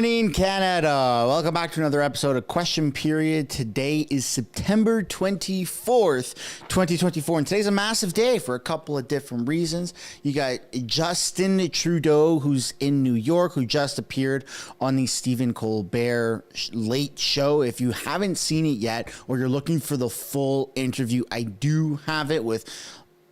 morning, Canada. Welcome back to another episode of Question Period. Today is September 24th, 2024, and today's a massive day for a couple of different reasons. You got Justin Trudeau, who's in New York, who just appeared on the Stephen Colbert Late Show. If you haven't seen it yet, or you're looking for the full interview, I do have it with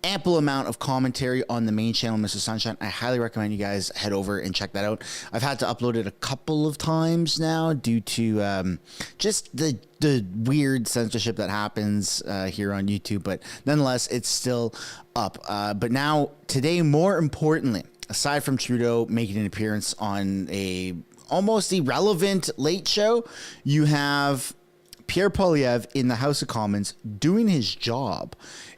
ample amount of commentary on the main channel, Mr. Sunshine. I highly recommend you guys head over and check that out. I've had to upload it a couple of times now due to just the weird censorship that happens here on YouTube, but nonetheless, it's still up. But now, today, more importantly, aside from Trudeau making an appearance on a almost irrelevant late show, you have Pierre Poilievre in the House of Commons doing his job.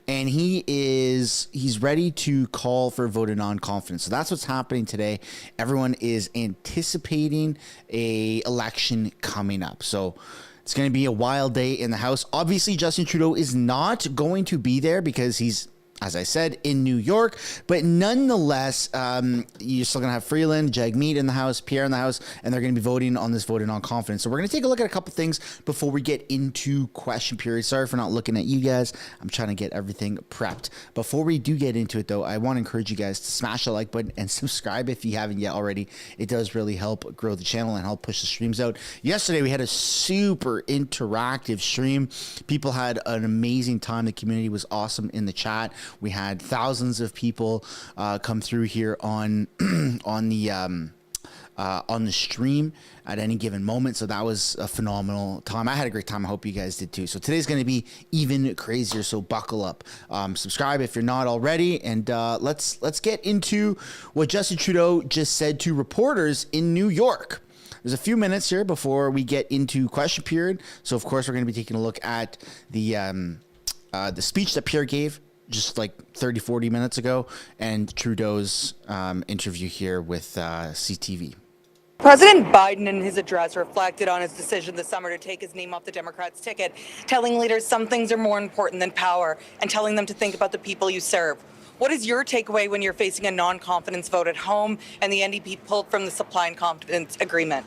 And he's ready to call for a vote of non-confidence. So that's what's happening today. Everyone is anticipating a election coming up. So it's going to be a wild day in the House. Obviously, Justin Trudeau is not going to be there because he's, as I said, in New York. But nonetheless, you're still going to have Freeland, Jagmeet in the House, Pierre in the House, and they're going to be voting on this vote of non-confidence. So we're going to take a look at a couple things before we get into question period. Sorry for not looking at you guys. I'm trying to get everything prepped. Before we do get into it, though, I want to encourage you guys to smash the like button and subscribe if you haven't yet already. It does really help grow the channel and help push the streams out. Yesterday, we had a super interactive stream. People had an amazing time. The community was awesome in the chat. We had thousands of people come through here on the stream at any given moment, so that was a phenomenal time. I had a great time. I hope you guys did too. So today's going to be even crazier. So buckle up, subscribe if you're not already, and let's get into what Justin Trudeau just said to reporters in New York. There's a few minutes here before we get into question period. So of course we're going to be taking a look at the speech that Pierre gave just like 40 minutes ago, and Trudeau's interview here with CTV. President Biden in his address reflected on his decision this summer to take his name off the Democrats' ticket, telling leaders some things are more important than power and telling them to think about the people you serve. What is your takeaway when you're facing a non-confidence vote at home and the NDP pulled from the supply and confidence agreement?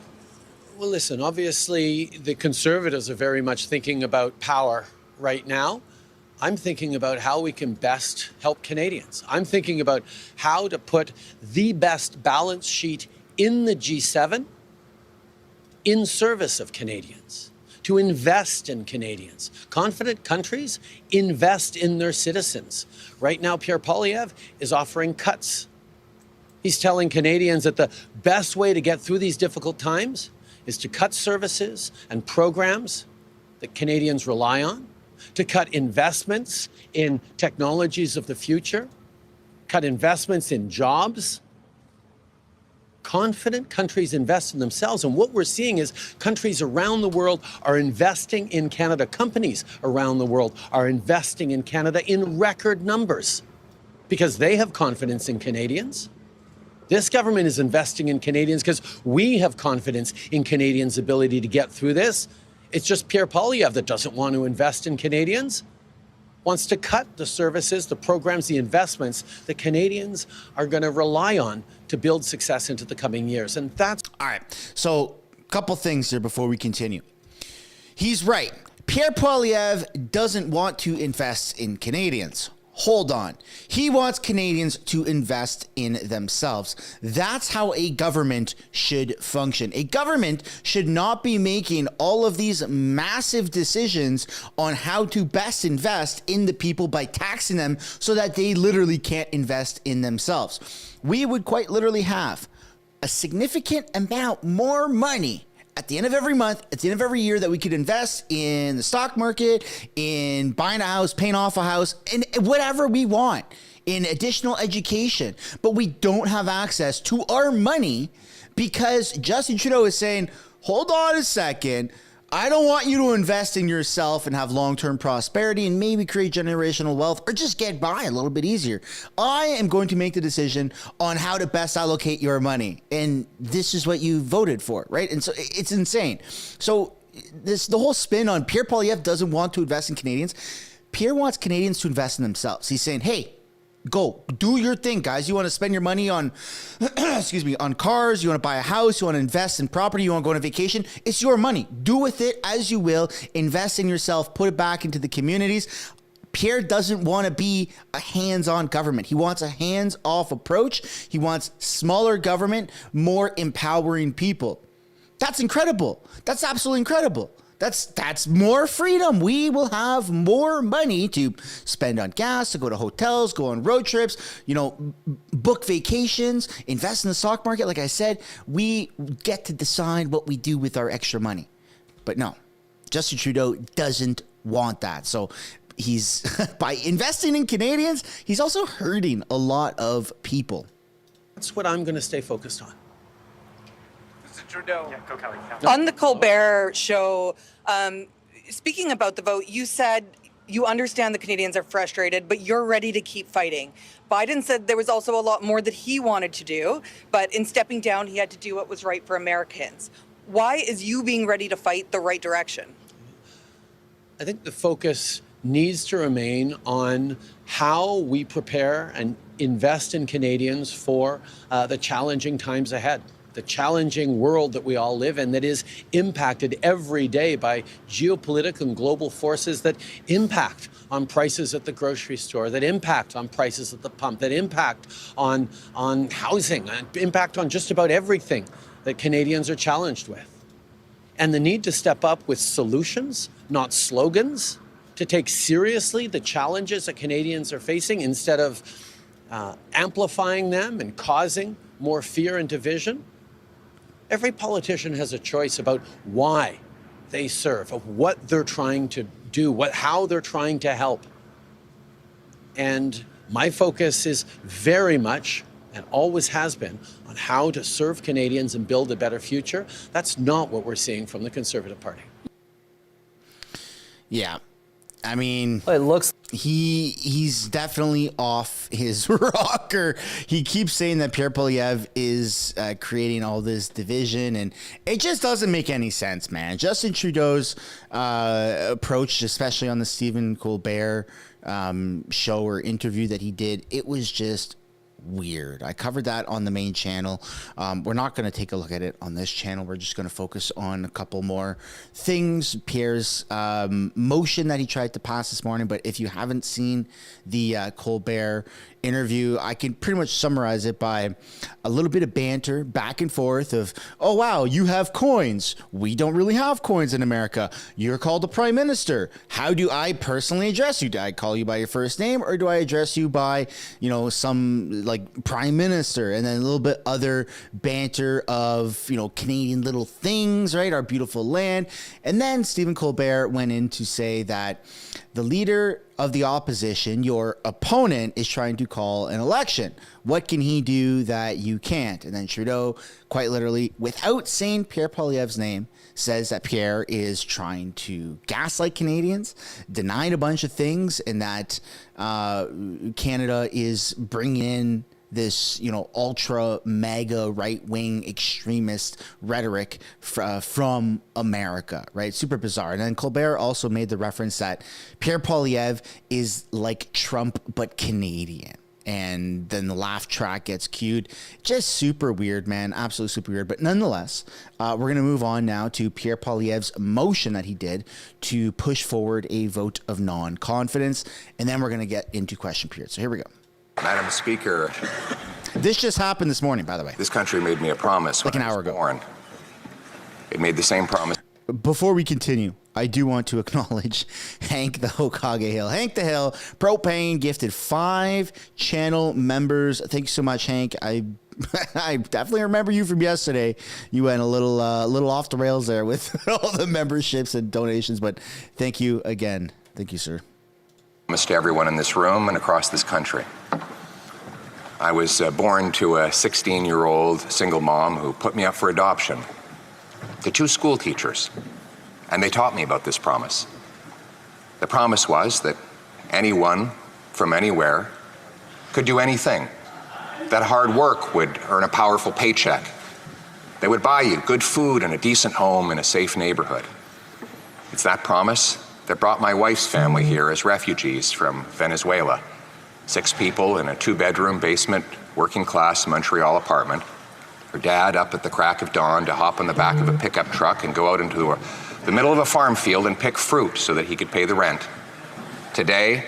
Well, listen, obviously the Conservatives are very much thinking about power right now. I'm thinking about how we can best help Canadians. I'm thinking about how to put the best balance sheet in the G7 in service of Canadians, to invest in Canadians. Confident countries invest in their citizens. Right now, Pierre Poilievre is offering cuts. He's telling Canadians that the best way to get through these difficult times is to cut services and programs that Canadians rely on, to cut investments in technologies of the future, cut investments in jobs. Confident countries invest in themselves. And what we're seeing is countries around the world are investing in Canada. Companies around the world are investing in Canada in record numbers because they have confidence in Canadians. This government is investing in Canadians because we have confidence in Canadians' ability to get through this. It's just Pierre Poilievre that doesn't want to invest in Canadians, wants to cut the services, the programs, the investments that Canadians are going to rely on to build success into the coming years. And that's... All right. So a couple things here before we continue. He's right. Pierre Poilievre doesn't want to invest in Canadians. Hold on. He wants Canadians to invest in themselves. That's how a government should function. A government should not be making all of these massive decisions on how to best invest in the people by taxing them so that they literally can't invest in themselves. We would quite literally have a significant amount more money at the end of every month, at the end of every year, that we could invest in the stock market, in buying a house, paying off a house, and whatever we want, in additional education. But we don't have access to our money because Justin Trudeau is saying, hold on a second, I don't want you to invest in yourself and have long-term prosperity and maybe create generational wealth or just get by a little bit easier. I am going to make the decision on how to best allocate your money. And this is what you voted for, right? And so it's insane. So the whole spin on Pierre Poilievre doesn't want to invest in Canadians. Pierre wants Canadians to invest in themselves. He's saying, hey, Go do your thing, guys. You want to spend your money on, excuse me, on cars. You want to buy a house. You want to invest in property. You want to go on a vacation. It's your money. Do with it as you will. Invest in yourself. Put it back into the communities. Pierre doesn't want to be a hands-on government. He wants a hands-off approach. He wants smaller government, more empowering people. That's incredible. That's absolutely incredible. That's more freedom. We will have more money to spend on gas, to go to hotels, go on road trips, book vacations, invest in the stock market. Like I said, we get to decide what we do with our extra money. But no, Justin Trudeau doesn't want that. So he's, by investing in Canadians, he's also hurting a lot of people. That's what I'm going to stay focused on. Trudeau. Yeah, go Kelly. Yeah. On the Colbert show, speaking about the vote, you said you understand the Canadians are frustrated, but you're ready to keep fighting. Biden said there was also a lot more that he wanted to do, but in stepping down, he had to do what was right for Americans. Why is you being ready to fight the right direction? I think the focus needs to remain on how we prepare and invest in Canadians for the challenging times ahead. The challenging world that we all live in that is impacted every day by geopolitical and global forces that impact on prices at the grocery store, that impact on prices at the pump, that impact on housing, impact on just about everything that Canadians are challenged with. And the need to step up with solutions, not slogans, to take seriously the challenges that Canadians are facing instead of amplifying them and causing more fear and division. Every politician has a choice about why they serve, of what they're trying to do, how they're trying to help. And my focus is very much, and always has been, on how to serve Canadians and build a better future. That's not what we're seeing from the Conservative Party. Yeah. I mean, It looks he's definitely off his rocker. He keeps saying that Pierre Poilievre is creating all this division, and it just doesn't make any sense, man. Justin Trudeau's approach, especially on the Stephen Colbert show or interview that he did, it was just weird. I covered that on the main channel. We're not going to take a look at it on this channel. We're just going to focus on a couple more things. Pierre's motion that he tried to pass this morning. But if you haven't seen the Colbert interview, I can pretty much summarize it by a little bit of banter back and forth of, oh, wow, you have coins. We don't really have coins in America. You're called a prime minister. How do I personally address you? Do I call you by your first name, or do I address you by, some like prime minister? And then a little bit other banter of, Canadian little things, right? Our beautiful land. And then Stephen Colbert went in to say that the leader of the opposition, your opponent, is trying to call an election. What can he do that you can't? And then Trudeau, quite literally, without saying Pierre Poilievre's name, says that Pierre is trying to gaslight Canadians, denying a bunch of things, and that Canada is bringing in this, ultra mega right wing extremist rhetoric from America, right? Super bizarre. And then Colbert also made the reference that Pierre Poilievre is like Trump, but Canadian. And then the laugh track gets cued. Just super weird, man. Absolutely super weird. But nonetheless, we're going to move on now to Pierre Poilievre's motion that he did to push forward a vote of non-confidence. And then we're going to get into question period. So here we go. Madam Speaker, this just happened this morning, by the way. this country made me a promise Like when an I hour was ago. born. It made the same promise. Before we continue, I do want to acknowledge Hank the Hokage Hill. Hank the Hill, Propane, gifted 5 channel members. Thank you so much, Hank. I definitely remember you from yesterday. You went a little off the rails there with all the memberships and donations, but thank you again. Thank you, sir. Promise to everyone in this room and across this country. I was born to a 16-year-old single mom who put me up for adoption to 2 school teachers, and they taught me about this promise. The promise was that anyone from anywhere could do anything, that hard work would earn a powerful paycheck. They would buy you good food and a decent home in a safe neighborhood. It's that promise that brought my wife's family here as refugees from Venezuela. 6 people in a 2-bedroom basement working class Montreal apartment. Her dad up at the crack of dawn to hop on the back of a pickup truck and go out into the middle of a farm field and pick fruit so that he could pay the rent. Today,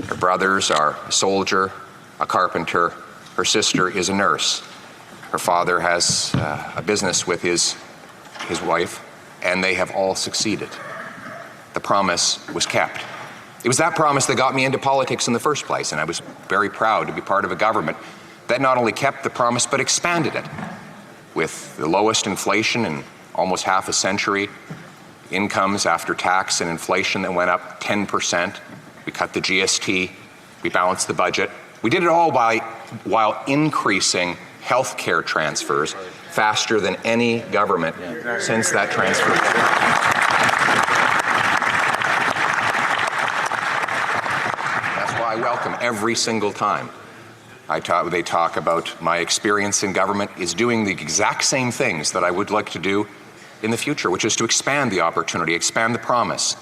her brothers are a soldier, a carpenter, her sister is a nurse. Her father has a business with his wife, and they have all succeeded. The promise was kept. It was that promise that got me into politics in the first place, and I was very proud to be part of a government that not only kept the promise, but expanded it. With the lowest inflation in almost half a century, incomes after tax and inflation that went up 10%. We cut the GST, we balanced the budget. We did it all while increasing health care transfers faster than any government since that transfer. That's why I welcome every single time they talk about my experience in government is doing the exact same things that I would like to do in the future, which is to expand the opportunity, expand the promise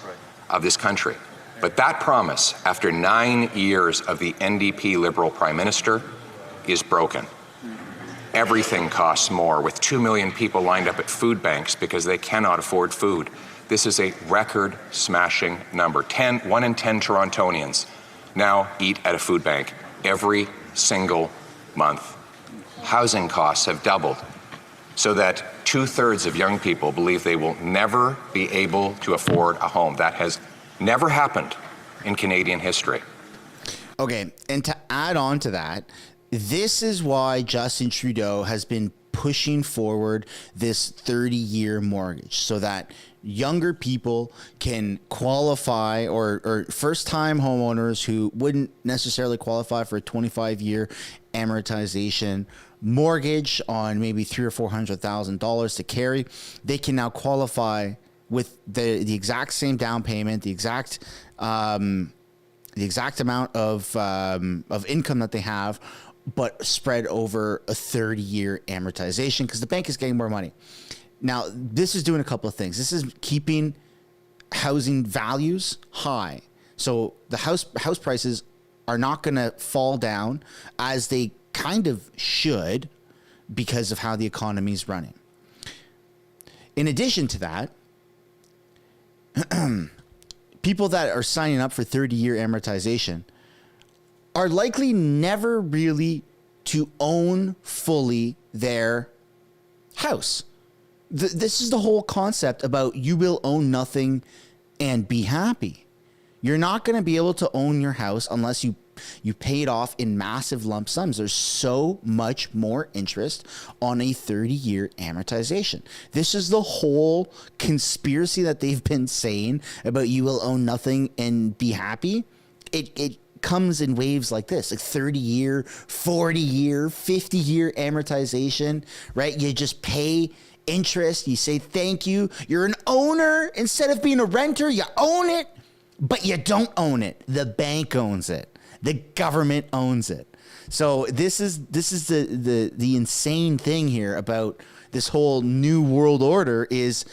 of this country. But that promise, after 9 years of the NDP Liberal Prime Minister, is broken. Everything costs more, with 2 million people lined up at food banks because they cannot afford food. This is a record-smashing number. 1 in 10 Torontonians now eat at a food bank every single month. Housing costs have doubled, so that 2/3 of young people believe they will never be able to afford a home. That has never happened in Canadian history. Okay, and to add on to that, this is why Justin Trudeau has been pushing forward this 30-year mortgage so that younger people can qualify, or first-time homeowners who wouldn't necessarily qualify for a 25-year amortization mortgage on maybe $300,000 or $400,000 to carry, they can now qualify with the exact same down payment, the exact amount of income that they have, but spread over a 30-year amortization because the bank is getting more money. Now, this is doing a couple of things. This is keeping housing values high. So the house prices are not going to fall down as they kind of should because of how the economy is running. In addition to that, people that are signing up for 30-year amortization are likely never really to own fully their house. This is the whole concept about you will own nothing and be happy. You're not going to be able to own your house unless you pay it off in massive lump sums. There's so much more interest on a 30-year amortization. This is the whole conspiracy that they've been saying about you will own nothing and be happy. It comes in waves like this, like 30-year, 40-year, 50-year amortization, right? You just pay interest. You say thank you. You're an owner instead of being a renter. You own it, but you don't own it. The bank owns it. The government owns it. So this is the insane thing here about this whole new world order is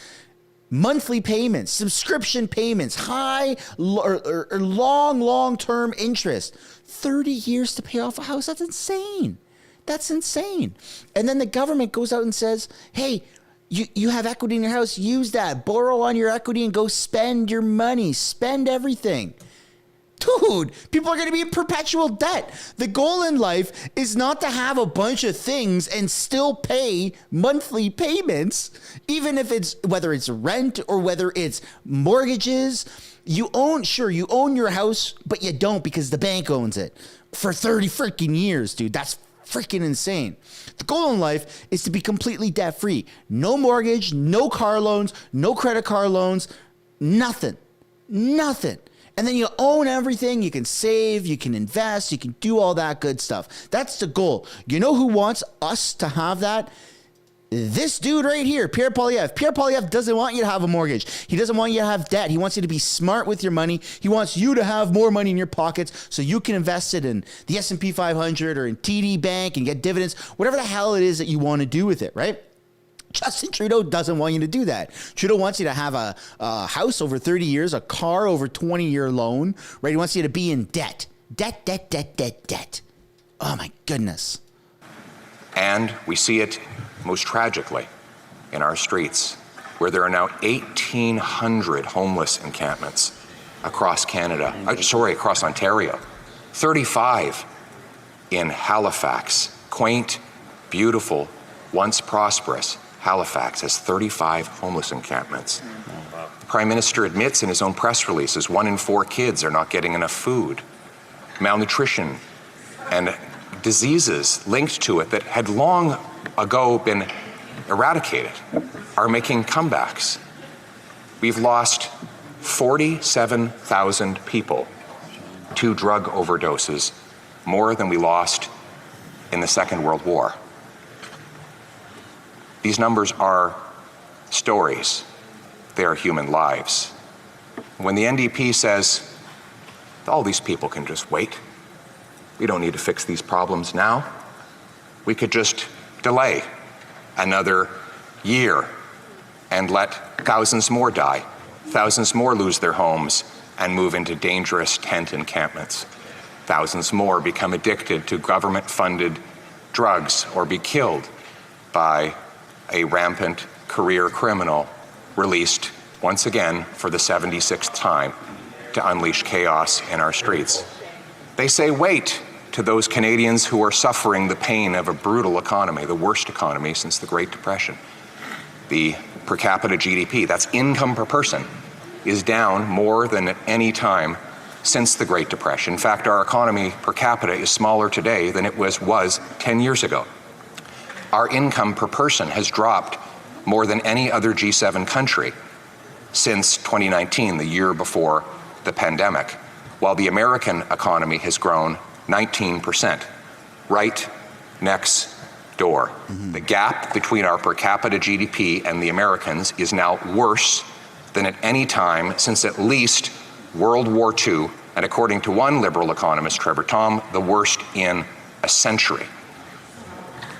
monthly payments, subscription payments, high or long-term interest. 30 years to pay off a house. That's insane. That's insane. And then the government goes out and says, hey, you have equity in your house. Use that. Borrow on your equity and go spend your money. Spend everything. Dude, people are going to be in perpetual debt. The goal in life is not to have a bunch of things and still pay monthly payments, even if it's whether it's rent or whether it's mortgages. You own your house, but you don't because the bank owns it for 30 freaking years, dude. That's freaking insane. The goal in life is to be completely debt free. No mortgage, no car loans, no credit card loans, nothing. And then you own everything. You can save, you can invest, you can do all that good stuff. That's the goal. You know who wants us to have that? This dude right here, Pierre Poilievre. Pierre Poilievre doesn't want you to have a mortgage. He doesn't want you to have debt. He wants you to be smart with your money. He wants you to have more money in your pockets so you can invest it in the S&P 500 or in TD Bank and get dividends, whatever the hell it is that you want to do with it, right? Justin Trudeau doesn't want you to do that. Trudeau wants you to have a house over 30 years, a car over 20-year loan, right? He wants you to be in debt, Debt, debt, debt, debt, debt. Oh my goodness. And we see it most tragically in our streets, where there are now 1,800 homeless encampments across Canada, across Ontario, 35 in Halifax, quaint, beautiful, once prosperous. Halifax has 35 homeless encampments. The Prime Minister admits in his own press releases 1 in 4 kids are not getting enough food. Malnutrition and diseases linked to it that had long ago been eradicated are making comebacks. We've lost 47,000 people to drug overdoses, more than we lost in the Second World War. These numbers are stories. They are human lives. When the NDP says, all these people can just wait, we don't need to fix these problems now, we could just delay another year and let thousands more die, thousands more lose their homes and move into dangerous tent encampments. Thousands more become addicted to government-funded drugs or be killed by a rampant career criminal released once again for the 76th time to unleash chaos in our streets. They say wait to those Canadians who are suffering the pain of a brutal economy, the worst economy since the Great Depression. The per capita GDP, that's income per person, is down more than at any time since the Great Depression. In fact, our economy per capita is smaller today than it was 10 years ago. Our income per person has dropped more than any other G7 country since 2019, the year before the pandemic, while the American economy has grown 19%, right next door. The gap between our per capita GDP and the Americans is now worse than at any time since at least World War II, and according to one liberal economist, Trevor Tom, the worst in a century.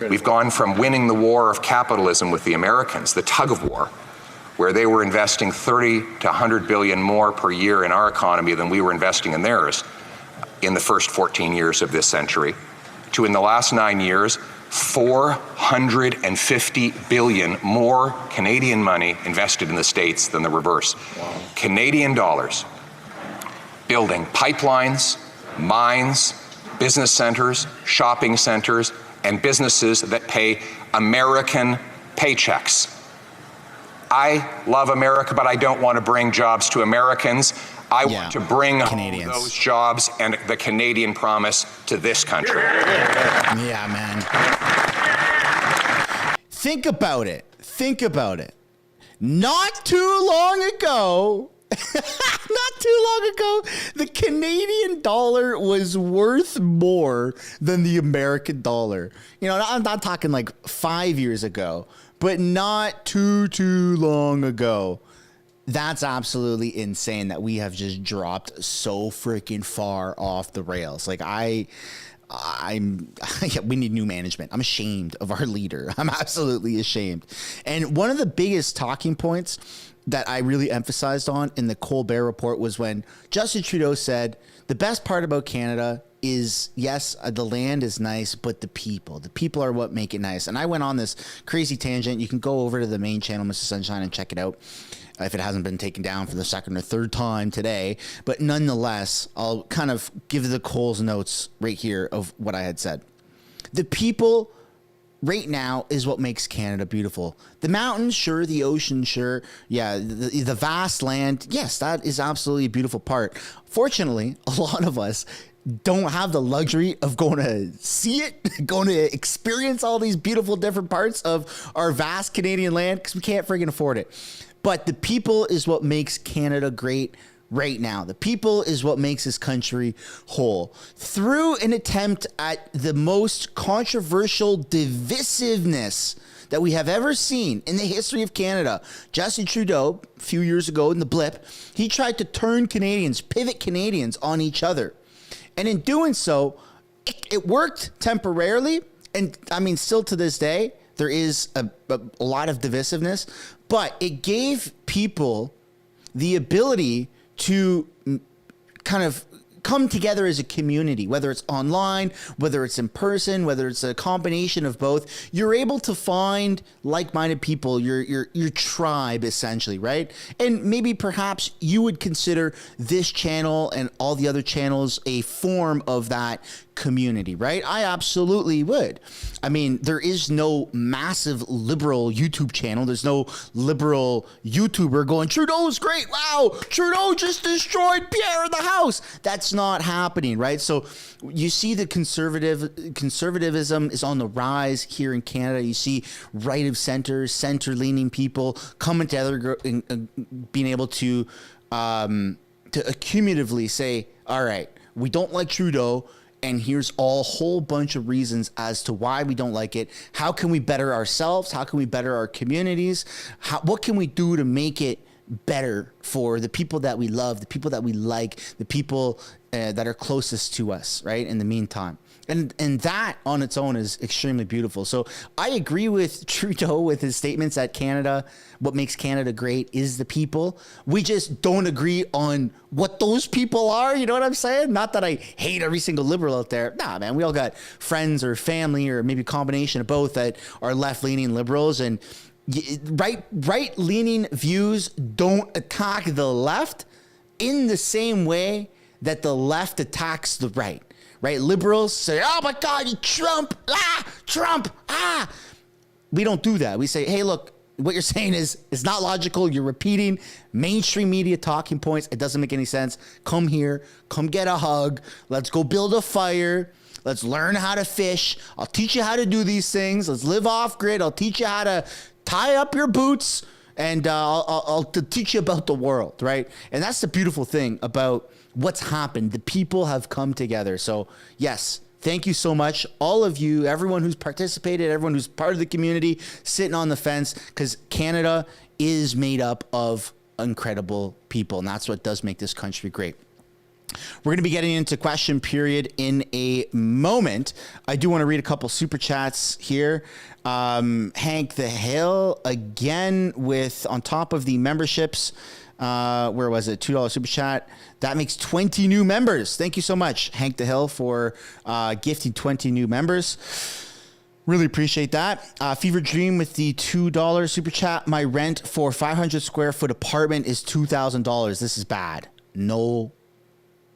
We've gone from winning the war of capitalism with the Americans, the tug of war, where they were investing 30 to 100 billion more per year in our economy than we were investing in theirs in the first 14 years of this century, to in the last 9 years, 450 billion more Canadian money invested in the States than the reverse. Wow. Canadian dollars building pipelines, mines, business centers, shopping centers, and businesses that pay American paychecks. I love America, but I don't want to bring jobs to Americans. I want to bring home those jobs and the Canadian promise to this country. Yeah, man. Think about it. Think about it. Not too long ago, the Canadian dollar was worth more than the American dollar. You know, I'm not talking like 5 years ago, but not too long ago. That's absolutely insane that we have just dropped so freaking far off the rails. Like we need new management. I'm ashamed of our leader. I'm absolutely ashamed. And one of the biggest talking points that I really emphasized on in the Colbert Report was when Justin Trudeau said, the best part about Canada is, yes, the land is nice, but the people are what make it nice. And I went on this crazy tangent. You can go over to the main channel, Mr. Sunshine, and check it out if it hasn't been taken down for the second or third time today. But nonetheless, I'll kind of give the Coles notes right here of what I had said. The people right now is what makes Canada beautiful. The mountains, sure. The ocean, sure. Yeah, the vast land, yes, that is absolutely a beautiful part. Fortunately, a lot of us don't have the luxury of going to see it, going to experience all these beautiful different parts of our vast Canadian land because we can't friggin' afford it. But the people is what makes Canada great right now. The people is what makes this country whole. Through an attempt at the most controversial divisiveness that we have ever seen in the history of Canada, Justin Trudeau, a few years ago in the blip, he tried to turn Canadians, pivot Canadians on each other. And in doing so, it worked temporarily. And I mean, still to this day, there is a lot of divisiveness, but it gave people the ability to kind of come together as a community, whether it's online, whether it's in person, whether it's a combination of both, you're able to find like-minded people, your tribe essentially, right? And maybe perhaps you would consider this channel and all the other channels a form of that community, right? I absolutely would. I mean, there is no massive liberal YouTube channel. There's no liberal YouTuber going, Trudeau's great. Wow, Trudeau just destroyed Pierre in the House. That's not happening, right? So you see the conservatism is on the rise here in Canada. You see right of center, center-leaning people coming together and being able to accumulatively say, all right, we don't like Trudeau, and here's a whole bunch of reasons as to why we don't like it. How can we better ourselves? How can we better our communities? What can we do to make it better for the people that we love, the people that we like, the people that are closest to us, right? In the meantime. And that on its own is extremely beautiful. So I agree with Trudeau with his statements that Canada, what makes Canada great is the people. We just don't agree on what those people are. You know what I'm saying? Not that I hate every single liberal out there. Nah, man, we all got friends or family or maybe a combination of both that are left-leaning liberals, and right-leaning views don't attack the left in the same way that the left attacks the right. Right? Liberals say, oh my God, Trump, Trump. We don't do that. We say, hey, look, what you're saying is not logical. You're repeating mainstream media talking points. It doesn't make any sense. Come here, come get a hug. Let's go build a fire. Let's learn how to fish. I'll teach you how to do these things. Let's live off grid. I'll teach you how to tie up your boots, and I'll teach you about the world, right? And that's the beautiful thing about what's happened. The people have come together. So yes, thank you so much, all of you, everyone who's participated, everyone who's part of the community, sitting on the fence, because Canada is made up of incredible people, and that's what does make this country great. We're going to be getting into question period in a moment. I do want to read a couple super chats here. Hank the Hill again with, on top of the memberships, where was it? $2 super chat. That makes 20 new members. Thank you so much, Hank the Hill, for gifting 20 new members. Really appreciate that. Fever Dream with the $2 super chat. My rent for 500 square foot apartment is $2,000. This is bad. No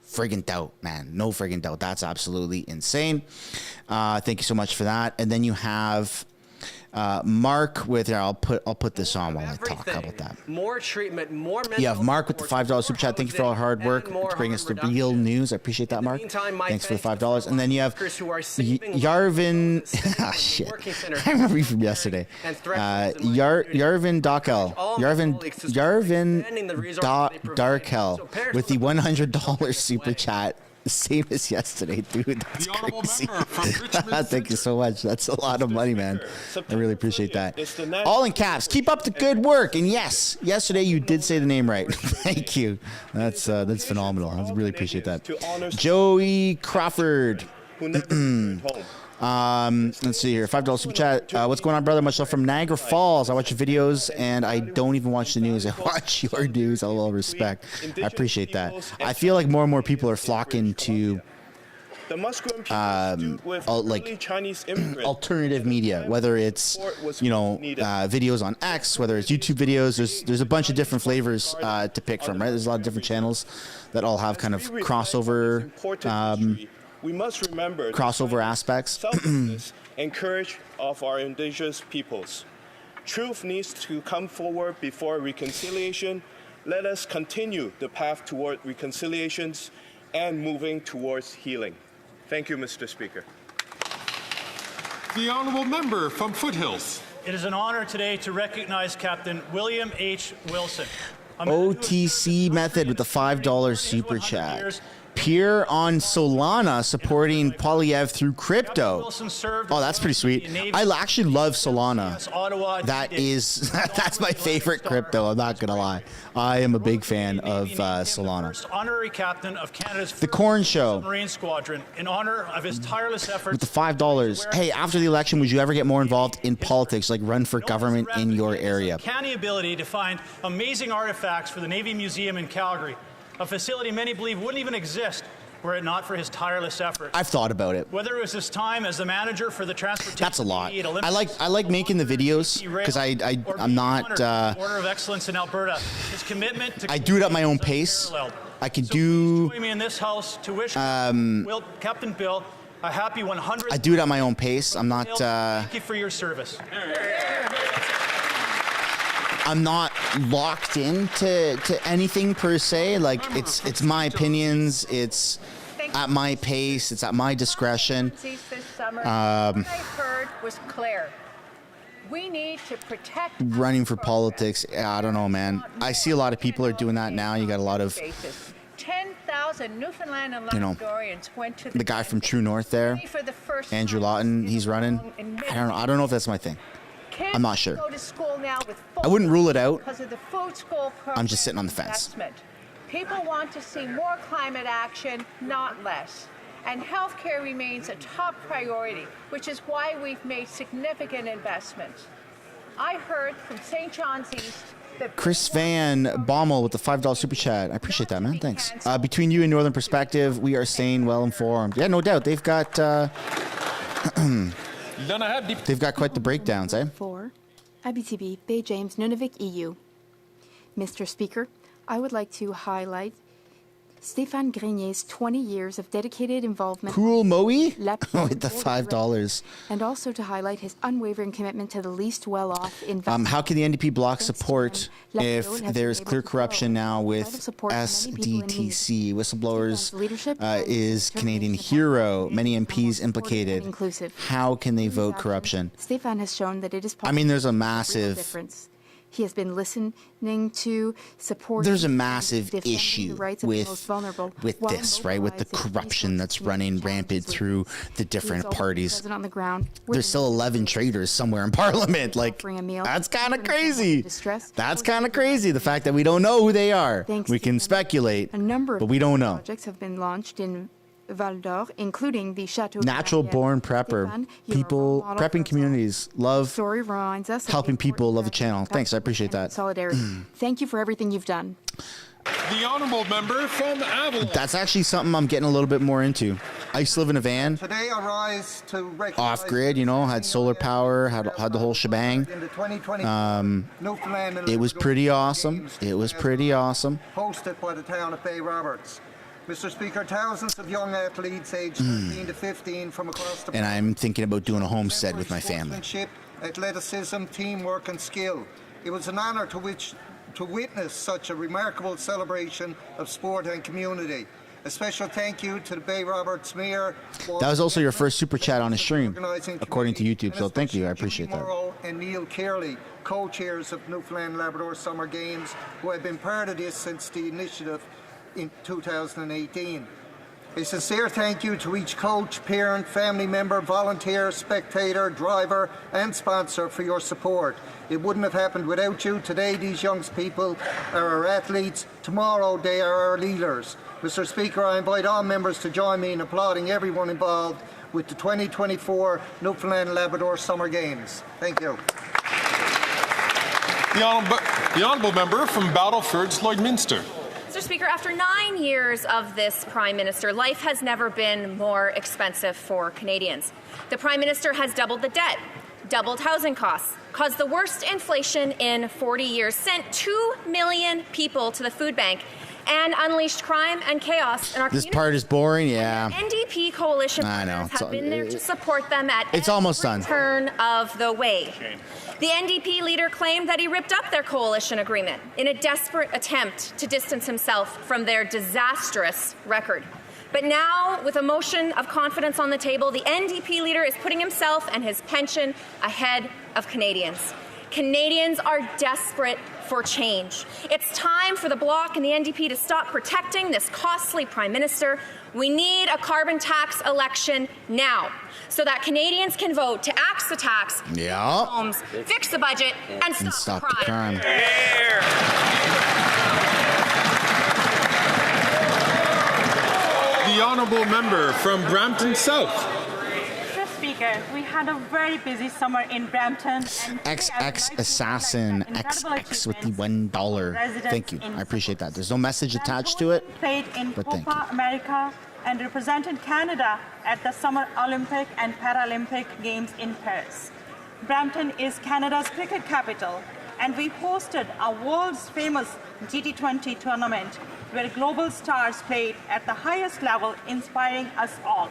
friggin' doubt, man. No friggin' doubt. That's absolutely insane. Thank you so much for that. And then you have Mark with, here, I'll put this on while I talk. How about that? More treatment, more mental. You have Mark with the $5 super chat. Thank you for all the hard work to bring us the real news. I appreciate that, Mark. Thanks for the $5. And then you have Yarvin. Ah, shit. I remember you from yesterday. Yarvin Darkel. Yarvin Darkel with the $100 super chat. Same as yesterday, dude. That's crazy. Thank you so much. That's a lot of money, man. I really appreciate that. All in caps. Keep up the good work. And yes, yesterday you did say the name right. Thank you. That's phenomenal. I really appreciate that. Joey Crawford. Let's see here. $5 super chat. What's going on, brother? Much love from Niagara Falls. I watch your videos and I don't even watch the news. I watch your news. All respect. I appreciate that. I feel like more and more people are flocking to alternative media, whether it's videos on X, whether it's YouTube videos. There's a bunch of different flavors to pick from, right? There's a lot of different channels that all have kind of crossover. We must remember crossover aspects and courage of our indigenous peoples. Truth needs to come forward before reconciliation. Let us continue the path toward reconciliations and moving towards healing. Thank you, Mr. Speaker. The honourable member from Foothills. It is an honour today to recognize Captain William H. Wilson. OTC Method with the $5 super chat. Pierre on Solana supporting Poilievre through crypto. Oh, that's pretty sweet. I actually love Solana. That's my favorite crypto. I'm not gonna lie. I am a big fan of Solana. Honorary captain of Canada's The Corn Show Marine Squadron in honor of his tireless efforts with the $5. Hey, after the election, would you ever get more involved in politics, like run for government in your area? Uncanny ability to find amazing artifacts for the Navy Museum in Calgary, a facility many believe wouldn't even exist were it not for his tireless effort. I've thought about it. Whether it was his time as the manager for the transportation. That's a lot. Committee at I like making the videos because I'm not. Order of Excellence in Alberta. His commitment to I do it at my own pace. I can so do. Please join me in this house to wish Captain Bill a happy 100th. I do it at my own pace. I'm not. Thank you for your service. I'm not locked into anything per se. Like it's my opinions. It's at my pace. It's at my discretion. This summer, what I heard was clear. We need to protect Running for politics, I don't know, man. I see a lot of people are doing that now. You got a lot of 10,000 Newfoundland and Labradorians went to the guy from True North there, for the first Andrew time Lawton. He's running. I don't know if that's my thing. I'm not sure. I wouldn't rule it out. Because of the food school I'm just sitting on the fence. investment. People want to see more climate action, not less. And healthcare remains a top priority, which is why we've made significant investments. I heard from St. John's East that Chris Van Bommel with the $5 super chat. I appreciate that, man. Thanks. Between you and Northern Perspective, we are staying well informed. Yeah, no doubt. They've got quite the breakdowns, eh? For Abitibi, Bay James, Nunavik, EU. Mr. Speaker, I would like to highlight Stéphane Grenier's 20 years of dedicated involvement Cool Moe with with the $5. and also to highlight his unwavering commitment to the least well-off investment. How can the NDP bloc support if there's clear corruption now with SDTC? Whistleblowers is Canadian hero. Many MPs implicated. How can they vote corruption? Stéphane has shown that it is possible. I mean, there's a to make real massive. difference. He has been listening to support. There's a massive issue with this, right? With the corruption that's running rampant through the different parties. On the ground. There's still 11 traitors somewhere in Parliament. Like, that's kind of crazy. That's kind of crazy. The fact that we don't know who they are. We can speculate, but we don't know. Projects have been launched in Val d'Or, including the Chateau. Natural born prepper. People, prepping communities love helping people, love the channel. Thanks, I appreciate that. Solidarity. Thank you for everything you've done. The honourable member from Avalon. That's actually something I'm getting a little bit more into. I used to live in a van. Today I rise to Off grid, you know, had solar power, had the whole shebang. It was pretty awesome. It was pretty awesome. Hosted by the town of Bay Roberts. Mr. Speaker, thousands of young athletes aged 13 to 15 from across the... And I'm thinking about doing a homestead with my family. Athleticism, teamwork and skill. It was an honour to witness such a remarkable celebration of sport and community. A special thank you to the Bay Roberts Mayor. That was also your first super chat on a stream, according to YouTube, so thank you, I appreciate that. And Neil Kearley, co-chairs of Newfoundland Labrador Summer Games, who have been part of this since the initiative in 2018. A sincere thank you to each coach, parent, family member, volunteer, spectator, driver and sponsor for your support. It wouldn't have happened without you. Today these young people are our athletes. Tomorrow they are our leaders. Mr. Speaker, I invite all members to join me in applauding everyone involved with the 2024 Newfoundland Labrador Summer Games. Thank you. The honourable member from Battleford's Lloydminster. Mr. Speaker, after 9 years of this Prime Minister, life has never been more expensive for Canadians. The Prime Minister has doubled the debt, doubled housing costs, caused the worst inflation in 40 years, sent 2 million people to the food bank, and unleashed crime and chaos in our community. This part is boring, yeah. NDP coalition partners have been there to support them at every turn of the way. The NDP leader claimed that he ripped up their coalition agreement in a desperate attempt to distance himself from their disastrous record. But now, with a motion of confidence on the table, the NDP leader is putting himself and his pension ahead of Canadians. Canadians are desperate for change. It's time for the Bloc and the NDP to stop protecting this costly Prime Minister. We need a carbon tax election now so that Canadians can vote to axe the tax, homes, fix the budget, and stop the crime. The honourable member from Brampton South. Mr. Speaker, Speaker, we had a very busy summer in Brampton. And XX Assassin XX with the $1. Thank you. I appreciate that. There's no message attached to it. Played in Copa America and represented Canada at the Summer Olympic and Paralympic Games in Paris. Brampton is Canada's cricket capital, and we hosted a world's famous GT20 tournament where global stars played at the highest level, inspiring us all.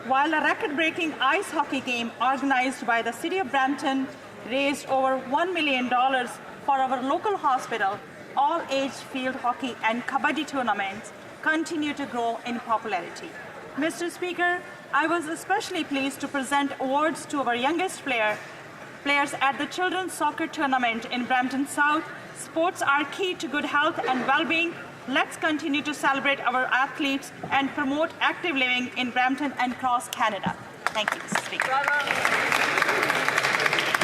While a record-breaking ice hockey game organized by the City of Brampton raised over $1 million for our local hospital, all-age field hockey and kabaddi tournaments continue to grow in popularity. Mr. Speaker, I was especially pleased to present awards to our youngest players at the Children's Soccer Tournament in Brampton South. Sports are key to good health and well-being. Let's continue to celebrate our athletes and promote active living in Brampton and across Canada. Thank you, Mr. Speaker.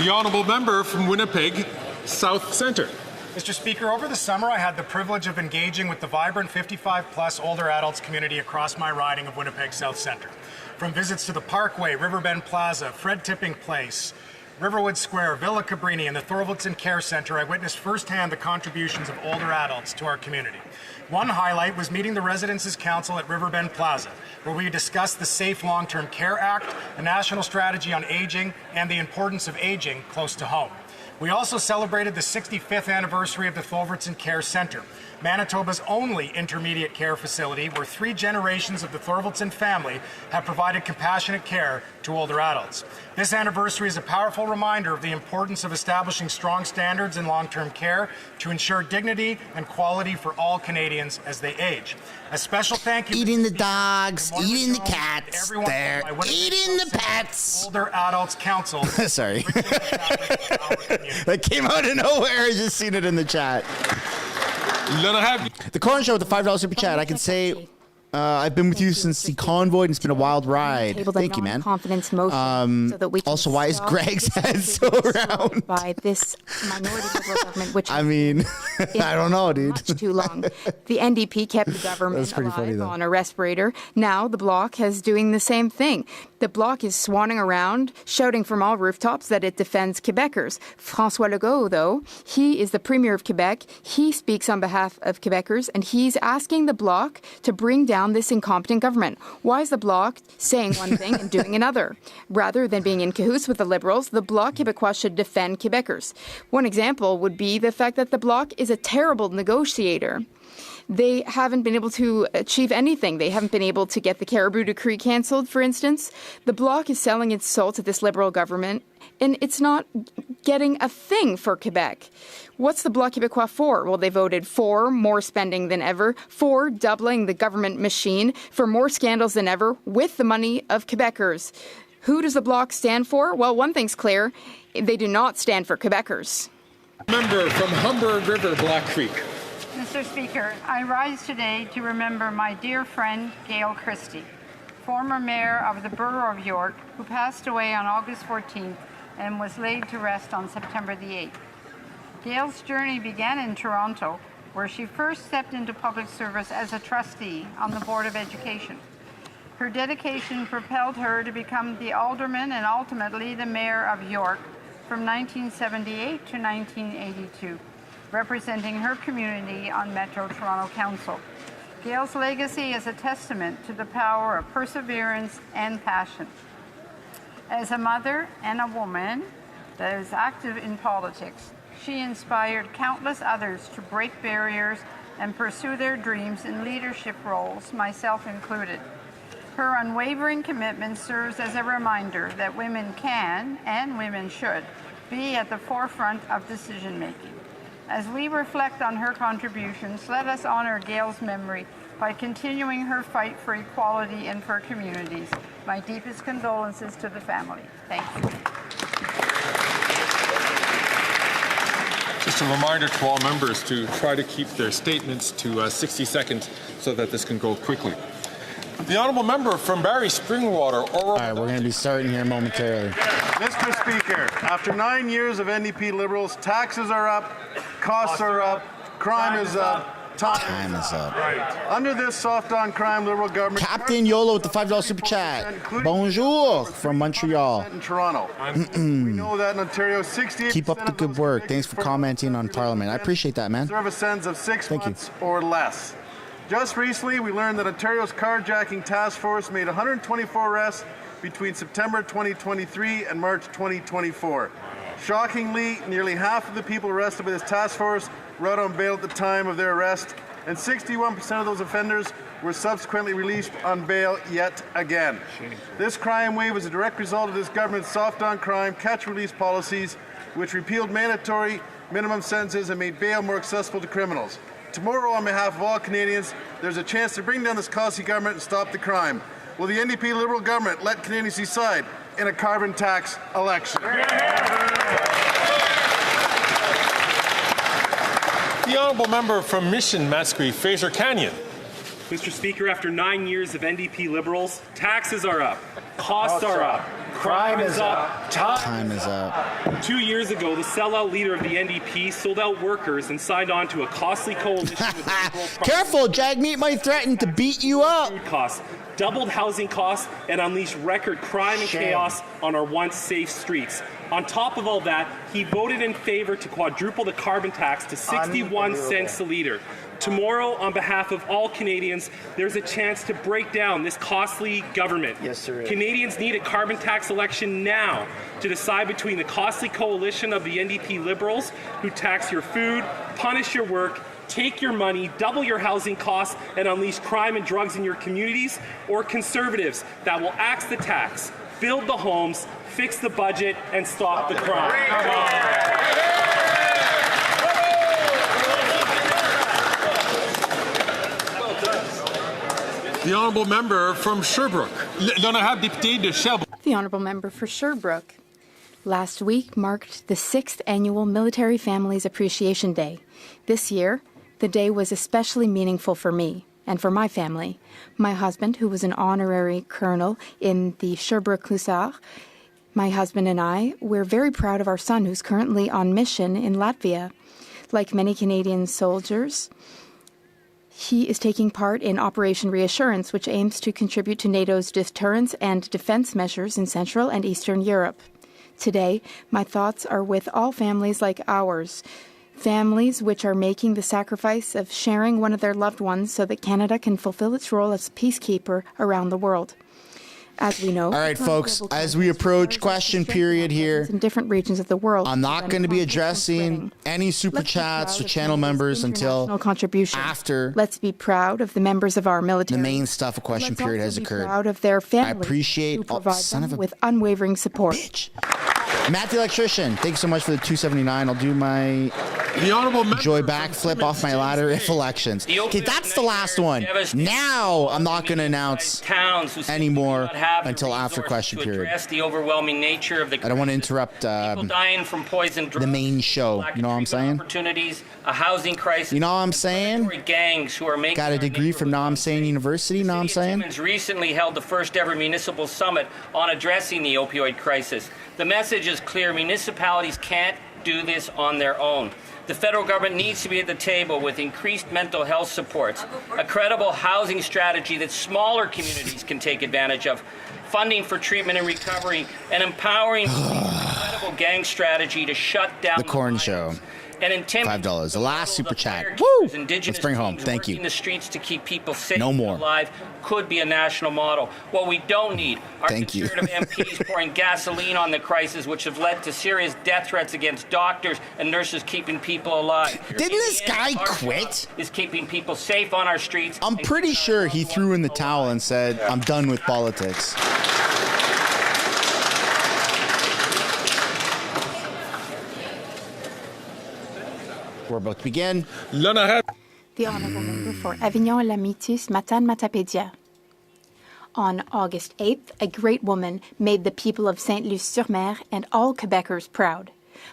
The honourable member from Winnipeg South Centre. Mr. Speaker, over the summer I had the privilege of engaging with the vibrant 55-plus older adults community across my riding of Winnipeg South Centre. From visits to the Parkway, Riverbend Plaza, Fred Tipping Place, Riverwood Square, Villa Cabrini, and the Thorvaldson Care Centre, I witnessed firsthand the contributions of older adults to our community. One highlight was meeting the Residences Council at Riverbend Plaza, where we discussed the Safe Long-Term Care Act, a national strategy on aging, and the importance of aging close to home. We also celebrated the 65th anniversary of the Thorvaldson Care Centre, Manitoba's only intermediate care facility where 3 generations of the Thorvaldson family have provided compassionate care to older adults. This anniversary is a powerful reminder of the importance of establishing strong standards in long-term care to ensure dignity and quality for all Canadians as they age. A special thank you eating the dogs, eating the cats, they're eating the pets. Older Adults Council. Sorry. That came out of nowhere. I just seen it in the chat. The Corn Show with the $5 super chat. I can say I've been with you since the convoy, and it's been a wild ride. Thank you, man. Confidence motion so that we can also, why is Greg's head so round? By this minority Liberal government, which I mean, I don't know, dude. Much too long. The NDP kept the government alive on a respirator. Now the Bloc is doing the same thing. The Bloc is swanning around, shouting from all rooftops that it defends Quebecers. François Legault, though, he is the Premier of Quebec. He speaks on behalf of Quebecers, and he's asking the Bloc to bring down this incompetent government. Why is the Bloc saying one thing and doing another? Rather than being in cahoots with the Liberals, the Bloc Québécois should defend Quebecers. One example would be the fact that the Bloc is a terrible negotiator. They haven't been able to achieve anything. They haven't been able to get the Caribou Decree cancelled, for instance. The Bloc is selling its soul to this Liberal government, and it's not getting a thing for Quebec. What's the Bloc Québécois for? Well, they voted for more spending than ever, for doubling the government machine, for more scandals than ever, with the money of Quebecers. Who does the Bloc stand for? Well, one thing's clear. They do not stand for Quebecers. Member from Humber River, Black Creek. Mr. Speaker, I rise today to remember my dear friend, Gail Christie, former mayor of the Borough of York, who passed away on August 14th and was laid to rest on September the 8th. Gail's journey began in Toronto, where she first stepped into public service as a trustee on the Board of Education. Her dedication propelled her to become the alderman and ultimately the mayor of York from 1978 to 1982. Representing her community on Metro Toronto Council. Gail's legacy is a testament to the power of perseverance and passion. As a mother and a woman that is active in politics, she inspired countless others to break barriers and pursue their dreams in leadership roles, myself included. Her unwavering commitment serves as a reminder that women can, and women should, be at the forefront of decision-making. As we reflect on her contributions, let us honor Gail's memory by continuing her fight for equality and for communities. My deepest condolences to the family. Thank you. Just a reminder to all members to try to keep their statements to 60 seconds so that this can go quickly. The honourable member from Barrie Springwater. All right, we're going to be starting here momentarily. Mr. Speaker, after 9 years of NDP Liberals, taxes are up, costs are up, crime is up, Time is up. Under this soft-on-crime Liberal government... Captain Yolo with the $5 super chat. Bonjour from Montreal. In Toronto. We know that in Ontario, 68% Keep up the good work. Thanks for commenting on Parliament. I appreciate that, man. Serve a sentence of 6 months or less. Just recently, we learned that Ontario's carjacking task force made 124 arrests between September 2023 and March 2024. Shockingly, nearly half of the people arrested by this task force were out on bail at the time of their arrest, and 61% of those offenders were subsequently released on bail yet again. This crime wave is a direct result of this government's soft-on-crime, catch-release policies, which repealed mandatory minimum sentences and made bail more accessible to criminals. Tomorrow, on behalf of all Canadians, there's a chance to bring down this costly government and stop the crime. Will the NDP Liberal government let Canadians decide in a carbon tax election? The honourable member from Mission, Mascree, Fraser Canyon. Mr. Speaker, after 9 years of NDP Liberals, taxes are up, costs are up, crime is up, time is up. 2 years ago, the sellout leader of the NDP sold out workers and signed on to a costly coalition with the Liberals. Careful, Jagmeet might threaten to beat you up. Food costs, doubled housing costs, and unleashed record crime and chaos on our once safe streets. On top of all that, he voted in favor to quadruple the carbon tax to 61 cents a litre. Tomorrow, on behalf of all Canadians, there's a chance to break down this costly government. Yes, there is. Canadians need a carbon tax election now to decide between the costly coalition of the NDP Liberals, who tax your food, punish your work, take your money, double your housing costs, and unleash crime and drugs in your communities, or Conservatives that will axe the tax, build the homes, fix the budget, and stop the crime. The honourable member from Sherbrooke. L'honorable député de Sherbrooke. The honourable member for Sherbrooke. Last week marked the 6th annual Military Families Appreciation Day. This year, the day was especially meaningful for me and for my family. My husband, who was an honorary colonel in the Sherbrooke Hussars, my husband and I, we're very proud of our son, who's currently on mission in Latvia. Like many Canadian soldiers, he is taking part in Operation Reassurance, which aims to contribute to NATO's deterrence and defense measures in Central and Eastern Europe. Today, my thoughts are with all families like ours, families which are making the sacrifice of sharing one of their loved ones so that Canada can fulfill its role as peacekeeper around the world. As we know, all right, folks, as we approach question period here, in different regions of the world, I'm not going to be addressing any super chats or channel members until after. Let's be proud of the members of our military. The main stuff of question period has occurred. Proud of their families. I appreciate who provide them with unwavering support. Bitch. Matt the Electrician, thanks so much for the $2.79. I'll do my joy backflip off my ladder if elections. Okay, that's the last one. Now I'm not going to announce anymore until after question period. The overwhelming nature of the I don't want to interrupt dying from poison drugs, the main show. You know what I'm saying? Opportunities, a housing crisis. You know what I'm saying? Gangs who are making got a degree from Know what I'm saying University. Know what I'm saying? Timmins recently held the first ever municipal summit on addressing the opioid crisis. The message is clear: municipalities can't do this on their own. The federal government needs to be at the table with increased mental health supports, a credible housing strategy that smaller communities can take advantage of, funding for treatment and recovery, and empowering credible gang strategy to shut down the Corn Show. And $5. The last super chat. Woo! Let's bring home. Thank you. In the streets to keep people safe no more. and alive could be a national model. What we don't need are conservative MPs pouring gasoline on the crisis, which have led to serious death threats against doctors and nurses keeping people alive. Didn't this guy quit? Is keeping people safe on our streets. I'm pretty sure he threw in the towel and said, "I'm done with politics." We're about to begin. The honourable member for Avignon-Lamitus, Matane-Matapédia. On August 8th, a great woman made the people of Saint-Luce-sur-Mer and all Quebecers proud.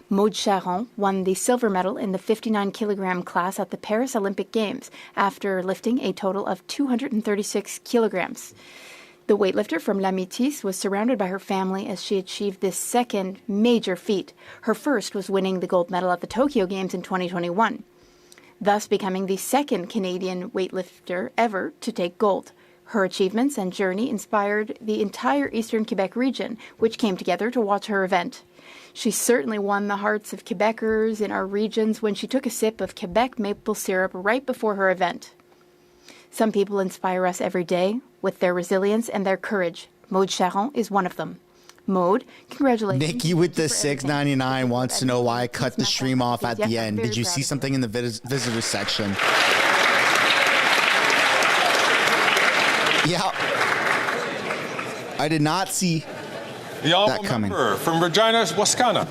Maude Charon won the silver medal in the 59-kilogram class at the Paris Olympic Games after lifting a total of 236 kilograms. The weightlifter from Lamitis was surrounded by her family as she achieved this second major feat. Her first was winning the gold medal at the Tokyo Games in 2021. thus becoming the second Canadian weightlifter ever to take gold. Her achievements and journey inspired the entire Eastern Quebec region, which came together to watch her event. She certainly won the hearts of Quebecers in our regions when she took a sip of Quebec maple syrup right before her event. Some people inspire us every day with their resilience and their courage. Maude Charon is one of them. Maude, congratulations. Nikki with the $6.99 wants to know why I cut the stream off at the end. Did you see something in the visitor section? Yeah. I did not see the honourable member from Regina, Wascana.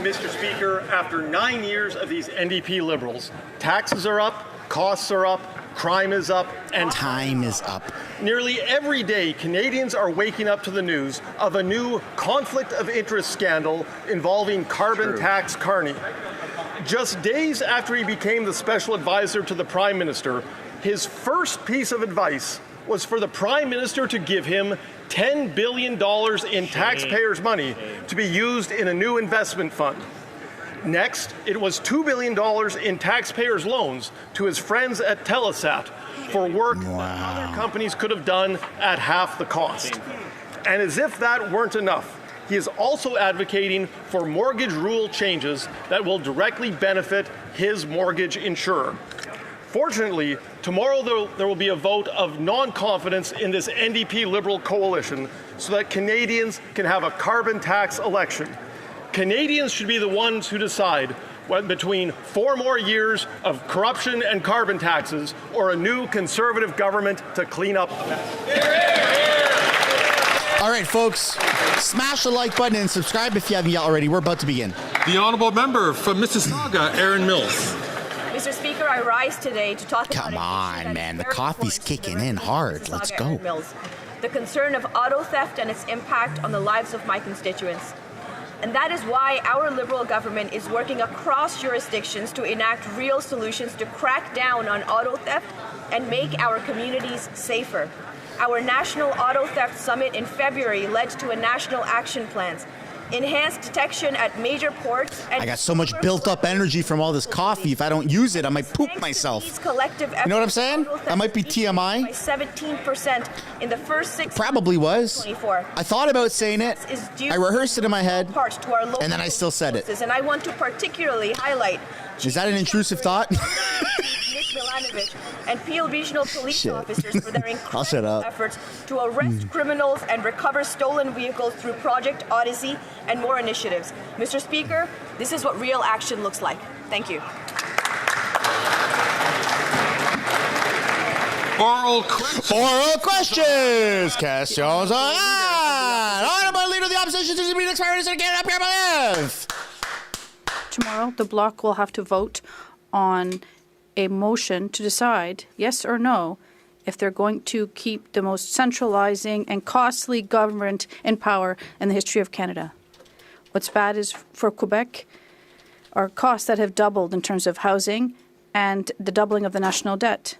Mr. Speaker, after 9 years of these NDP Liberals, taxes are up, costs are up, crime is up, and time is up. Nearly every day, Canadians are waking up to the news of a new conflict of interest scandal involving carbon tax Carney. Just days after he became the special advisor to the Prime Minister, his first piece of advice was for the Prime Minister to give him $10 billion in taxpayers' money to be used in a new investment fund. Next, it was $2 billion in taxpayers' loans to his friends at Telesat for work that other companies could have done at half the cost. And as if that weren't enough, he is also advocating for mortgage rule changes that will directly benefit his mortgage insurer. Fortunately, tomorrow there will be a vote of non-confidence in this NDP Liberal coalition so that Canadians can have a carbon tax election. Canadians should be the ones who decide between 4 more years of corruption and carbon taxes or a new Conservative government to clean up. All right, folks, smash the like button and subscribe if you haven't yet already. We're about to begin. The honourable member from Mississauga, Aaron Mills. Mr. Speaker, I rise today to talk about... Come on, man. The coffee's kicking in hard. Let's go. The concern of auto theft and its impact on the lives of my constituents. And that is why our Liberal government is working across jurisdictions to enact real solutions to crack down on auto theft and make our communities safer. Our National Auto Theft Summit in February led to a national action plan. Enhanced detection at major ports. And I got so much built up energy from all this coffee. If I don't use it, I might poop myself. You know what I'm saying? That might be TMI. By 17% in the first 6 Probably was. I thought about saying it. I rehearsed it in my head, and then I still said it. And I want to particularly highlight. Is that an intrusive thought? And Peel Regional Police officers for their incredible efforts to arrest criminals and recover stolen vehicles through Project Odyssey and more initiatives. Mr. Speaker, this is what real action looks like. Thank you. Oral questions. Questions on. Honourable Leader of the Opposition to the next Prime Minister of Canada, Pierre Poilievre. Tomorrow, the Bloc will have to vote on a motion to decide, yes or no, if they're going to keep the most centralizing and costly government in power in the history of Canada. What's bad is for Quebec are costs that have doubled in terms of housing and the doubling of the national debt.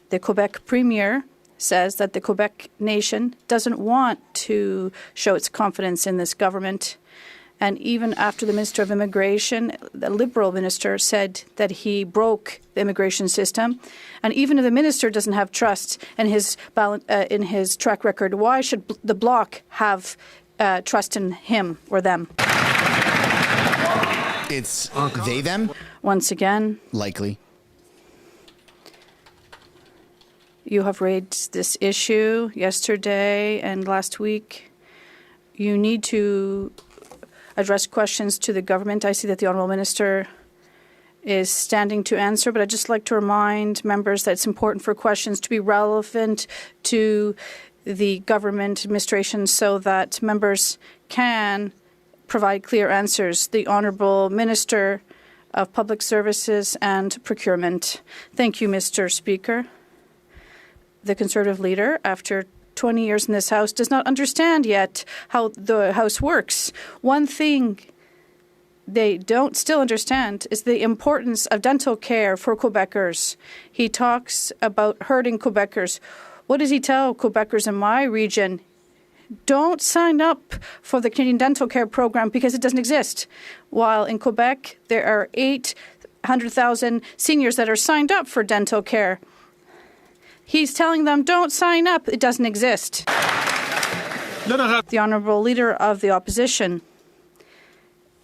The Quebec Premier says that the Quebec nation doesn't want to show its confidence in this government. And even after the Minister of Immigration, the Liberal minister, said that he broke the immigration system, and even if the minister doesn't have trust in his track record, why should the Bloc have trust in him or them? It's they, them? Once again. Likely. You have raised this issue yesterday and last week. You need to address questions to the government. I see that the Honourable Minister is standing to answer, but I'd just like to remind members that it's important for questions to be relevant to the government administration so that members can provide clear answers. The Honourable Minister of Public Services and Procurement. Thank you, Mr. Speaker. The Conservative leader, after 20 years in this House, does not understand yet how the House works. One thing they don't still understand is the importance of dental care for Quebecers. He talks about hurting Quebecers. What does he tell Quebecers in my region? Don't sign up for the Canadian Dental Care Program because it doesn't exist. While in Quebec, there are 8 100,000 seniors that are signed up for dental care. He's telling them, don't sign up. It doesn't exist. The Honourable Leader of the Opposition.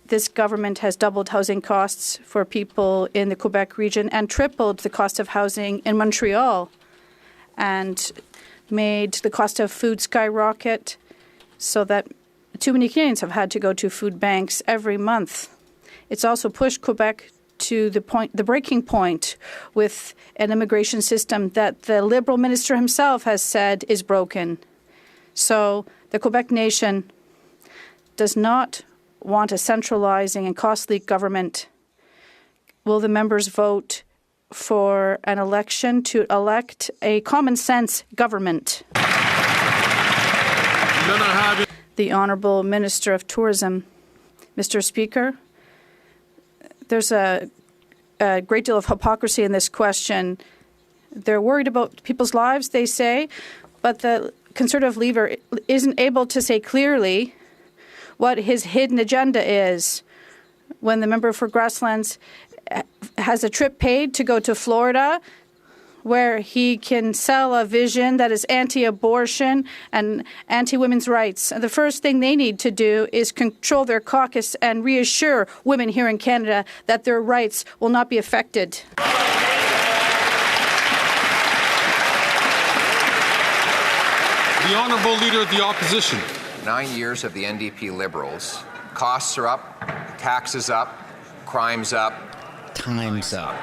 This government has doubled housing costs for people in the Quebec region and tripled the cost of housing in Montreal and made the cost of food skyrocket so that too many Canadians have had to go to food banks every month. It's also pushed Quebec to the breaking point with an immigration system that the Liberal minister himself has said is broken. So the Quebec nation does not want a centralizing and costly government. Will the members vote for an election to elect a common sense government? The Honourable Minister of Tourism. Mr. Speaker, there's a great deal of hypocrisy in this question. They're worried about people's lives, they say, but the Conservative leader isn't able to say clearly what his hidden agenda is. When the member for Grasslands has a trip paid to go to Florida, where he can sell a vision that is anti-abortion and anti-women's rights. And the first thing they need to do is control their caucus and reassure women here in Canada that their rights will not be affected. The Honourable Leader of the Opposition. 9 years of the NDP Liberals. Costs are up, taxes up, crime's up. Time's up.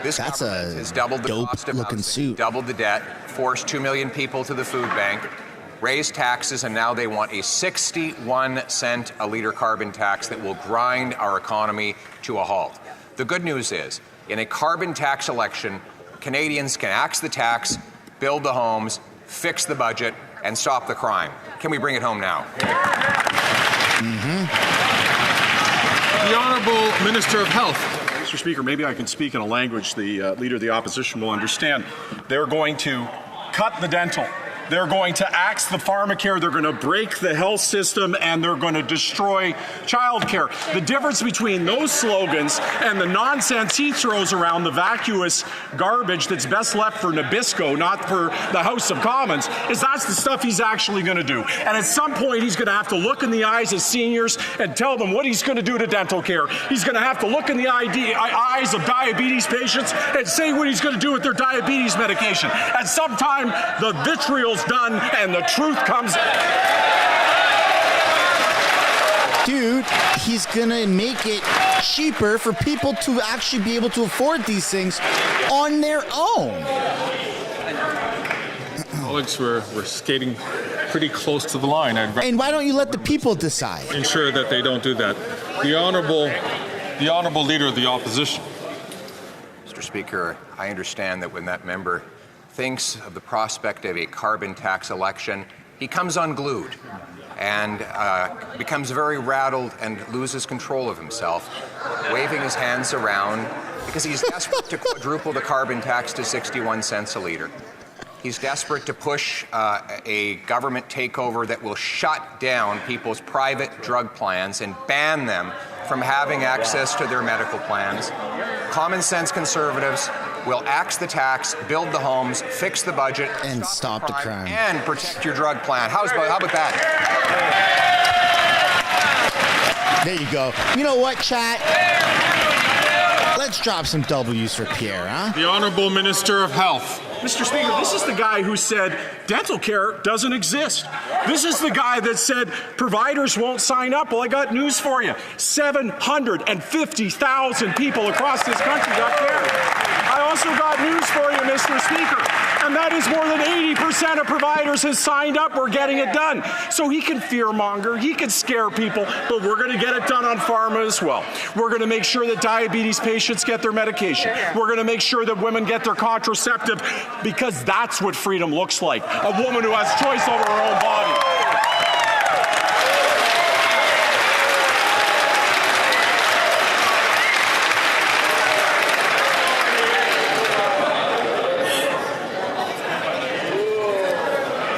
This government has doubled the cost of housing, doubled the debt, forced 2 million people to the food bank, raised taxes, and now they want a 61 cent a litre carbon tax that will grind our economy to a halt. The good news is, in a carbon tax election, Canadians can axe the tax, build the homes, fix the budget, and stop the crime. Can we bring it home now? The Honourable Minister of Health. Mr. Speaker, maybe I can speak in a language the Leader of the Opposition will understand. They're going to cut the dental. They're going to axe the pharmacare. They're going to break the health system, and they're going to destroy childcare. The difference between those slogans and the nonsense he throws around, the vacuous garbage that's best left for Nabisco, not for the House of Commons, is that's the stuff he's actually going to do. And at some point, he's going to have to look in the eyes of seniors and tell them what he's going to do to dental care. He's going to have to look in the eyes of diabetes patients and say what he's going to do with their diabetes medication. At some time, the vitriol's done and the truth comes. Dude, he's gonna make it cheaper for people to actually be able to afford these things on their own. Colleagues, we're skating pretty close to the line. And why don't you let the people decide? Ensure that they don't do that. The Honourable Leader of the Opposition. Mr. Speaker, I understand that when that member thinks of the prospect of a carbon tax election, he comes unglued and becomes very rattled and loses control of himself, waving his hands around because he's desperate to quadruple the carbon tax to 61 cents a litre. He's desperate to push a government takeover that will shut down people's private drug plans and ban them from having access to their medical plans. Common sense Conservatives will axe the tax, build the homes, fix the budget, and stop the crime, and protect your drug plan. How about that? There you go. You know what, chat? Let's drop some W's for Pierre, huh? The Honourable Minister of Health. Mr. Speaker, this is the guy who said dental care doesn't exist. This is the guy that said providers won't sign up. Well, I got news for you. 750,000 people across this country got care. I also got news for you, Mr. Speaker, and that is more than 80% of providers has signed up. We're getting it done. So he can fearmonger, he can scare people, but we're going to get it done on pharma as well. We're going to make sure that diabetes patients get their medication. We're going to make sure that women get their contraceptive, because that's what freedom looks like. A woman who has choice over her own body.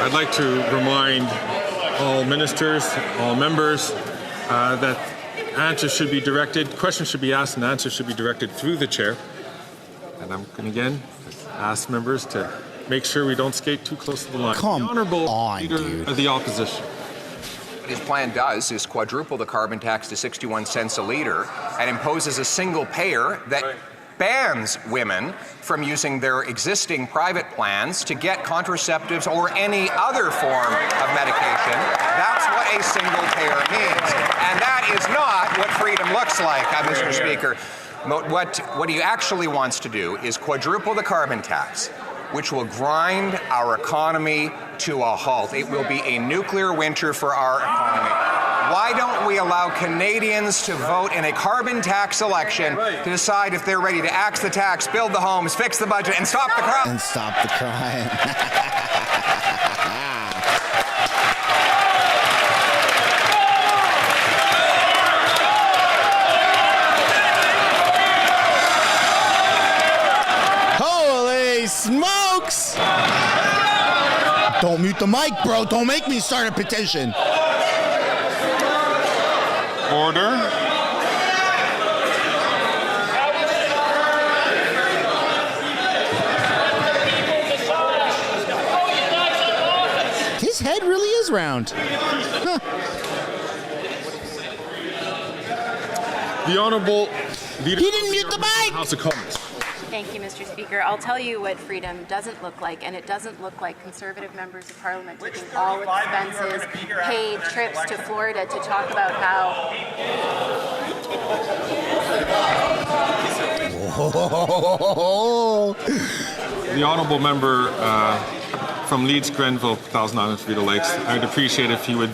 I'd like to remind all ministers, all members, that questions should be asked and answers should be directed through the chair. And I'm going to again ask members to make sure we don't skate too close to the line. Come the Honourable on, Leader dude. of the Opposition. What his plan does is quadruple the carbon tax to 61 cents a litre and imposes a single payer that bans women from using their existing private plans to get contraceptives or any other form of medication. That's what a single payer means. And that is not what freedom looks like, Mr. Speaker. What he actually wants to do is quadruple the carbon tax, which will grind our economy to a halt. It will be a nuclear winter for our economy. Why don't we allow Canadians to vote in a carbon tax election to decide if they're ready to axe the tax, build the homes, fix the budget, and stop the crime? And stop the crime. Holy smokes! Don't mute the mic, bro. Don't make me start a petition. Order. His head really is round. Huh. The Honourable Leader He didn't mute the mic! House of Commons. Thank you, Mr. Speaker. I'll tell you what freedom doesn't look like, and it doesn't look like Conservative members of Parliament taking all expenses, paid trips to Florida to talk about how... The Honourable Member from Leeds, Grenville, Thousand Islands, Vita Lakes, I'd appreciate if he would,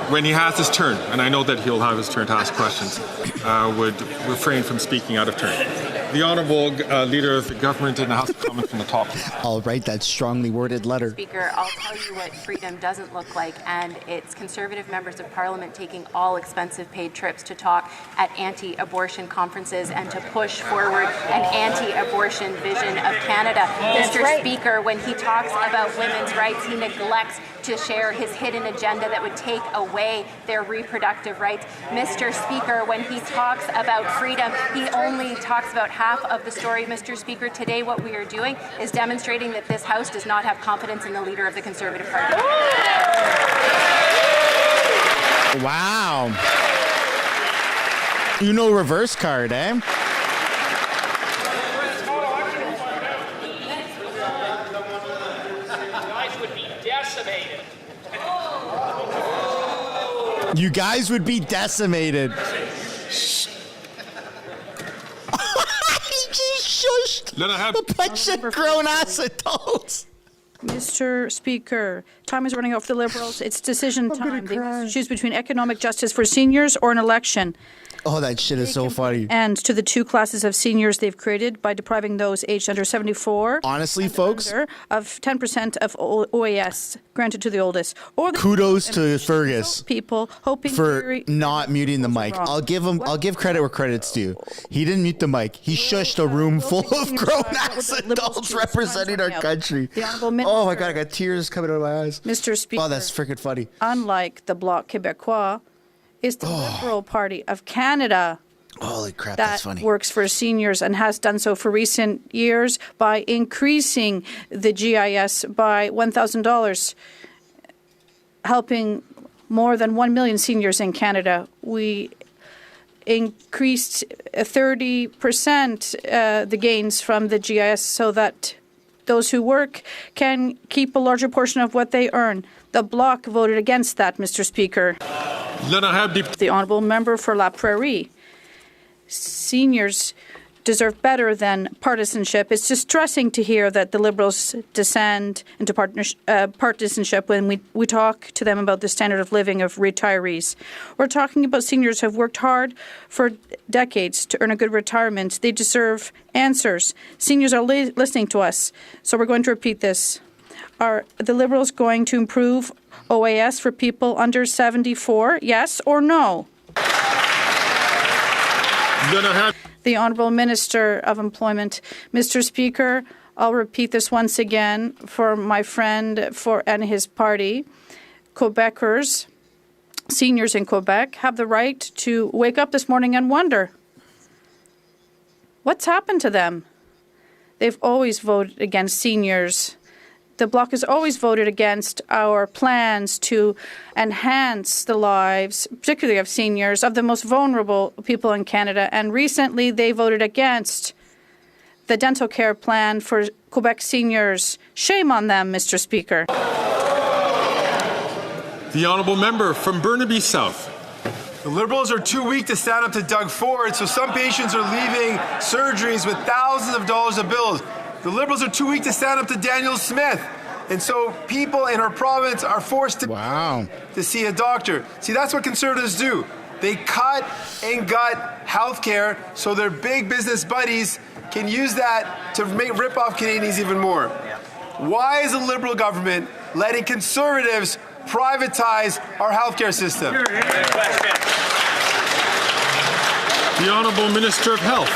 when he has his turn, and I know that he'll have his turn to ask questions, would refrain from speaking out of turn. The Honourable Leader of the Government in the House of Commons from the top. I'll write that strongly worded letter. Speaker, I'll tell you what freedom doesn't look like, and it's Conservative members of Parliament taking all expensive paid trips to talk at anti-abortion conferences and to push forward an anti-abortion vision of Canada. Mr. Speaker, when he talks about women's rights, he neglects to share his hidden agenda that would take away their reproductive rights. Mr. Speaker, when he talks about freedom, he only talks about half of the story. Mr. Speaker, today what we are doing is demonstrating that this House does not have confidence in the leader of the Conservative Party. Wow. You know reverse card, eh? You guys would be decimated. He just shushed a bunch of grown-ass adults. Mr. Speaker, time is running out for the Liberals. It's decision time. They must choose between economic justice for seniors or an election. Oh, that shit is so funny. And to the two classes of seniors they've created by depriving those aged under 74. Honestly, folks, of 10% of OAS granted to the oldest. Or the kudos to Fergus people hoping for not muting the mic. I'll give credit where credit's due. He didn't mute the mic. He shushed a room full of grown-ass adults representing our country. Oh my God, I got tears coming out of my eyes. Mr. Speaker. Oh, that's freaking funny. Unlike the Bloc Québécois, is the Liberal Party of Canada. Holy crap, that's funny. That works for seniors and has done so for recent years by increasing the GIS by $1,000, helping more than 1 million seniors in Canada. We increased 30% the gains from the GIS so that those who work can keep a larger portion of what they earn. The Bloc voted against that, Mr. Speaker. The Honourable Member for La Prairie. Seniors deserve better than partisanship. It's distressing to hear that the Liberals descend into partisanship when we talk to them about the standard of living of retirees. We're talking about seniors who have worked hard for decades to earn a good retirement. They deserve answers. Seniors are listening to us, so we're going to repeat this. Are the Liberals going to improve OAS for people under 74, yes or no? The Honourable Minister of Employment. Mr. Speaker, I'll repeat this once again for my friend and his party. Quebecers seniors in Quebec have the right to wake up this morning and wonder, what's happened to them? They've always voted against seniors. The Bloc has always voted against our plans to enhance the lives, particularly of seniors, of the most vulnerable people in Canada. And recently they voted against the dental care plan for Quebec seniors. Shame on them, Mr. Speaker. The honourable member from Burnaby South. The Liberals are too weak to stand up to Doug Ford, so some patients are leaving surgeries with thousands of dollars of bills. The Liberals are too weak to stand up to Daniel Smith. And so people in our province are forced to see a doctor. See, that's what Conservatives do. They cut and gut health care so their big business buddies can use that to rip off Canadians even more. Why is the Liberal government letting Conservatives privatize our healthcare system? The Honourable Minister of Health.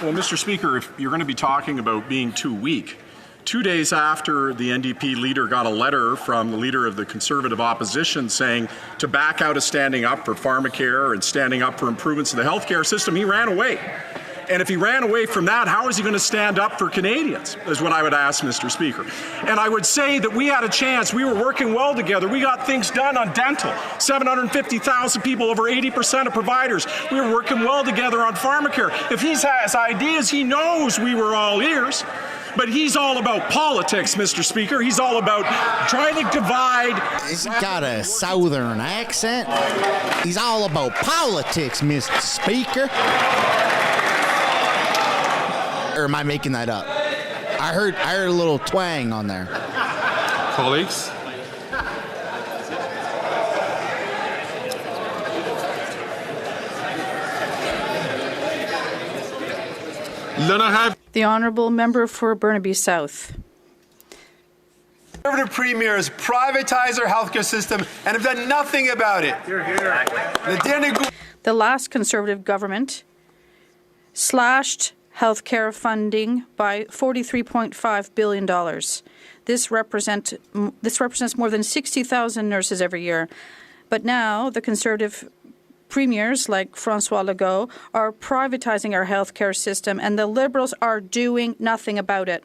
Well, Mr. Speaker, if you're going to be talking about being too weak, 2 days after the NDP leader got a letter from the leader of the Conservative opposition saying to back out of standing up for pharmacare and standing up for improvements in the healthcare system, he ran away. And if he ran away from that, how is he going to stand up for Canadians, is what I would ask, Mr. Speaker. And I would say that we had a chance. We were working well together. We got things done on dental. 750,000 people, over 80% of providers. We were working well together on pharmacare. If he has ideas, he knows we were all ears. But he's all about politics, Mr. Speaker. He's all about trying to divide. He's got a southern accent. He's all about politics, Mr. Speaker. Or am I making that up? I heard a little twang on there. Colleagues. The Honourable Member for Burnaby South. Conservative premiers privatize our healthcare system and have done nothing about it. The last Conservative government slashed healthcare funding by $43.5 billion. This represents more than 60,000 nurses every year. But now the Conservative premiers like François Legault are privatizing our healthcare system, and the Liberals are doing nothing about it.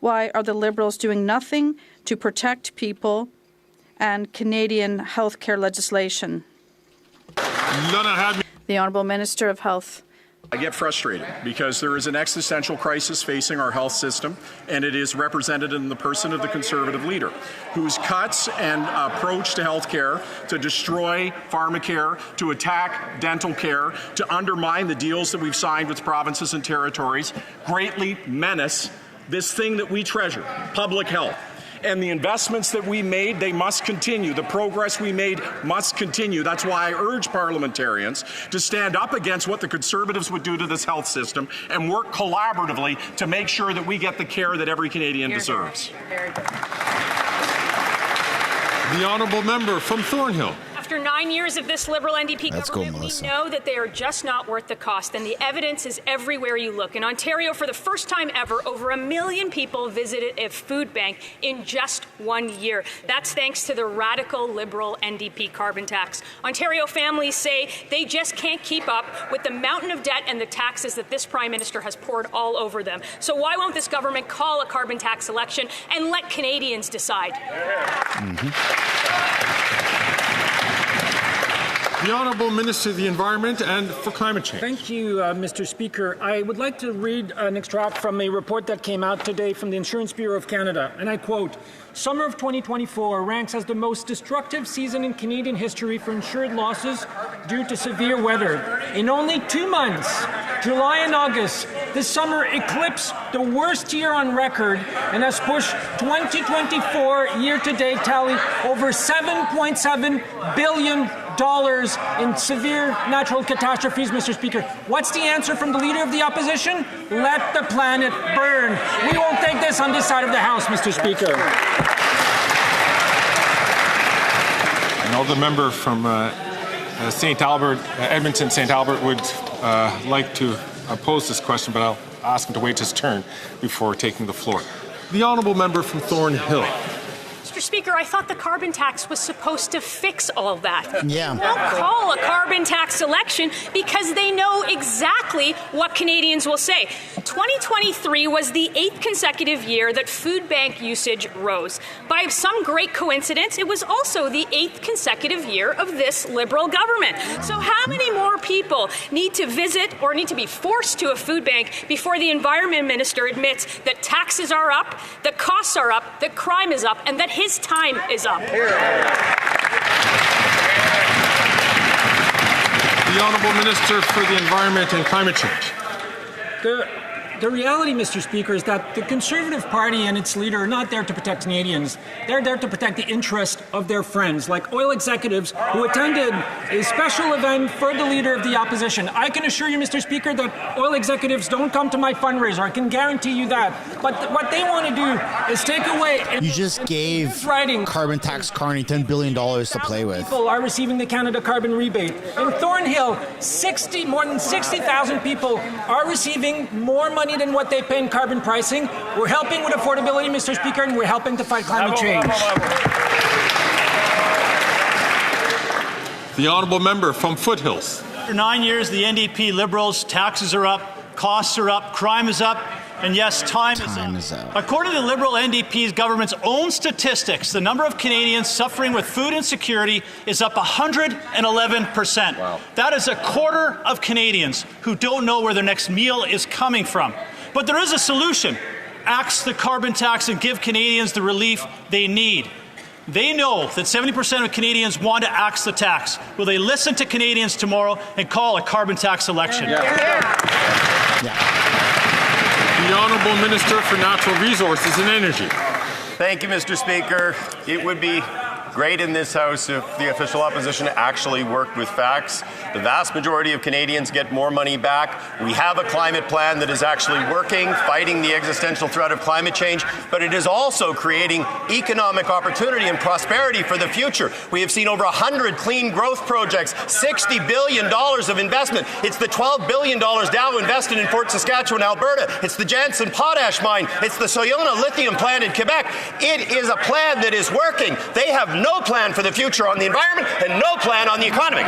Why are the Liberals doing nothing to protect people and Canadian healthcare legislation? The Honourable Minister of Health. I get frustrated because there is an existential crisis facing our health system, and it is represented in the person of the Conservative leader, whose cuts and approach to health care to destroy pharmacare, to attack dental care, to undermine the deals that we've signed with provinces and territories, greatly menace this thing that we treasure, public health. And the investments that we made, they must continue. The progress we made must continue. That's why I urge parliamentarians to stand up against what the Conservatives would do to this health system and work collaboratively to make sure that we get the care that every Canadian deserves. The Honourable Member from Thornhill. After 9 years of this Liberal NDP government, we know that they are just not worth the cost, and the evidence is everywhere you look. In Ontario, for the first time ever, over 1 million people visited a food bank in just 1 year. That's thanks to the radical Liberal NDP carbon tax. Ontario families say they just can't keep up with the mountain of debt and the taxes that this Prime Minister has poured all over them. So why won't this government call a carbon tax election and let Canadians decide? The Honourable Minister of the Environment and for Climate Change. Thank you, Mr. Speaker. I would like to read an extract from a report that came out today from the Insurance Bureau of Canada, and I quote, "Summer of 2024 ranks as the most destructive season in Canadian history for insured losses due to severe weather. In only 2 months, July and August, this summer eclipsed the worst year on record and has pushed 2024 year-to-date tally over $7.7 billion in severe natural catastrophes, Mr. Speaker. What's the answer from the Leader of the Opposition? Let the planet burn. We won't take this on this side of the House, Mr. Speaker. I know the member from St. Albert, Edmonton, St. Albert would like to pose this question, but I'll ask him to wait his turn before taking the floor. The Honourable Member from Thornhill. Mr. Speaker, Speaker, I thought the carbon tax was supposed to fix all of that. Yeah. They won't call a carbon tax election because they know exactly what Canadians will say. 2023 was the 8th consecutive year that food bank usage rose. By some great coincidence, it was also the 8th consecutive year of this Liberal government. So how many more people need to visit or need to be forced to a food bank before the Environment Minister admits that taxes are up, that costs are up, that crime is up, and that his time is up? The Honourable Minister for the Environment and Climate Change. The reality, Mr. Speaker, is that the Conservative Party and its leader are not there to protect Canadians. They're there to protect the interest of their friends, like oil executives who attended a special event for the leader of the opposition. I can assure you, Mr. Speaker, that oil executives don't come to my fundraiser. I can guarantee you that. But what they want to do is take away... You just gave carbon tax Carney $10 billion to play with. People are receiving the Canada carbon rebate. In Thornhill, more than 60,000 people are receiving more money than what they pay in carbon pricing. We're helping with affordability, Mr. Speaker, and we're helping to fight climate change. The Honourable Member from Foothills. For 9 years, the NDP Liberals, taxes are up, costs are up, crime is up, and yes, time is up. According to the Liberal NDP's government's own statistics, the number of Canadians suffering with food insecurity is up 111%. Wow. That is a quarter of Canadians who don't know where their next meal is coming from. But there is a solution. Axe the carbon tax and give Canadians the relief they need. They know that 70% of Canadians want to axe the tax. Will they listen to Canadians tomorrow and call a carbon tax election? The Honourable Minister for Natural Resources and Energy. Thank you, Mr. Speaker. It would be great in this House if the official opposition actually worked with facts. The vast majority of Canadians get more money back. We have a climate plan that is actually working, fighting the existential threat of climate change, but it is also creating economic opportunity and prosperity for the future. We have seen over 100 clean growth projects, $60 billion of investment. It's the $12 billion Dow invested in Fort Saskatchewan, Alberta. It's the Jansen Potash Mine. It's the Soyona Lithium plant in Quebec. It is a plan that is working. They have no plan for the future on the environment and no plan on the economy.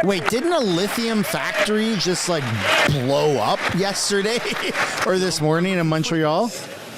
Wait, didn't a lithium factory just like blow up yesterday or this morning in Montreal?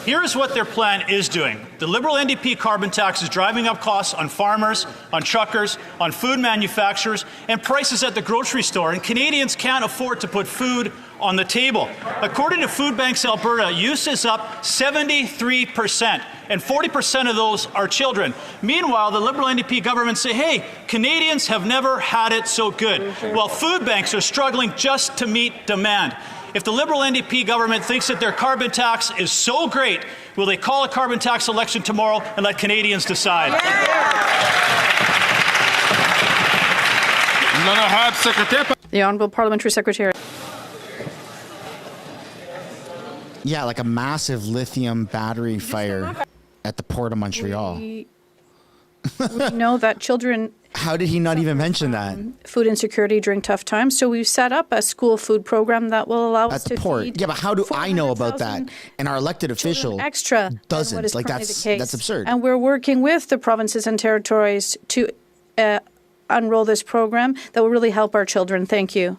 Here's what their plan is doing. The Liberal NDP carbon tax is driving up costs on farmers, on truckers, on food manufacturers, and prices at the grocery store, and Canadians can't afford to put food on the table. According to Food Banks Alberta, use is up 73%, and 40% of those are children. Meanwhile, the Liberal NDP government say, hey, Canadians have never had it so good. Well, food banks are struggling just to meet demand. If the Liberal NDP government thinks that their carbon tax is so great, will they call a carbon tax election tomorrow and let Canadians decide? The Honourable Parliamentary Secretary. Yeah, like a massive lithium battery fire at the Port of Montreal. We know that children... How did he not even mention that? Food insecurity during tough times. So we've set up a school food program that will allow us to port. feed. Yeah, but how do I know about that? And our elected official extra doesn't. Like that's absurd. And we're working with the provinces and territories to unroll this program that will really help our children. Thank you.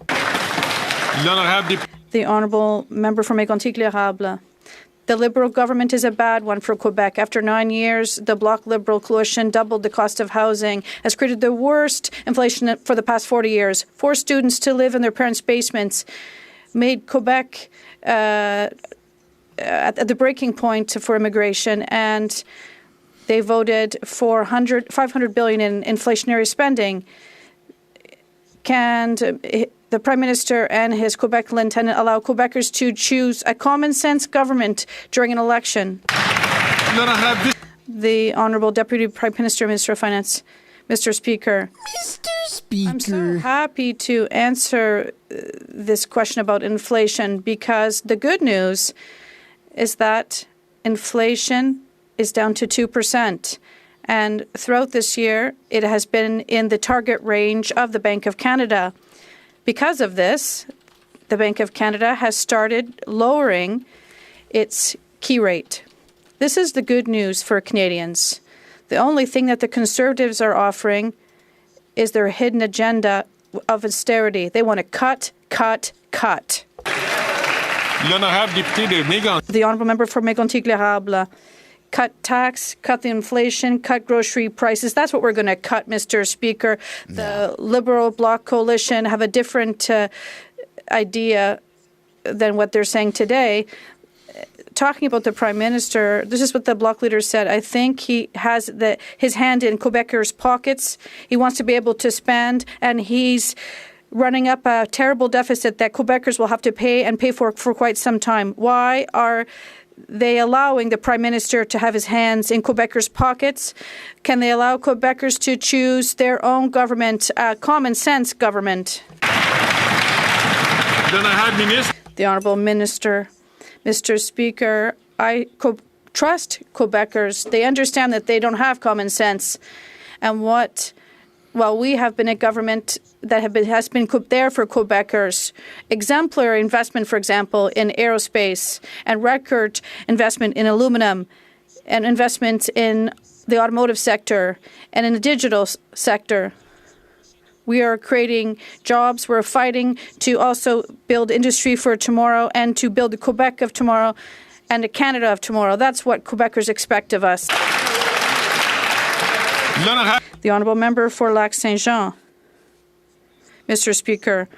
The Honourable Member from Mégantic-L'Érable. The Liberal government is a bad one for Quebec. After 9 years, the Bloc Liberal coalition doubled the cost of housing, has created the worst inflation for the past 40 years, forced students to live in their parents' basements, made Quebec at the breaking point for immigration, and they voted for $500 billion in inflationary spending. Can the Prime Minister and his Quebec lieutenant allow Quebecers to choose a common-sense government during an election? The Honourable Deputy Prime Minister, Minister of Finance, Mr. Speaker. Mr. Speaker. I'm so happy to answer this question about inflation because the good news is that inflation is down to 2%. And throughout this year, it has been in the target range of the Bank of Canada. Because of this, the Bank of Canada has started lowering its key rate. This is the good news for Canadians. The only thing that the Conservatives are offering is their hidden agenda of austerity. They want to cut, cut, cut. The honourable member for Mégontic-l'Érable. Cut tax, cut the inflation, cut grocery prices. That's what we're going to cut, Mr. Speaker. The Liberal Bloc coalition have a different idea than what they're saying today. Talking about the Prime Minister, this is what the Bloc leader said. I think he has his hand in Quebecers' pockets. He wants to be able to spend, and he's running up a terrible deficit that Quebecers will have to pay and pay for quite some time. Why are they allowing the Prime Minister to have his hands in Quebecers' pockets? Can they allow Quebecers to choose their own government, common sense government? The Honourable Minister. Mr. Speaker, I trust Quebecers. They understand that they don't have common sense. And we have been a government that has been there for Quebecers. Exemplary investment, for example, in aerospace, and record investment in aluminum, and investment in the automotive sector and in the digital sector. We are creating jobs. We're fighting to also build industry for tomorrow and to build the Quebec of tomorrow and the Canada of tomorrow. That's what Quebecers expect of us. The honourable member for Lac Saint-Jean. Mr. Speaker,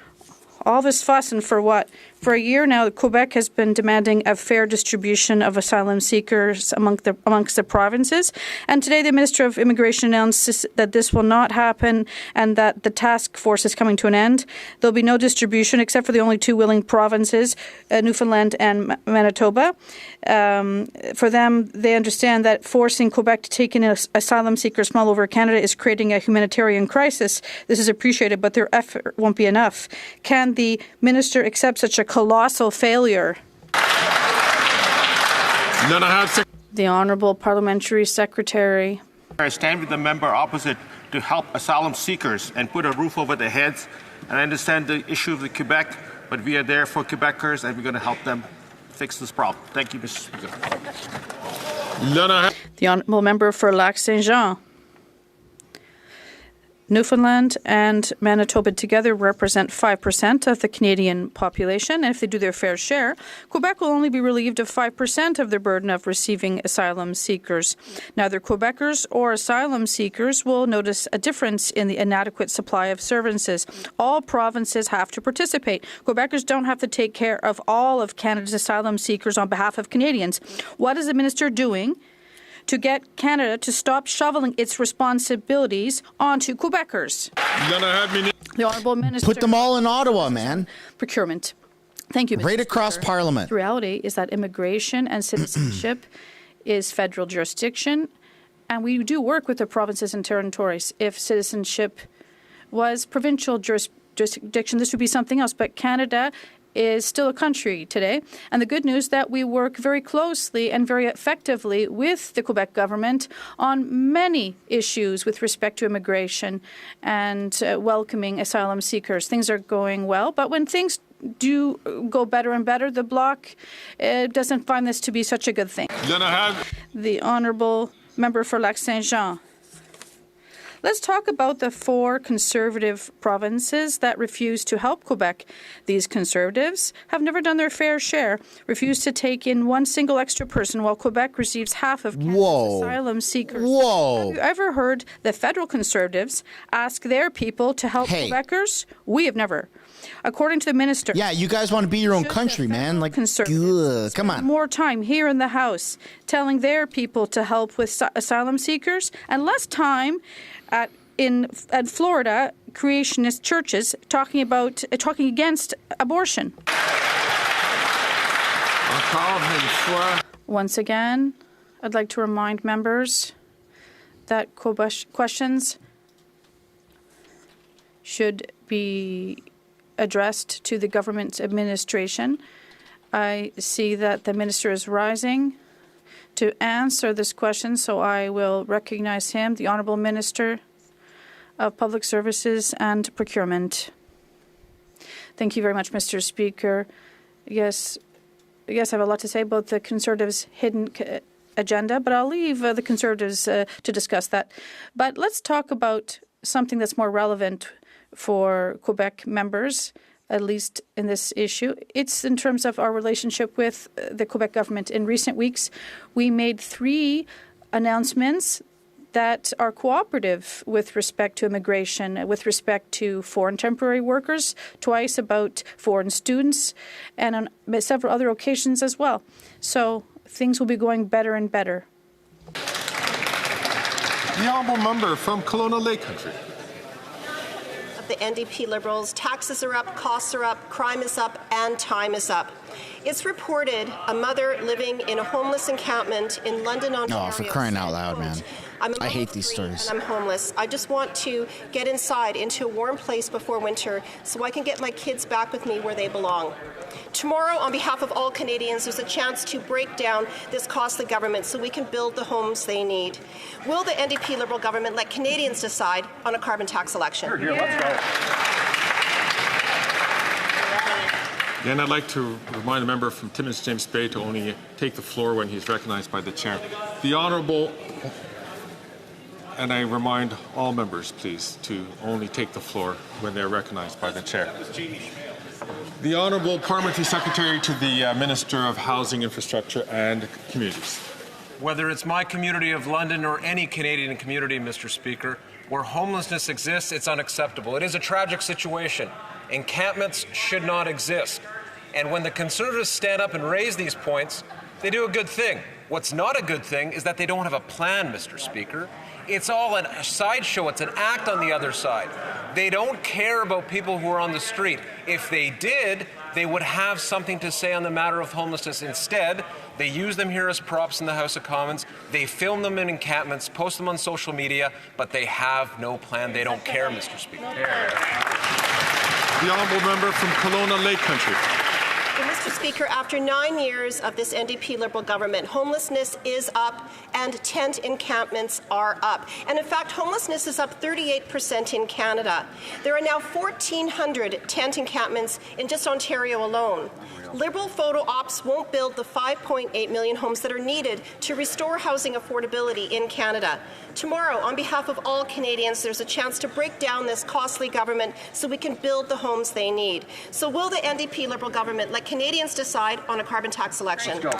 all this fuss and for what? For a year now, Quebec has been demanding a fair distribution of asylum seekers amongst the provinces. And today the Minister of Immigration announced that this will not happen and that the task force is coming to an end. There'll be no distribution except for the only two willing provinces, Newfoundland and Manitoba. For them, they understand that forcing Quebec to take in asylum seekers from all over Canada is creating a humanitarian crisis. This is appreciated, but their effort won't be enough. Can the minister accept such a colossal failure? The Honourable Parliamentary Secretary. I stand with the member opposite to help asylum seekers and put a roof over their heads. And I understand the issue of the Quebec, but we are there for Quebecers and we're going to help them fix this problem. Thank you, Mr. Speaker. The Honourable Member for Lac Saint-Jean. Newfoundland and Manitoba together represent 5% of the Canadian population, and if they do their fair share, Quebec will only be relieved of 5% of their burden of receiving asylum seekers. Neither Quebecers or asylum seekers will notice a difference in the inadequate supply of services. All provinces have to participate. Quebecers don't have to take care of all of Canada's asylum seekers on behalf of Canadians. What is the minister doing to get Canada to stop shoveling its responsibilities onto Quebecers? The Honourable Minister. Put them all in Ottawa, man. Procurement. Thank you, Mr. Right across Speaker. Parliament. The reality is that immigration and citizenship is federal jurisdiction, and we do work with the provinces and territories. If citizenship was provincial jurisdiction, this would be something else, but Canada is still a country today. And the good news is that we work very closely and very effectively with the Quebec government on many issues with respect to immigration and welcoming asylum seekers. Things are going well, but when things do go better and better, the Bloc doesn't find this to be such a good thing. The Honourable Member for Lac Saint-Jean. Let's talk about the 4 Conservative provinces that refuse to help Quebec. These Conservatives have never done their fair share, refused to take in one single extra person while Quebec receives half of Canada's asylum seekers. Have you ever heard the federal Conservatives ask their people to help Quebecers? We have never. According to the minister. Yeah, you guys want to be your own country, man. Like, come on. More time here in the House telling their people to help with asylum seekers, and less time at Florida creationist churches talking against abortion. Once again, I'd like to remind members that questions should be addressed to the government administration. I see that the minister is rising to answer this question, so I will recognize him, the Honourable Minister of Public Services and Procurement. Thank you very much, Mr. Speaker. Yes, I have a lot to say about the Conservatives' hidden agenda, but I'll leave the Conservatives to discuss that. But let's talk about something that's more relevant for Quebec members, at least in this issue. It's in terms of our relationship with the Quebec government. In recent weeks, we made 3 announcements that are cooperative with respect to immigration, with respect to foreign temporary workers, twice about foreign students, and on several other occasions as well. So things will be going better and better. The honourable member from Kelowna Lake Country. The NDP Liberals, taxes are up, costs are up, crime is up, and time is up. It's reported a mother living in a homeless encampment in London, Ontario. Oh, for crying out loud, man. I hate these stories. And I'm homeless. I just want to get inside into a warm place before winter so I can get my kids back with me where they belong. Tomorrow, on behalf of all Canadians, there's a chance to break down this costly government so we can build the homes they need. Will the NDP Liberal government let Canadians decide on a carbon tax election? Here, let's go. Again, I'd like to remind the member from Timmins James Bay to only take the floor when he's recognized by the chair. The Honourable, and I remind all members, please, to only take the floor when they're recognized by the chair. The Honourable Parliamentary Secretary to the Minister of Housing, Infrastructure and Communities. Whether it's my community of London or any Canadian community, Mr. Speaker, where homelessness exists, it's unacceptable. It is a tragic situation. Encampments should not exist. And when the Conservatives stand up and raise these points, they do a good thing. What's not a good thing is that they don't have a plan, Mr. Speaker. It's all a sideshow. It's an act on the other side. They don't care about people who are on the street. If they did, they would have something to say on the matter of homelessness. Instead, they use them here as props in the House of Commons. They film them in encampments, post them on social media, but they have no plan. They don't care, Mr. Speaker. The honourable member from Kelowna Lake Country. Well, Mr. Speaker, after 9 years of this NDP Liberal government, homelessness is up and tent encampments are up. And in fact, homelessness is up 38% in Canada. There are now 1,400 tent encampments in just Ontario alone. Liberal photo ops won't build the 5.8 million homes that are needed to restore housing affordability in Canada. Tomorrow, on behalf of all Canadians, there's a chance to break down this costly government so we can build the homes they need. So will the NDP Liberal government let Canadians decide on a carbon tax election? The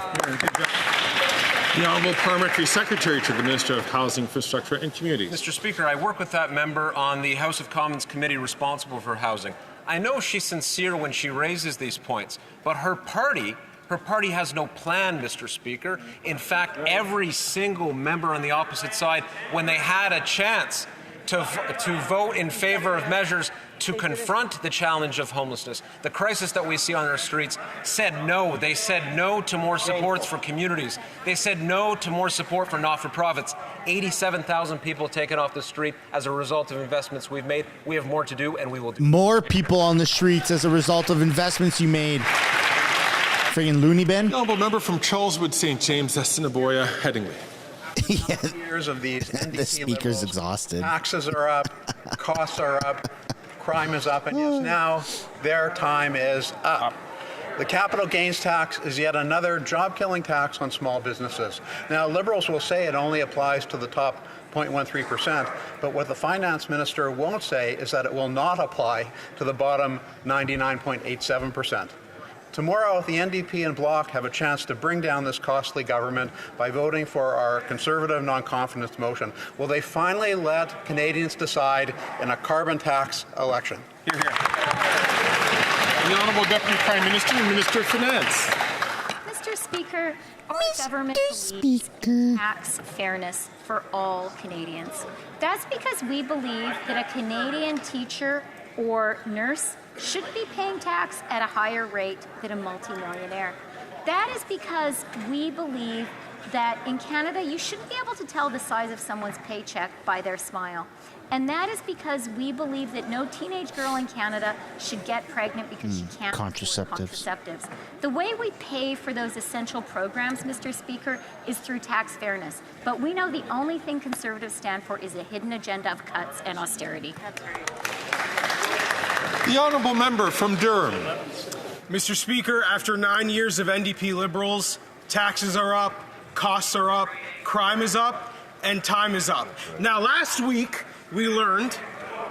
Honourable Parliamentary Secretary to the Minister of Housing, Infrastructure and Communities. Mr. Speaker, I work with that member on the House of Commons committee responsible for housing. I know she's sincere when she raises these points, but her party has no plan, Mr. Speaker. In fact, every single member on the opposite side, when they had a chance to vote in favor of measures to confront the challenge of homelessness, the crisis that we see on our streets, said no. They said no to more supports for communities. They said no to more support for not-for-profits. 87,000 people taken off the street as a result of investments we've made. We have more to do, and we will do. More people on the streets as a result of investments you made. Friggin' loony bin. The honourable member from Charleswood, St. James, Assiniboia, Headingley. Yes. Years of these NDP The speaker's liberals, exhausted. Taxes are up, costs are up, crime is up, and yes, now their time is up. The capital gains tax is yet another job-killing tax on small businesses. Now, Liberals will say it only applies to the top 0.13%, but what the finance minister won't say is that it will not apply to the bottom 99.87%. Tomorrow, the NDP and Bloc have a chance to bring down this costly government by voting for our Conservative non-confidence motion. Will they finally let Canadians decide in a carbon tax election? Hear, hear. The Honourable Deputy Prime Minister and Minister of Finance. Mr. Speaker, our government believes in tax fairness for all Canadians. That's because we believe that a Canadian teacher or nurse shouldn't be paying tax at a higher rate than a multimillionaire. That is because we believe that in Canada, you shouldn't be able to tell the size of someone's paycheck by their smile. And that is because we believe that no teenage girl in Canada should get pregnant because she can't afford contraceptives. The way we pay for those essential programs, Mr. Speaker, is through tax fairness. But we know the only thing Conservatives stand for is a hidden agenda of cuts and austerity. The honourable member from Durham. Mr. Speaker, after 9 years of NDP Liberals, taxes are up, costs are up, crime is up, and time is up. Now, last week, we learned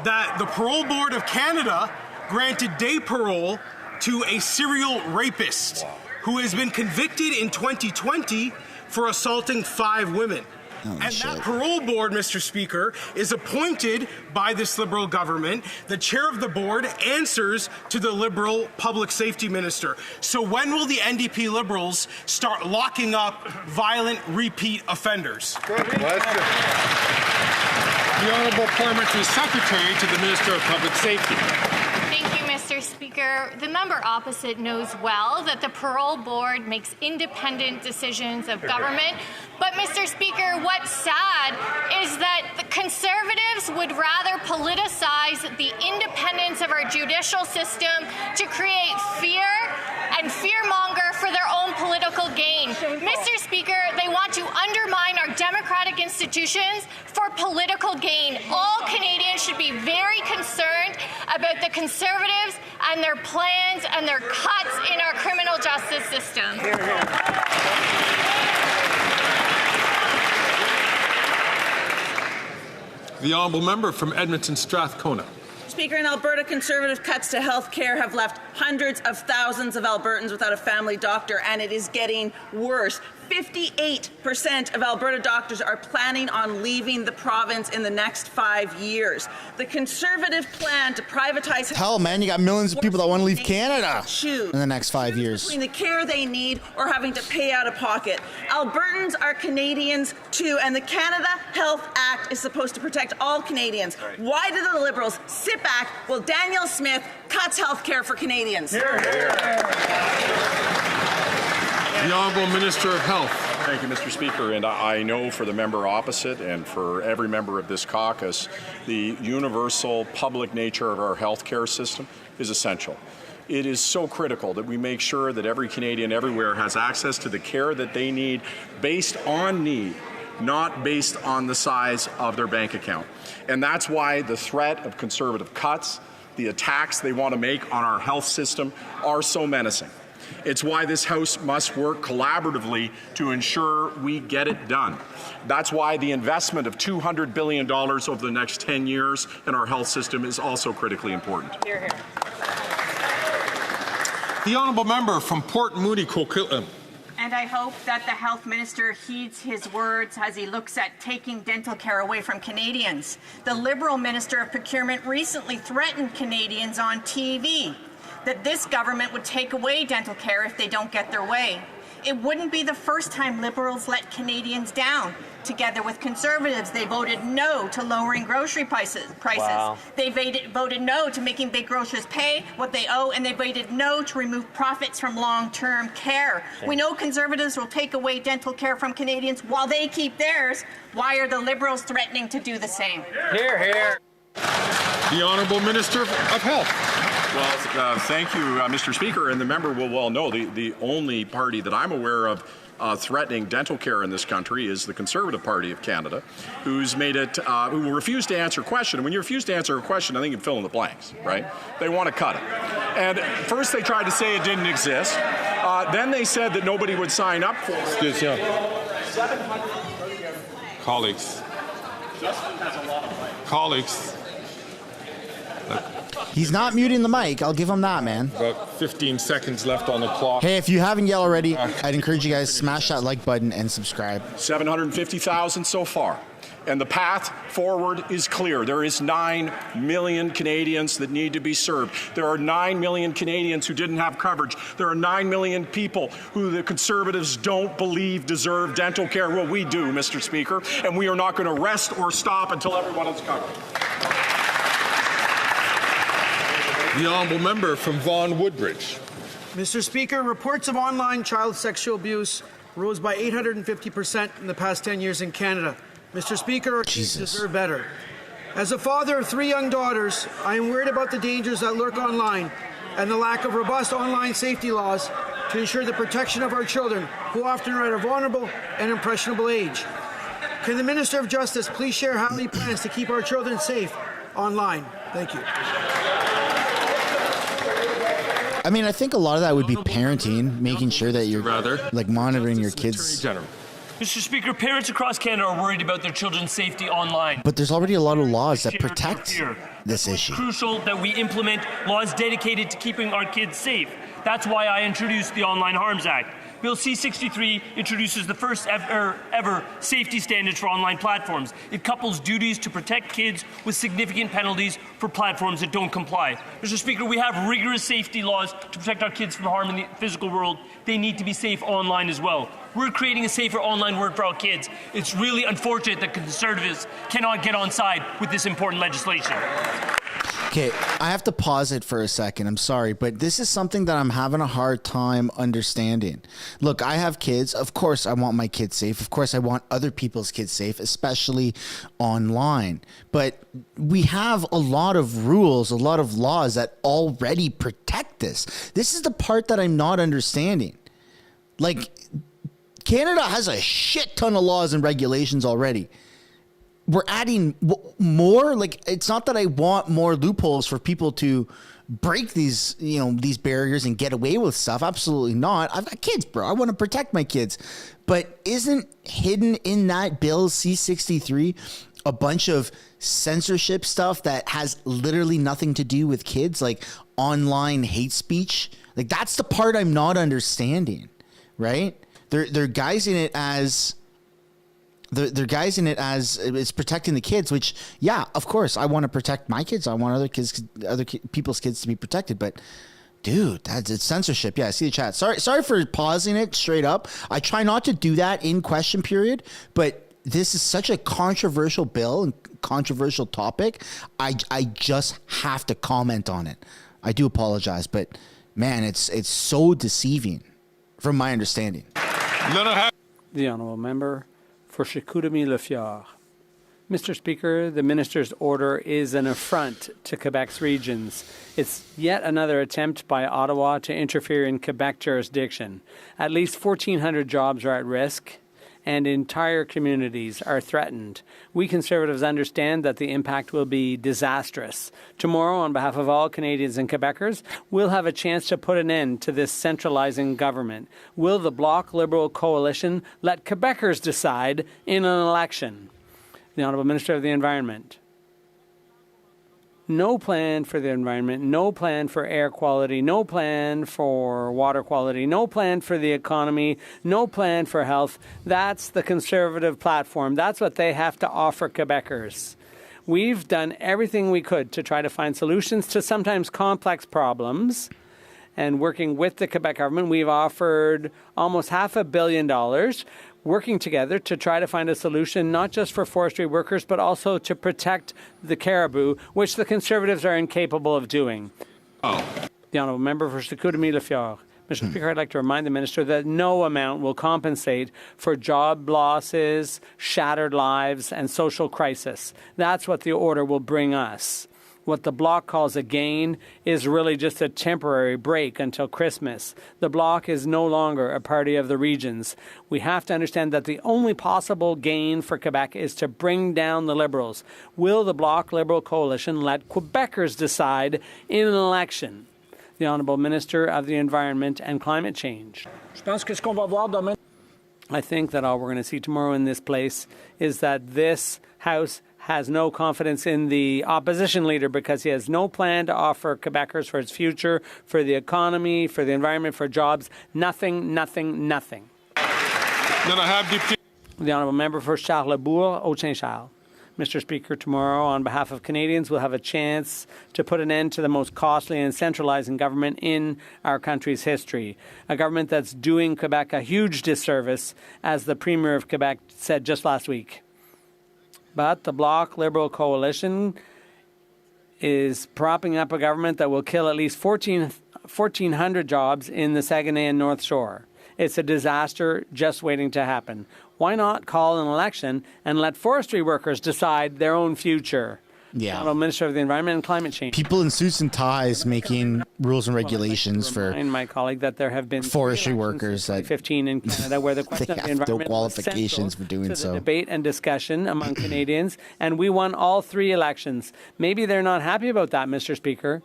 that the Parole Board of Canada granted day parole to a serial rapist who has been convicted in 2020 for assaulting 5 women. That parole board, Mr. Speaker, is appointed by this Liberal government. The chair of the board answers to the Liberal Public Safety Minister. So when will the NDP Liberals start locking up violent repeat offenders? Good question. The Honourable Parliamentary Secretary to the Minister of Public Safety. Thank you, Mr. Speaker. The member opposite knows well that the parole board makes independent decisions of government. But, Mr. Speaker, what's sad is that the Conservatives would rather politicize the independence of our judicial system to create fear and fearmonger for their own political gain. Mr. Speaker, they want to undermine our democratic institutions for political gain. All Canadians should be very concerned about the Conservatives and their plans and their cuts in our criminal justice system. The honourable member from Edmonton Strathcona. Speaker, in Alberta, Conservative cuts to health care have left hundreds of thousands of Albertans without a family doctor, and it is getting worse. 58% of Alberta doctors are planning on leaving the province in the next 5 years. The Conservative plan to privatize... Hell, man, you got millions of people that want to leave Canada in the next 5 years. Between the care they need or having to pay out of pocket. Albertans are Canadians too, and the Canada Health Act is supposed to protect all Canadians. Why do the Liberals sit back while Daniel Smith cuts health care for Canadians? Hear, hear. The Honourable Minister of Health. Thank you, Mr. Speaker. And I know for the member opposite and for every member of this caucus, the universal public nature of our healthcare system is essential. It is so critical that we make sure that every Canadian everywhere has access to the care that they need based on need, not based on the size of their bank account. And that's why the threat of Conservative cuts, the attacks they want to make on our health system are so menacing. It's why this House must work collaboratively to ensure we get it done. That's why the investment of $200 billion over the next 10 years in our health system is also critically important. Hear, hear. The honourable member from Port Moody, Coquitlam. And I hope that the health minister heeds his words as he looks at taking dental care away from Canadians. The Liberal Minister of Procurement recently threatened Canadians on TV that this government would take away dental care if they don't get their way. It wouldn't be the first time Liberals let Canadians down. Together with Conservatives, they voted no to lowering grocery prices. Wow. They voted no to making big grocers pay what they owe, and they voted no to remove profits from long-term care. We know Conservatives will take away dental care from Canadians while they keep theirs. Why are the Liberals threatening to do the same? Hear, hear. The Honourable Minister of Health. Well, thank you, Mr. Speaker, and the member will well know the only party that I'm aware of threatening dental care in this country is the Conservative Party of Canada, who's made it, who refused to answer a question. And when you refuse to answer a question, I think you fill in the blanks, right? They want to cut it. And first they tried to say it didn't exist. Then they said that nobody would sign up for it. Excuse me. Colleagues. Justin has a lot of money. Colleagues. He's not muting the mic. I'll give him that, man. About 15 seconds left on the clock. Hey, if you haven't yet already, I'd encourage you guys to smash that like button and subscribe. 750,000 so far. And the path forward is clear. There is 9 million Canadians that need to be served. There are 9 million Canadians who didn't have coverage. There are 9 million people who the Conservatives don't believe deserve dental care. Well, we do, Mr. Speaker, and we are not going to rest or stop until everyone is covered. The honourable member from Vaughan Woodbridge. Mr. Speaker, reports of online child sexual abuse rose by 850% in the past 10 years in Canada. Mr. Speaker, our kids deserve better. As a father of 3 young daughters, I am worried about the dangers that lurk online and the lack of robust online safety laws to ensure the protection of our children, who often are at a vulnerable and impressionable age. Can the Minister of Justice please share how he plans to keep our children safe online? Thank you. I mean, I think a lot of that would be parenting, making sure that you're like monitoring your kids. General. Mr. Speaker, parents across Canada are worried about their children's safety online. But there's already a lot of laws that protect this issue. It's crucial that we implement laws dedicated to keeping our kids safe. That's why I introduced the Online Harms Act. Bill C-63 introduces the first ever safety standards for online platforms. It couples duties to protect kids with significant penalties for platforms that don't comply. Mr. Speaker, we have rigorous safety laws to protect our kids from harm in the physical world. They need to be safe online as well. We're creating a safer online world for our kids. It's really unfortunate that Conservatives cannot get on side with this important legislation. Okay, I have to pause it for a second. I'm sorry, but this is something that I'm having a hard time understanding. Look, I have kids. Of course, I want my kids safe. Of course, I want other people's kids safe, especially online. But we have a lot of rules, a lot of laws that already protect this. This is the part that I'm not understanding. Like, Canada has a shit ton of laws and regulations already. We're adding more. Like, it's not that I want more loopholes for people to break these, these barriers and get away with stuff. Absolutely not. I've got kids, bro. I want to protect my kids. But isn't hidden in that bill C-63 a bunch of censorship stuff that has literally nothing to do with kids, like online hate speech? Like, that's the part I'm not understanding, right? They're guising it as it's protecting the kids, which, yeah, of course, I want to protect my kids. I want other people's kids to be protected. But, dude, it's censorship. Yeah, I see the chat. Sorry for pausing it straight up. I try not to do that in question period, but this is such a controversial bill and controversial topic. I just have to comment on it. I do apologize, but man, it's so deceiving from my understanding. The honourable member for Chicoutimi-Le-Fjord. Mr. Speaker, the minister's order is an affront to Quebec's regions. It's yet another attempt by Ottawa to interfere in Quebec jurisdiction. At least 1,400 jobs are at risk, and entire communities are threatened. We Conservatives understand that the impact will be disastrous. Tomorrow, on behalf of all Canadians and Quebecers, we'll have a chance to put an end to this centralizing government. Will the Bloc Liberal coalition let Quebecers decide in an election? The Honourable Minister of the Environment. No plan for the environment, no plan for air quality, no plan for water quality, no plan for the economy, no plan for health. That's the Conservative platform. That's what they have to offer Quebecers. We've done everything we could to try to find solutions to sometimes complex problems. And working with the Quebec government, we've offered almost $500 million, working together to try to find a solution, not just for forestry workers, but also to protect the caribou, which the Conservatives are incapable of doing. The honourable member for Chicoutimi-Le-Fjord. Mr. Speaker, I'd like to remind the minister that no amount will compensate for job losses, shattered lives, and social crisis. That's what the order will bring us. What the Bloc calls a gain is really just a temporary break until Christmas. The Bloc is no longer a party of the regions. We have to understand that the only possible gain for Quebec is to bring down the Liberals. Will the Bloc Liberal coalition let Quebecers decide in an election? The Honourable Minister of the Environment and Climate Change. I think that all we're going to see tomorrow in this place is that this House has no confidence in the opposition leader because he has no plan to offer Quebecers for its future, for the economy, for the environment, for jobs. Nothing, nothing, nothing. Then I have the honourable member for Charlesbourg, Haute-Saint-Charles. Mr. Speaker, tomorrow, on behalf of Canadians, we'll have a chance to put an end to the most costly and centralizing government in our country's history. A government that's doing Quebec a huge disservice, as the Premier of Quebec said just last week. But the Bloc Liberal coalition is propping up a government that will kill at least 1,400 jobs in the Saguenay and North Shore. It's a disaster just waiting to happen. Why not call an election and let forestry workers decide their own future? Yeah. Minister of the Environment and Climate Change. People in suits and ties making rules and regulations for my colleague that there have been forestry workers that 15 in Canada where the question of the environment no qualifications for doing so. The debate and discussion among Canadians, and we won all 3 elections. Maybe they're not happy about that, Mr. Speaker,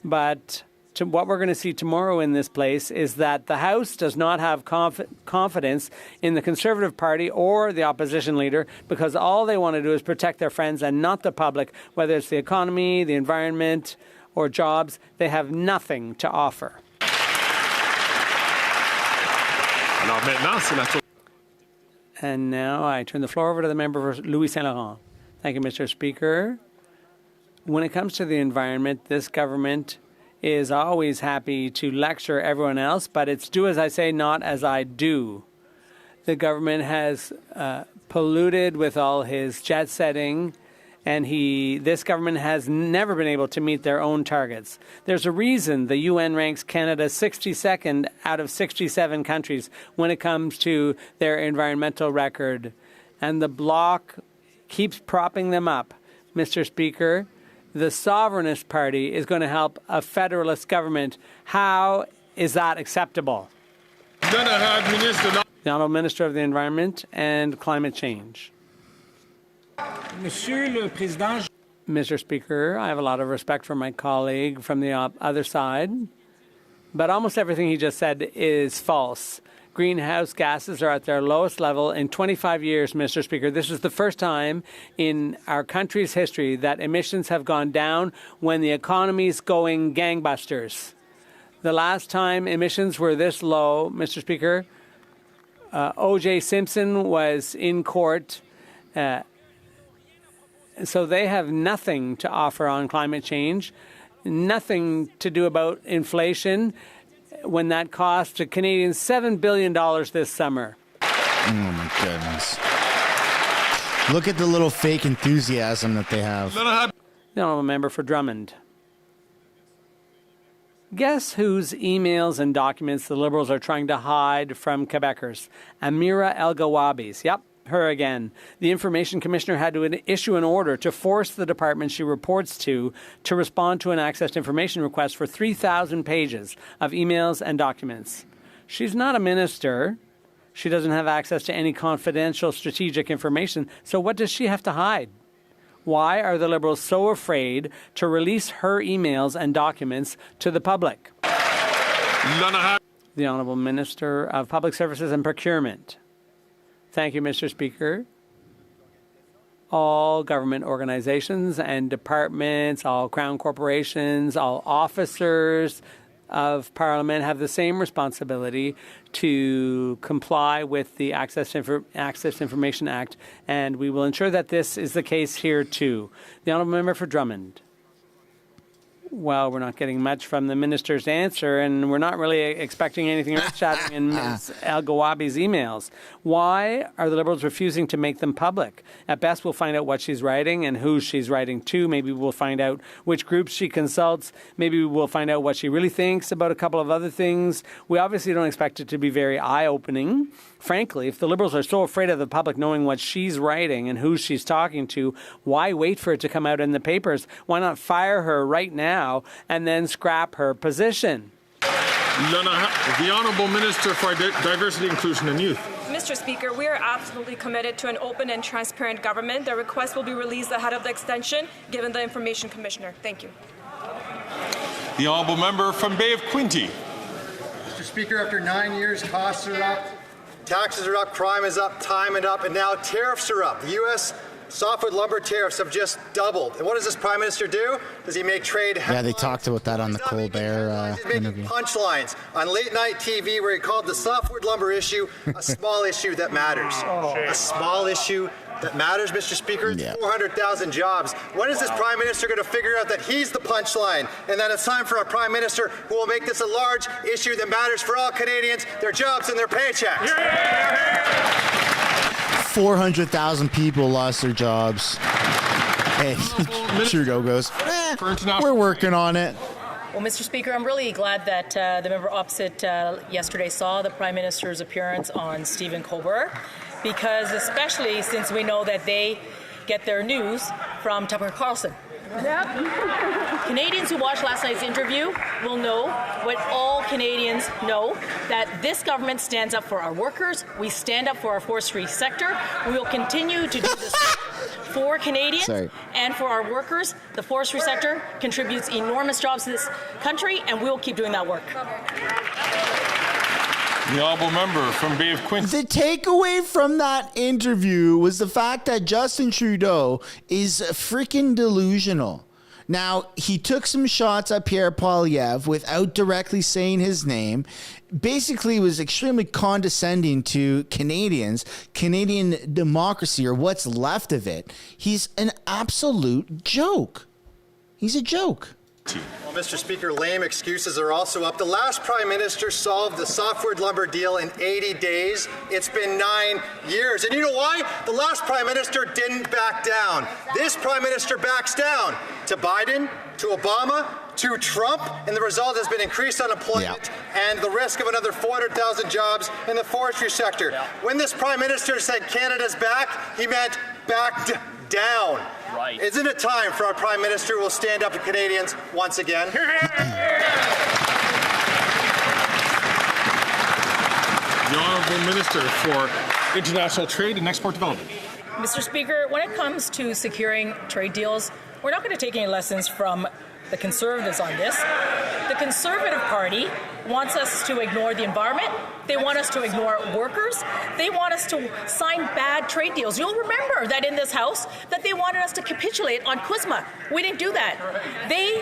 but what we're going to see tomorrow in this place is that the House does not have confidence in the Conservative Party or the opposition leader, because all they want to do is protect their friends and not the public, whether it's the economy, the environment, or jobs. They have nothing to offer. And now I turn the floor over to the member for Louis Saint Laurent. Thank you, Mr. Speaker. When it comes to the environment, this government is always happy to lecture everyone else, but it's do as I say, not as I do. The government has polluted with all his jet setting, and this government has never been able to meet their own targets. There's a reason the UN ranks Canada 62nd out of 67 countries when it comes to their environmental record, and the Bloc keeps propping them up. Mr. Speaker, the Sovereignist Party is going to help a federalist government. How is that acceptable? The Honourable Minister of the Environment and Climate Change. Mr. Speaker, I have a lot of respect for my colleague from the other side, but almost everything he just said is false. Greenhouse gases are at their lowest level in 25 years, Mr. Speaker. This is the first time in our country's history that emissions have gone down when the economy's going gangbusters. The last time emissions were this low, Mr. Speaker, O.J. Simpson was in court. So they have nothing to offer on climate change, nothing to do about inflation, when that cost Canadians $7 billion this summer. Oh, my goodness. Look at the little fake enthusiasm that they have. The Honourable Member for Drummond. Guess whose emails and documents the Liberals are trying to hide from Quebecers? Amira El-Gawabi's. Yep, her again. The Information Commissioner had to issue an order to force the department she reports to respond to an access to information request for 3,000 pages of emails and documents. She's not a minister. She doesn't have access to any confidential strategic information. So what does she have to hide? Why are the Liberals so afraid to release her emails and documents to the public? The Honourable Minister of Public Services and Procurement. Thank you, Mr. Speaker. All government organizations and departments, all Crown corporations, all officers of Parliament have the same responsibility to comply with the Access to Information Act, and we will ensure that this is the case here too. The Honourable Member for Drummond. Well, we're not getting much from the minister's answer, and we're not really expecting anything earth-shattering in Ms. El-Gawabi's emails. Why are the Liberals refusing to make them public? At best, we'll find out what she's writing and who she's writing to. Maybe we'll find out which groups she consults. Maybe we'll find out what she really thinks about a couple of other things. We obviously don't expect it to be very eye-opening. Frankly, if the Liberals are so afraid of the public knowing what she's writing and who she's talking to, why wait for it to come out in the papers? Why not fire her right now and then scrap her position? The Honourable Minister for Diversity, Inclusion and Youth. Mr. Speaker, we are absolutely committed to an open and transparent government. The request will be released ahead of the extension, given the Information Commissioner. Thank you. The Honourable Member from Bay of Quinte. Mr. Speaker, after 9 years, costs are up, taxes are up, crime is up, time is up, and now tariffs are up. The U.S. softwood lumber tariffs have just doubled. And what does this Prime Minister do? Does he make trade headlines? Yeah, they talked about that on the Colbert interview. Punchlines on late-night TV where he called the softwood lumber issue a small issue that matters. A small issue that matters, Mr. Speaker. It's 400,000 jobs. When is this Prime Minister going to figure out that he's the punchline and that it's time for a Prime Minister who will make this a large issue that matters for all Canadians, their jobs and their paychecks? 400,000 people lost their jobs. And Trudeau goes, we're working on it. Well, Mr. Speaker, I'm really glad that the member opposite yesterday saw the Prime Minister's appearance on Stephen Colbert, because especially since we know that they get their news from Tucker Carlson. Canadians who watched last night's interview will know what all Canadians know, that this government stands up for our workers. We stand up for our forestry sector. We will continue to do this for Canadians and for our workers. The forestry sector contributes enormous jobs to this country, and we will keep doing that work. The honourable member from Bay of Quinte. The takeaway from that interview was the fact that Justin Trudeau is freaking delusional. Now, he took some shots at Pierre Poilievre without directly saying his name. Basically, was extremely condescending to Canadians, Canadian democracy, or what's left of it. He's an absolute joke. He's a joke. Well, Mr. Speaker, lame excuses are also up. The last Prime Minister solved the softwood lumber deal in 80 days. It's been 9 years. And you know why? The last Prime Minister didn't back down. This Prime Minister backs down to Biden, to Obama, to Trump, and the result has been increased unemployment and the risk of another 400,000 jobs in the forestry sector. When this Prime Minister said Canada's back, he meant backed down. Right. Isn't it time for our Prime Minister who will stand up to Canadians once again? The Honourable Minister for International Trade and Export Development. Mr. Speaker, when it comes to securing trade deals, we're not going to take any lessons from the Conservatives on this. The Conservative Party wants us to ignore the environment. They want us to ignore workers. They want us to sign bad trade deals. You'll remember that in this House that they wanted us to capitulate on CUSMA. We didn't do that. They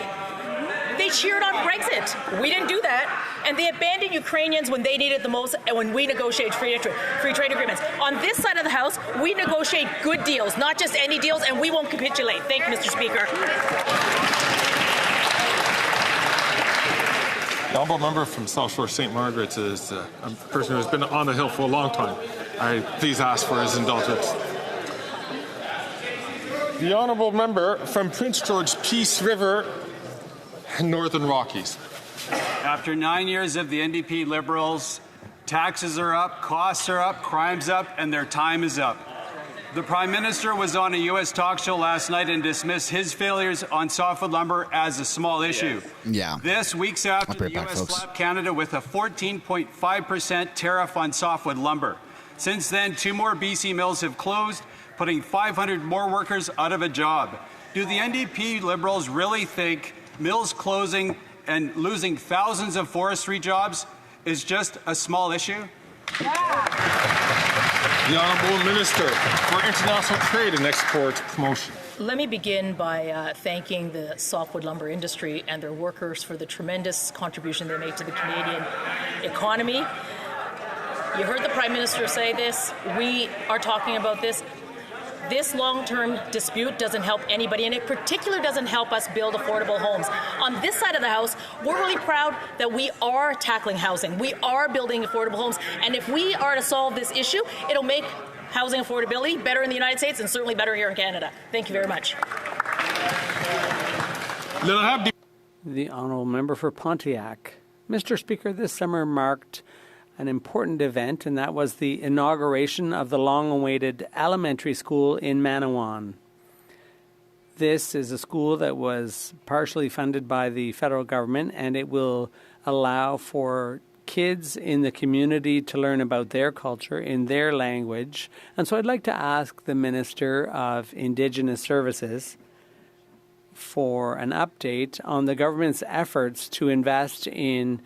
cheered on Brexit. We didn't do that. And they abandoned Ukrainians when they needed the most and when we negotiate free trade agreements. On this side of the House, we negotiate good deals, not just any deals, and we won't capitulate. Thank you, Mr. Speaker. The honourable member from South Shore St. Margaret's is a person who has been on the Hill for a long time. I please ask for his indulgence. The honourable member from Prince George Peace River, Northern Rockies. After 9 years of the NDP Liberals, taxes are up, costs are up, crime's up, and their time is up. The Prime Minister was on a U.S. talk show last night and dismissed his failures on softwood lumber as a small issue. Yeah. This, weeks after the U.S. slapped Canada with a 14.5% tariff on softwood lumber. Since then, 2 more BC mills have closed, putting 500 more workers out of a job. Do the NDP Liberals really think mills closing and losing thousands of forestry jobs is just a small issue? The Honourable Minister for International Trade and Export Promotion. Let me begin by thanking the softwood lumber industry and their workers for the tremendous contribution they make to the Canadian economy. You heard the Prime Minister say this. We are talking about this. This long-term dispute doesn't help anybody, and it particularly doesn't help us build affordable homes. On this side of the House, we're really proud that we are tackling housing. We are building affordable homes, and if we are to solve this issue, it'll make housing affordability better in the United States and certainly better here in Canada. Thank you very much. The honourable member for Pontiac. Mr. Speaker, this summer marked an important event, and that was the inauguration of the long-awaited elementary school in Manawan. This is a school that was partially funded by the federal government, and it will allow for kids in the community to learn about their culture in their language. And so I'd like to ask the Minister of Indigenous Services for an update on the government's efforts to invest in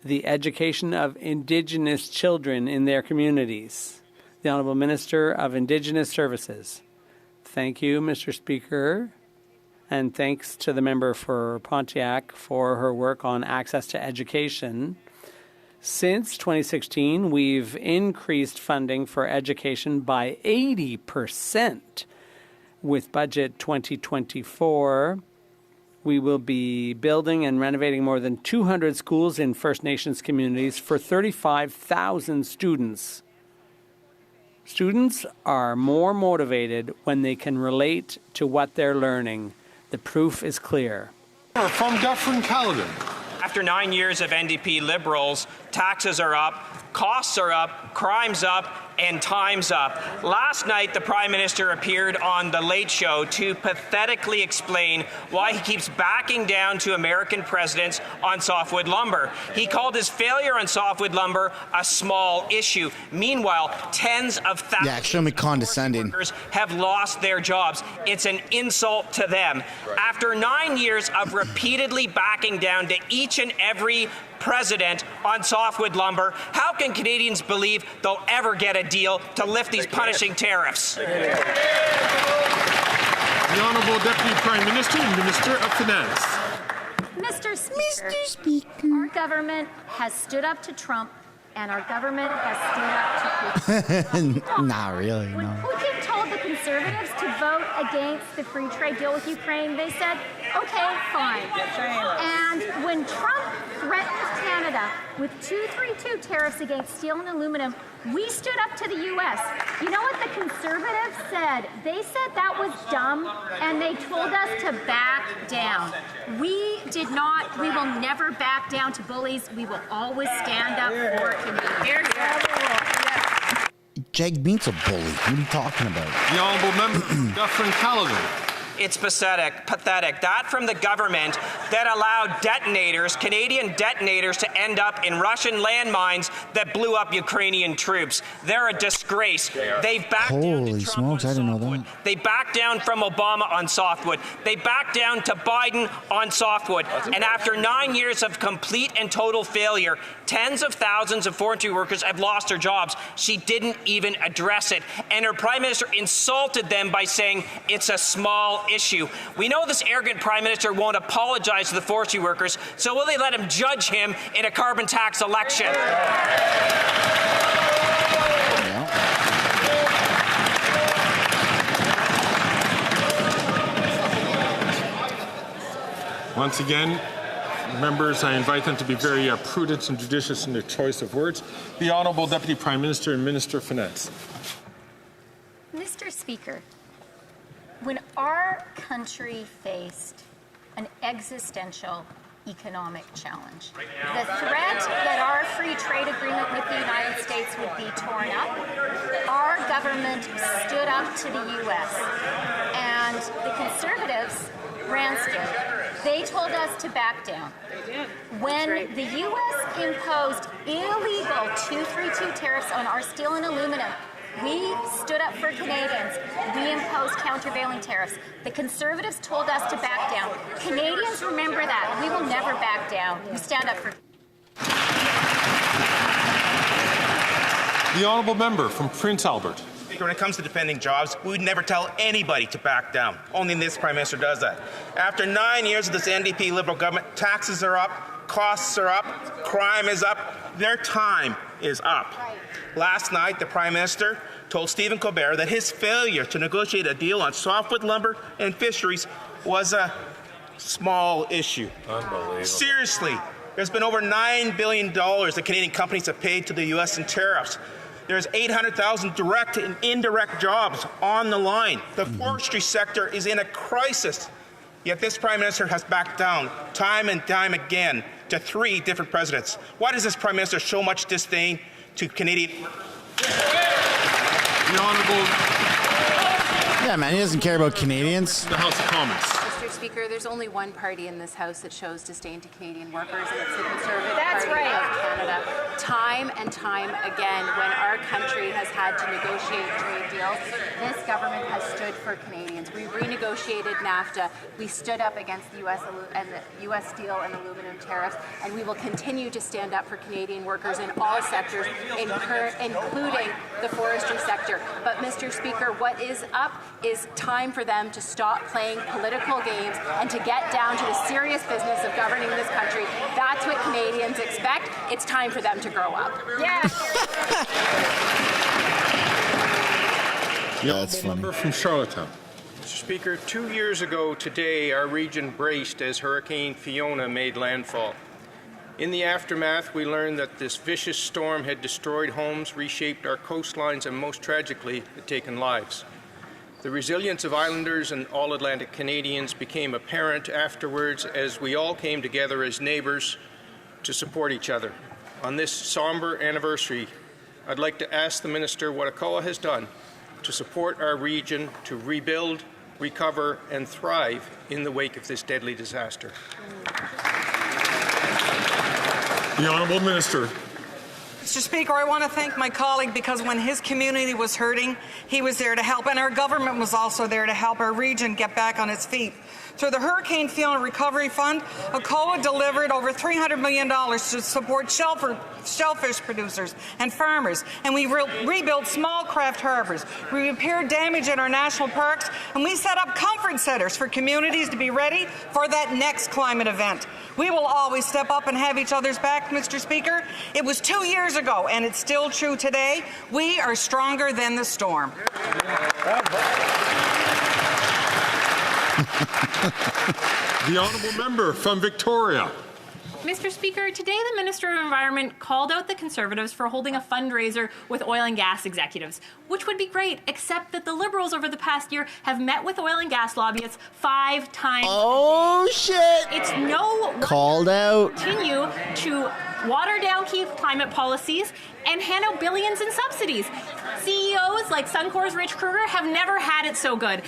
the education of Indigenous children in their communities. The Honourable Minister of Indigenous Services. Thank you, Mr. Speaker, and thanks to the member for Pontiac for her work on access to education. Since 2016, we've increased funding for education by 80%. With Budget 2024, we will be building and renovating more than 200 schools in First Nations communities for 35,000 students. Students are more motivated when they can relate to what they're learning. The proof is clear. From Dufferin Caledon. After 9 years of NDP Liberals, taxes are up, costs are up, crime's up, and time's up. Last night, the Prime Minister appeared on The Late Show to pathetically explain why he keeps backing down to American presidents on softwood lumber. He called his failure on softwood lumber a small issue. Meanwhile, tens of thousands extremely condescending. of workers have lost their jobs. It's an insult to them. After 9 years of repeatedly backing down to each and every president on softwood lumber, how can Canadians believe they'll ever get a deal to lift these punishing tariffs? The Honourable Deputy Prime Minister and Minister of Finance. Mr. Speaker, our government has stood up to Trump, and our government has stood up to Putin. Not really, When no. Putin told the Conservatives to vote against the free trade deal with Ukraine, they said, okay, fine. And when Trump threatened Canada with 232 tariffs against steel and aluminum, we stood up to the U.S. You know what the Conservatives said? They said that was dumb, and they told us to back down. We did not, we will never back down to bullies. We will always stand up for Canadians. Jag Bean's a bully. What are you talking about? The Honourable Member from Dufferin Caledon. It's pathetic. That from the government that allowed detonators, Canadian detonators, to end up in Russian landmines that blew up Ukrainian troops. They're a disgrace. They've backed down to Holy Trump smokes, I didn't know that. They backed down from Obama on softwood. They backed down to Biden on softwood. And after 9 years of complete and total failure, tens of thousands of forestry workers have lost their jobs. She didn't even address it. And her Prime Minister insulted them by saying it's a small issue. We know this arrogant Prime Minister won't apologize to the forestry workers, so will they let him judge him in a carbon tax election? Once again, members, I invite them to be very prudent and judicious in their choice of words. The Honourable Deputy Prime Minister and Minister of Finance. Mr. Speaker, when our country faced an existential economic challenge, the threat that our free trade agreement with the United States would be torn up, our government stood up to the U.S. and the Conservatives ran scared. They told us to back down. When the U.S. imposed illegal 232 tariffs on our steel and aluminum, we stood up for Canadians. We imposed countervailing tariffs. The Conservatives told us to back down. Canadians remember that. We will never back down. We stand up for. The Honourable Member from Prince Albert. When it comes to defending jobs, we would never tell anybody to back down. Only this Prime Minister does that. After 9 years of this NDP Liberal government, taxes are up, costs are up, crime is up, their time is up. Last night, the Prime Minister told Stephen Colbert that his failure to negotiate a deal on softwood lumber and fisheries was a small issue. Unbelievable. Seriously, there's been over $9 billion that Canadian companies have paid to the U.S. in tariffs. There's 800,000 direct and indirect jobs on the line. The forestry sector is in a crisis. Yet this Prime Minister has backed down time and time again to 3 different presidents. Why does this Prime Minister show much disdain to Canadian? The Honourable. Yeah, man, he doesn't care about Canadians. The House of Commons. Mr. Speaker, there's only one party in this House that shows disdain to Canadian workers, and it's the Conservative Party of Canada. Time and time again, when our country has had to negotiate trade deals, this government has stood for Canadians. We renegotiated NAFTA. We stood up against the U.S. steel and aluminum tariffs, and we will continue to stand up for Canadian workers in all sectors, including the forestry sector. But, Mr. Speaker, what is up is time for them to stop playing political games and to get down to the serious business of governing this country. That's what Canadians expect. It's time for them to grow up. Yeah, that's funny. Member from Charlottetown. Mr. Speaker, 2 years ago today, our region braced as Hurricane Fiona made landfall. In the aftermath, we learned that this vicious storm had destroyed homes, reshaped our coastlines, and most tragically, had taken lives. The resilience of islanders and all Atlantic Canadians became apparent afterwards as we all came together as neighbours to support each other. On this somber anniversary, I'd like to ask the Minister what ACOA has done to support our region to rebuild, recover and thrive in the wake of this deadly disaster. The Honourable Minister. Mr. Speaker, I want to thank my colleague because when his community was hurting, he was there to help, and our government was also there to help our region get back on its feet. Through the Hurricane Fiona Recovery Fund, ACOA delivered over $300 million to support shellfish producers and farmers, and we rebuilt small craft harbors. We repaired damage in our national parks, and we set up comfort centers for communities to be ready for that next climate event. We will always step up and have each other's back, Mr. Speaker. It was 2 years ago, and it's still true today. We are stronger than the storm. The Honourable Member from Victoria. Mr. Speaker, today the Minister of Environment called out the Conservatives for holding a fundraiser with oil and gas executives, which would be great, except that the Liberals over the past year have met with oil and gas lobbyists 5 times. Oh, shit! It's no Called out. Continue to water down key climate policies and hand out billions in subsidies. CEOs like Suncor's Rich Kruger have never had it so good.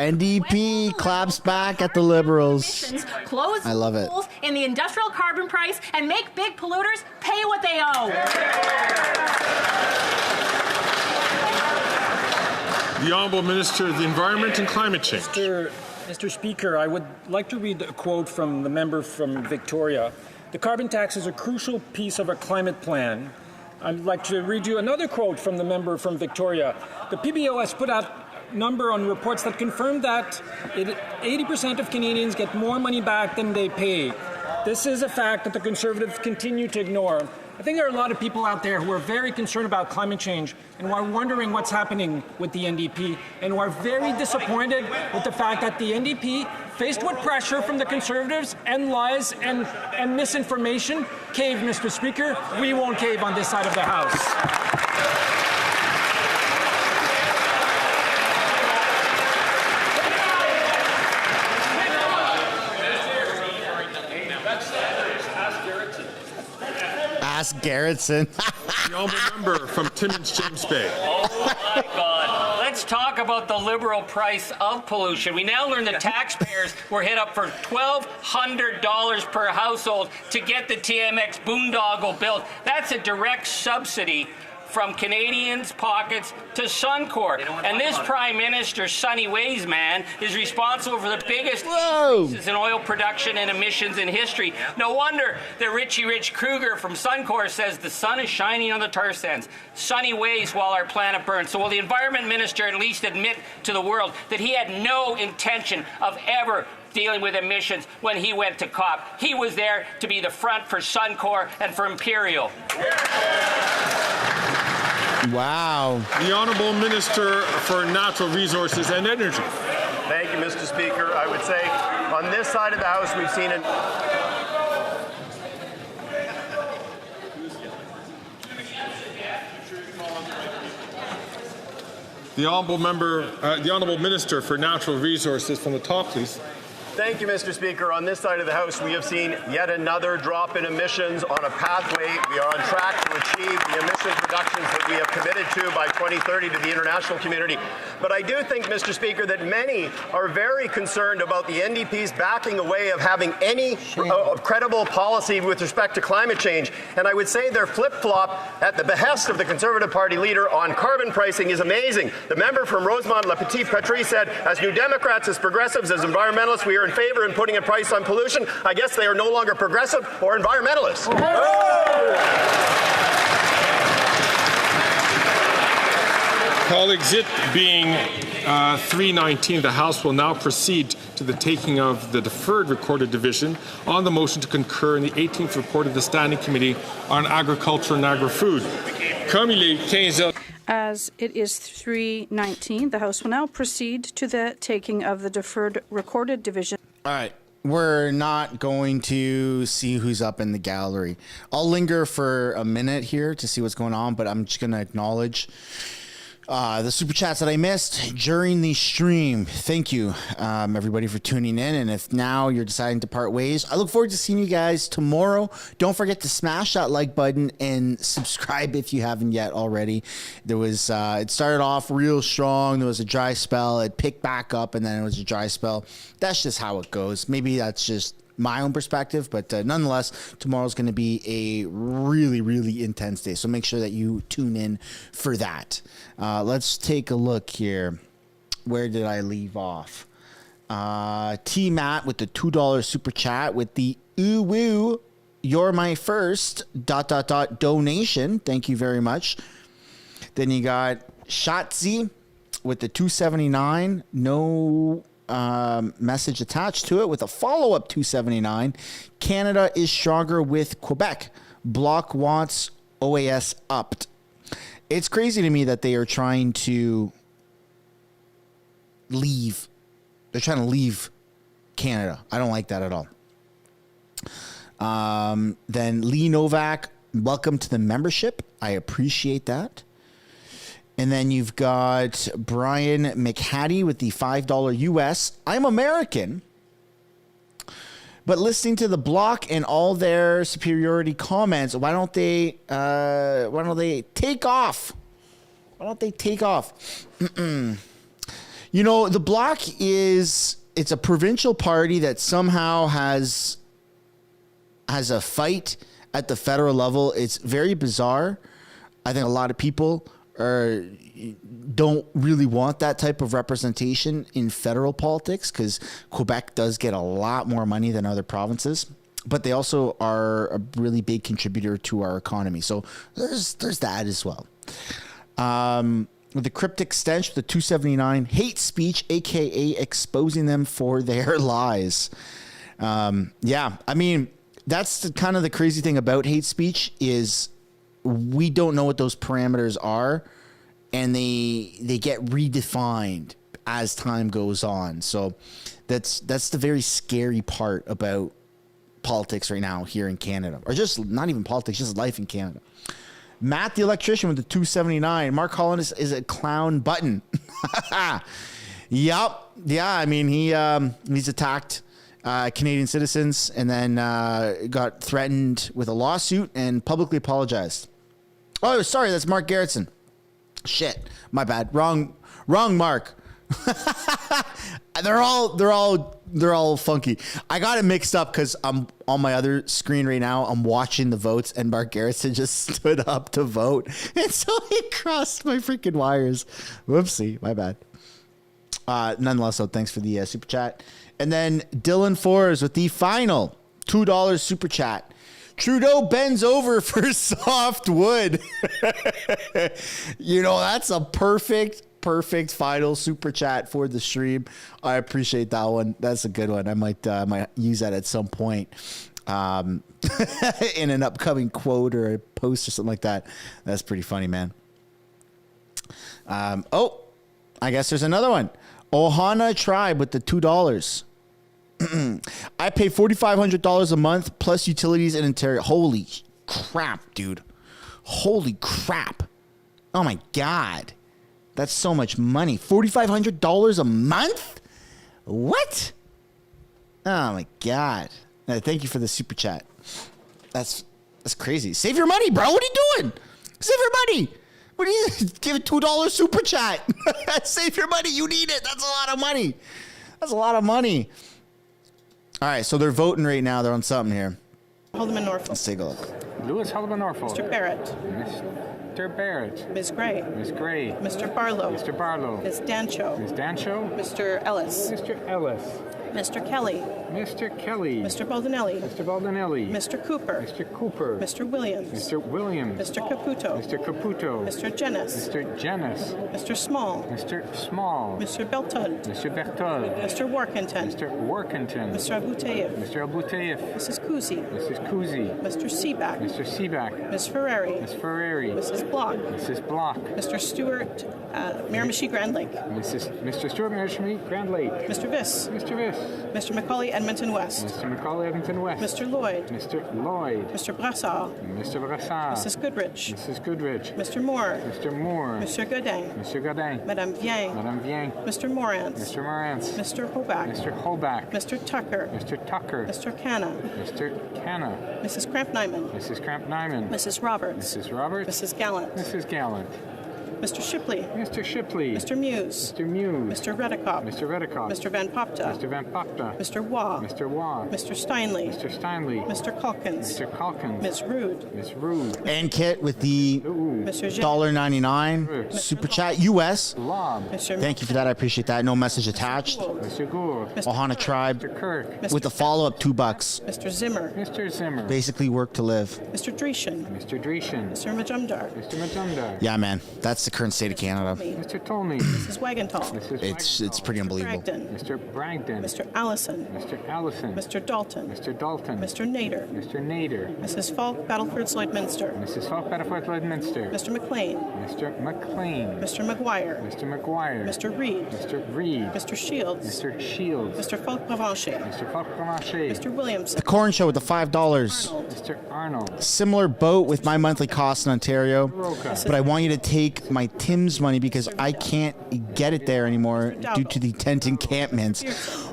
NDP claps back at the Liberals. Close I love it. holes in the industrial carbon price and make big polluters pay what they owe. The Honourable Minister of the Environment and Climate Change. Mr. Speaker, I would like to read a quote from the member from Victoria. The carbon tax is a crucial piece of a climate plan. I'd like to read you another quote from the member from Victoria. The PBO has put out a number on reports that confirm that 80% of Canadians get more money back than they pay. This is a fact that the Conservatives continue to ignore. I think there are a lot of people out there who are very concerned about climate change and who are wondering what's happening with the NDP and who are very disappointed with the fact that the NDP, faced with pressure from the Conservatives and lies and misinformation, caved, Mr. Speaker. We won't cave on this side of the House. Ask Garrettson. The Honourable Member from Timmins James Bay. Oh my God. Let's talk about the liberal price of pollution. We now learn that taxpayers were hit up for $1,200 per household to get the TMX boondoggle built. That's a direct subsidy from Canadians' pockets to Suncor. And this Prime Minister, Sunny Ways man, is responsible for the biggest increases in oil production and emissions in history. No wonder that Richie Rich Kruger from Suncor says the sun is shining on the tar sands. Sunny Ways while our planet burns. So will the Environment Minister at least admit to the world that he had no intention of ever dealing with emissions when he went to COP? He was there to be the front for Suncor and for Imperial. Wow. The Honourable Minister for Natural Resources and Energy. Thank you, Mr. Speaker. I would say on this side of the House we've seen an... The Honourable Minister for Natural Resources from the top, please. Thank you, Mr. Speaker. On this side of the House, we have seen yet another drop in emissions on a pathway. We are on track to achieve the emissions reductions that we have committed to by 2030 to the international community. But I do think, Mr. Speaker, that many are very concerned about the NDP's backing away of having any credible policy with respect to climate change. And I would say their flip-flop at the behest of the Conservative Party leader on carbon pricing is amazing. The member from Rosemont-La Petite Patrie said, as New Democrats, as progressives, as environmentalists, we are in favor in putting a price on pollution. I guess they are no longer progressive or environmentalists. Colleagues, it being 3:19, the House will now proceed to the taking of the deferred recorded division on the motion to concur in the 18th report of the Standing Committee on Agriculture and Agri-Food. As it is 3:19, the House will now proceed to the taking of the deferred recorded division. All right. We're not going to see who's up in the gallery. I'll linger for a minute here to see what's going on, but I'm just going to acknowledge The super chats that I missed during the stream. Thank you, everybody, for tuning in. And if now you're deciding to part ways, I look forward to seeing you guys tomorrow. Don't forget to smash that like button and subscribe if you haven't yet already. There was it started off real strong. There was a dry spell. It picked back up, and then it was a dry spell. That's just how it goes. Maybe that's just my own perspective, but nonetheless, tomorrow's going to be a really, really intense day. So make sure that you tune in for that. Let's take a look here. Where did I leave off? T Matt with the $2 super chat with the ooh woo, you're my first ... donation. Thank you very much. Then you got Shotzi with the $2.79. No message attached to it with a follow-up $2.79. Canada is stronger with Quebec. Bloc wants OAS upped. It's crazy to me that they are trying to leave. They're trying to leave Canada. I don't like that at all. Then Lee Novak, welcome to the membership. I appreciate that. And then you've got Brian McHattie with the $5 US. I'm American, but listening to the Bloc and all their superiority comments, why don't they take off? Why don't they take off? You know, the Bloc it's a provincial party that somehow has a fight at the federal level. It's very bizarre. I think a lot of people don't really want that type of representation in federal politics because Quebec does get a lot more money than other provinces, but they also are a really big contributor to our economy. So there's that as well. With the cryptic stench, the $2.79, hate speech, aka exposing them for their lies. Yeah, I mean, that's kind of the crazy thing about hate speech is we don't know what those parameters are, and they get redefined as time goes on. So that's the very scary part about politics right now here in Canada, or just not even politics, just life in Canada. Matt the electrician with the $2.79. Mark Holland is a clown button. Yup. Yeah, I mean he's attacked Canadian citizens and then got threatened with a lawsuit and publicly apologized. Oh, sorry, that's Mark Garrettson. Shit, my bad. Wrong Mark. They're all funky. I got it mixed up because I'm on my other screen right now. I'm watching the votes, and Mark Garrettson just stood up to vote, and so he crossed my freaking wires. Whoopsie, my bad. Nonetheless, so thanks for the super chat. And then Dylan Fours with the final $2 super chat. Trudeau bends over for soft wood. You know, that's a perfect final super chat for the stream. I appreciate that one. That's a good one. I might use that at some point in an upcoming quote or a post or something like that. That's pretty funny, man. I guess there's another one. Ohana Tribe with the $2. I pay $4,500 a month plus utilities in Ontario. Holy crap, dude. Holy crap. Oh my God. That's so much money. $4,500 a month? What? Oh my God. Thank you for the super chat. That's crazy. Save your money, bro. What are you doing? Save your money. What do you give a $2 super chat? Save your money. You need it. That's a lot of money. That's a lot of money. All right, so they're voting right now. They're on something here. Alderman Norfolk. Let's take a look. Lewis Alderman Norfolk. Mr. Barrett. Mr. Barrett. Ms. Gray. Ms. Gray. Mr. Barlow. Mr. Barlow. Ms. Dancho. Ms. Dancho. Mr. Ellis. Mr. Ellis. Mr. Kelly. Mr. Kelly. Mr. Baldinelli. Mr. Baldinelli. Mr. Cooper. Mr. Cooper. Mr. Williams. Mr. Williams. Mr. Caputo. Mr. Caputo. Mr. Jennis. Mr. Jennis. Mr. Small. Mr. Small. Mr. Beltud. Mr. Bertud. Mr. Workington. Mr. Workington. Mr. Abuteyev. Mr. Abuteyev. Mrs. Kuzi. Mrs. Kuzi. Mr. Seaback. Mr. Seaback. Ms. Ferrari. Ms. Ferrari. Mrs. Block. Mrs. Block. Mr. Stewart, Miramichi Grand Lake. Mr. Stewart, Miramichi Grand Lake. Mr. Viss. Mr. Viss. Mr. Macaulay Edmonton West. Mr. Macaulay Edmonton West. Mr. Lloyd. Mr. Lloyd. Mr. Brassard. Mr. Brassard. Mrs. Goodrich. Mrs. Goodrich. Mr. Moore. Mr. Moore. Monsieur Godin. Monsieur Godin. Madame Vien. Madame Vien. Mr. Morantz. Mr. Morantz. Mr. Hoback. Mr. Hoback. Mr. Tucker. Mr. Tucker. Mr. Canna. Mr. Canna. Mrs. Cramp-Nyman. Mrs. Cramp-Nyman. Mrs. Roberts. Mrs. Roberts. Mrs. Gallant. Mrs. Gallant. Mr. Shipley. Mr. Shipley. Mr. Muse. Mr. Muse. Mr. Redicott. Mr. Redicott. Mr. Van Popta. Mr. Van Popta. Mr. Waugh. Mr. Waugh. Mr. Steinley. Mr. Steinley. Mr. Calkins. Mr. Calkins. Ms. Rude. Miss Rude. And Kit with the Mr. Jean. $1.99 super chat US. Lob. Mr. Thank you for that. I appreciate that. No message attached. Mr. Gould. Ohana Tribe Mr. Kirk. with the follow-up $2. Mr. Zimmer. Mr. Zimmer. Basically work to live. Mr. Dreeshen. Mr. Dreeshen. Mr. Majumdar. Mr. Majumdar. Yeah, man. That's the current state of Canada. Mr. Tolney. Mrs. Wagenthal. Mrs. It's pretty unbelievable. Bragdon. Mr. Bragdon. Mr. Allison. Mr. Allison. Mr. Dalton. Mr. Dalton. Mr. Nader. Mr. Nader. Mrs. Falk, Battleford, Lloydminster. Mrs. Falk, Battleford, Lloydminster. Mr. McLean. Mr. McLean. Mr. McGuire. Mr. McGuire. Mr. Reed. Mr. Reed. Mr. Shields. Mr. Shields. Mr. Falk Provencher. Mr. Falk Provencher. Mr. Williamson. The Corn Show with the $5. Mr. Arnold. Similar boat with my monthly cost in Ontario, but I want you to take my Tim's money because I can't get it there anymore due to the tent encampments.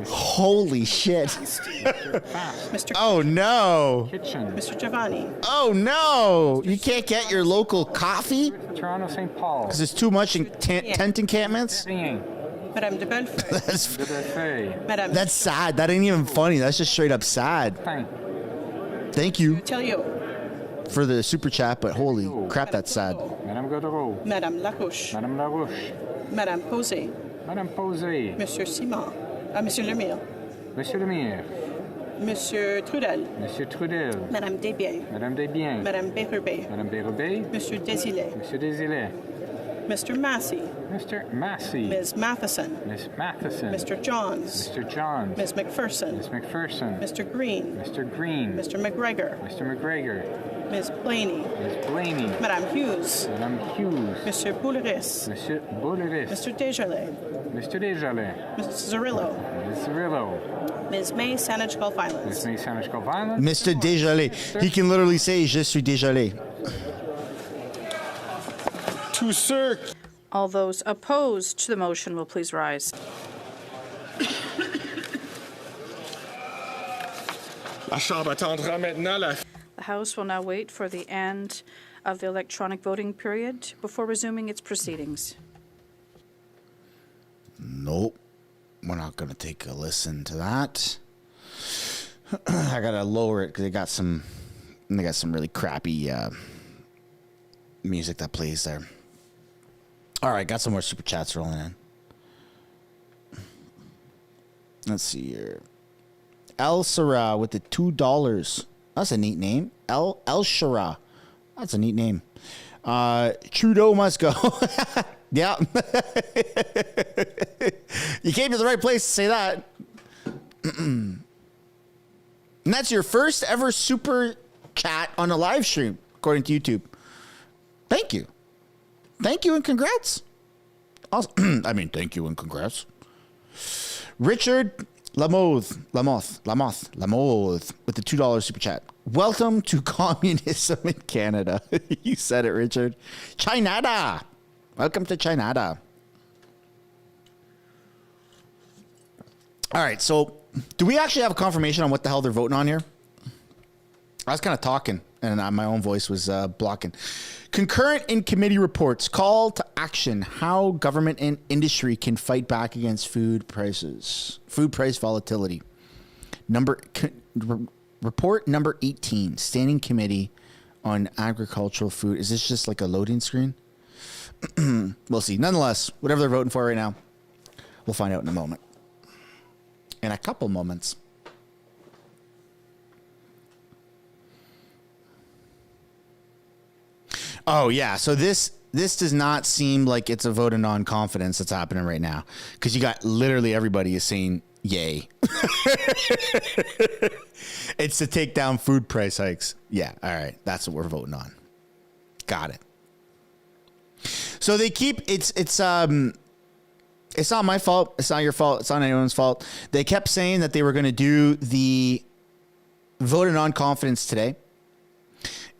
Holy shit. Mr. Oh no. Kitchen. Mr. Giovanni. Oh no. You can't get your local coffee Toronto St. Paul. because there's too much in tent encampments? Madame de Belfort. Madame. That's sad. That ain't even funny. That's just straight up sad. Thank you Tell you. for the super chat, but holy crap, that's sad. Madame Godreau. Madame Larouche. Madame Larouche. Madame Posé. Madame Posé. Monsieur Simon. Monsieur Lemire. Monsieur Lemire. Monsieur Trudel. Monsieur Trudel. Madame Desbiens. Madame Desbiens. Madame Bérubé. Madame Bérubé. Monsieur Desilets. Monsieur Desilets. Mr. Massey. Mr. Massey. Ms. Matheson. Miss Matheson. Mr. Johns. Mr. Johns. Ms. McPherson. Miss McPherson. Mr. Green. Mr. Green. Mr. McGregor. Mr. McGregor. Ms. Blaney. Miss Blaney. Madame Hughes. Madame Hughes. Monsieur Bouleris. Monsieur Bouleris. Mr. Desjardins. Mr. Desjardins. Mr. Zerillo. Miss Zerillo. Ms. May, Saanich Gulf Islands. Miss May Sandwich Gulf Island. Mr. Desjardins. He can literally say, Je suis Desjardins. To sir. All those opposed to the motion will please rise. La Chambre attendra maintenant la... The House will now wait for the end of the electronic voting period before resuming its proceedings. Nope. We're not going to take a listen to that. I got to lower it because they got some really crappy music that plays there. All right, got some more super chats rolling in. Let's see here. El Sarah with the $2. That's a neat name. El Shara. That's a neat name. Trudeau must go. Yeah. You came to the right place to say that. And that's your first ever super chat on a live stream, according to YouTube. Thank you. Thank you and congrats. Also, thank you and congrats. Richard Lamoth with the $2 super chat. Welcome to communism in Canada. You said it, Richard. Chinada. Welcome to Chinada. All right, so do we actually have a confirmation on what the hell they're voting on here? I was kind of talking, and my own voice was blocking. Concurrent in committee reports, call to action how government and industry can fight back against food price volatility. Report number 18, Standing Committee on Agricultural Food. Is this just like a loading screen? We'll see. Nonetheless, whatever they're voting for right now, we'll find out in a moment. In a couple moments. Oh, yeah. So this does not seem like it's a vote of non-confidence that's happening right now. Because you got literally everybody is saying yay. It's to take down food price hikes. Yeah. All right. That's what we're voting on. Got it. So they keep It's not my fault. It's not your fault. It's not anyone's fault. They kept saying that they were going to do the vote of non-confidence today.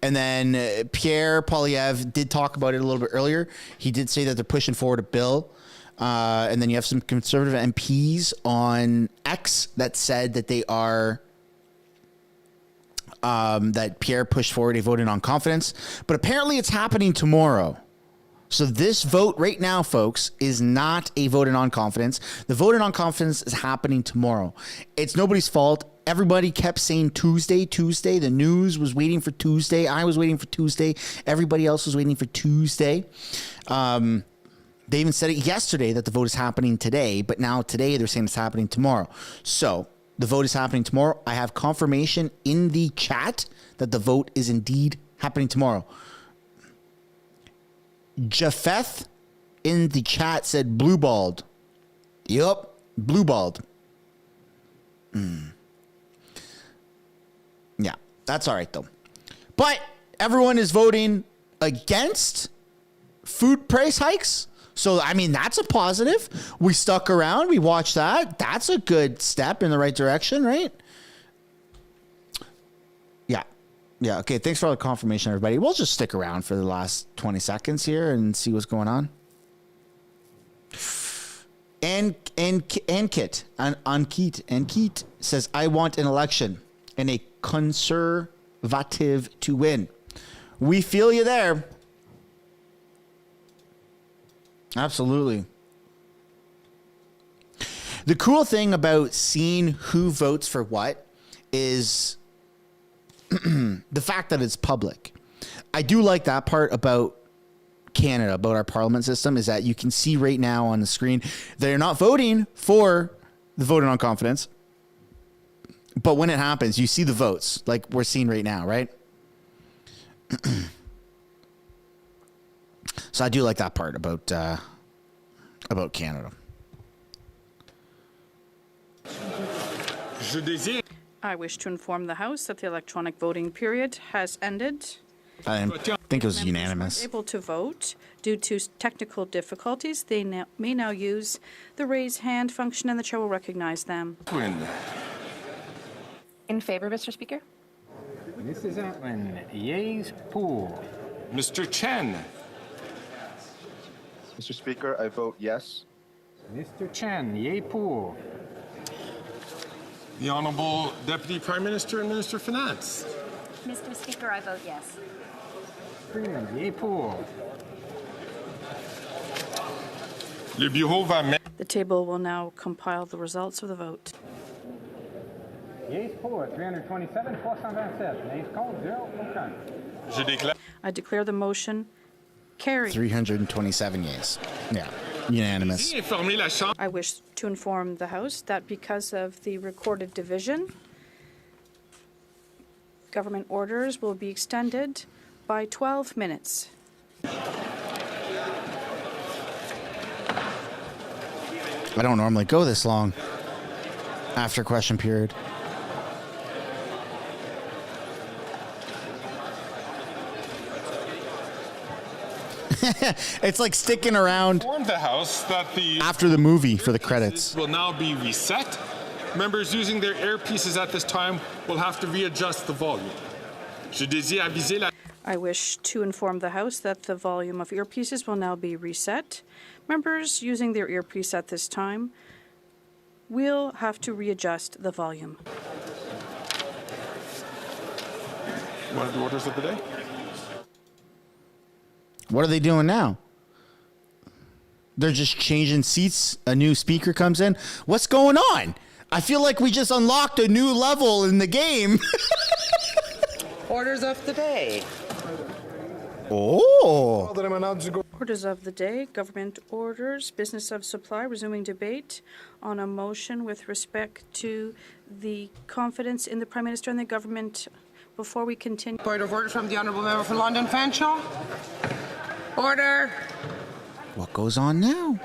And then Pierre Poilievre did talk about it a little bit earlier. He did say that they're pushing forward a bill. And then you have some conservative MPs on X that said that they are, that Pierre pushed forward a vote of non-confidence. But apparently it's happening tomorrow. So this vote right now, folks, is not a vote of non-confidence. The vote of non-confidence is happening tomorrow. It's nobody's fault. Everybody kept saying Tuesday. The news was waiting for Tuesday. I was waiting for Tuesday. Everybody else was waiting for Tuesday. They even said it yesterday that the vote is happening today, but now today they're saying it's happening tomorrow. So the vote is happening tomorrow. I have confirmation in the chat that the vote is indeed happening tomorrow. Japheth in the chat said blue-balled. Yup, blue-balled. Yeah, that's all right, though. But everyone is voting against food price hikes. So, I mean, that's a positive. We stuck around. We watched that. That's a good step in the right direction, right? Yeah, okay. Thanks for all the confirmation, everybody. We'll just stick around for the last 20 seconds here and see what's going on. And Keith says, I want an election and a conservative to win. We feel you there. Absolutely. The cool thing about seeing who votes for what is the fact that it's public. I do like that part about Canada, about our parliament system, is that you can see right now on the screen they're not voting for the vote on confidence. But when it happens, you see the votes like we're seeing right now, right? So I do like that part about Canada. I wish to inform the House that the electronic voting period has ended. I think it was unanimous. Able to vote due to technical difficulties. They may now use the raise hand function, and the chair will recognize them. In favor, Mr. Speaker. Mrs. Atman, yeas pour. Mr. Chen. Mr. Speaker, I vote yes. Mr. Chen, yea pour. The Honourable Deputy Prime Minister and Minister of Finance. Mr. Speaker, I vote yes. Freeman, yea pour. Le Bureau va The table will now compile the results of the vote. Yeas pour, 327, 427. Nays contre, 0, aucun. I declare the motion carried. 327 yeas. Yeah, unanimous. I wish to inform the House that because of the recorded division, government orders will be extended by 12 minutes. I don't normally go this long after question period. It's like sticking around the House that the after the movie for the credits. Will now be reset. Members using their earpieces at this time will have to readjust the volume. I wish to inform the House that the volume of earpieces will now be reset. Members using their earpiece at this time will have to readjust the volume. One of the orders of the day. What are they doing now? They're just changing seats. A new speaker comes in. What's going on? I feel like we just unlocked a new level in the game. Orders of the day. Oh. Orders of the day, government orders, business of supply, resuming debate on a motion with respect to the confidence in the Prime Minister and the government. Before we continue. Point of order from the Honourable Member for London Fanshawe. Order. What goes on now?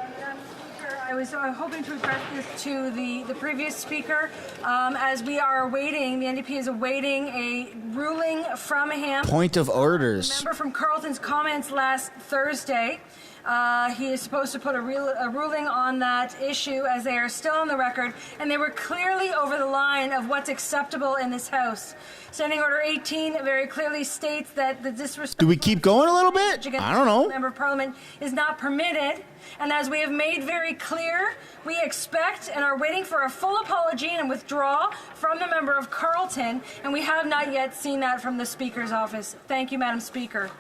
I was hoping to address this to the previous speaker. As we are awaiting, the NDP is awaiting a ruling from him. Point of orders. Member from Carleton's comments last Thursday. He is supposed to put a ruling on that issue, as they are still on the record, and they were clearly over the line of what's acceptable in this House. Standing Order 18 very clearly states that the disrespect. Do we keep going a little bit? I don't know. Member of Parliament is not permitted, and as we have made very clear, we expect and are waiting for a full apology and withdrawal from the member of Carleton, and we have not yet seen that from the Speaker's office. Thank you, Madam Speaker.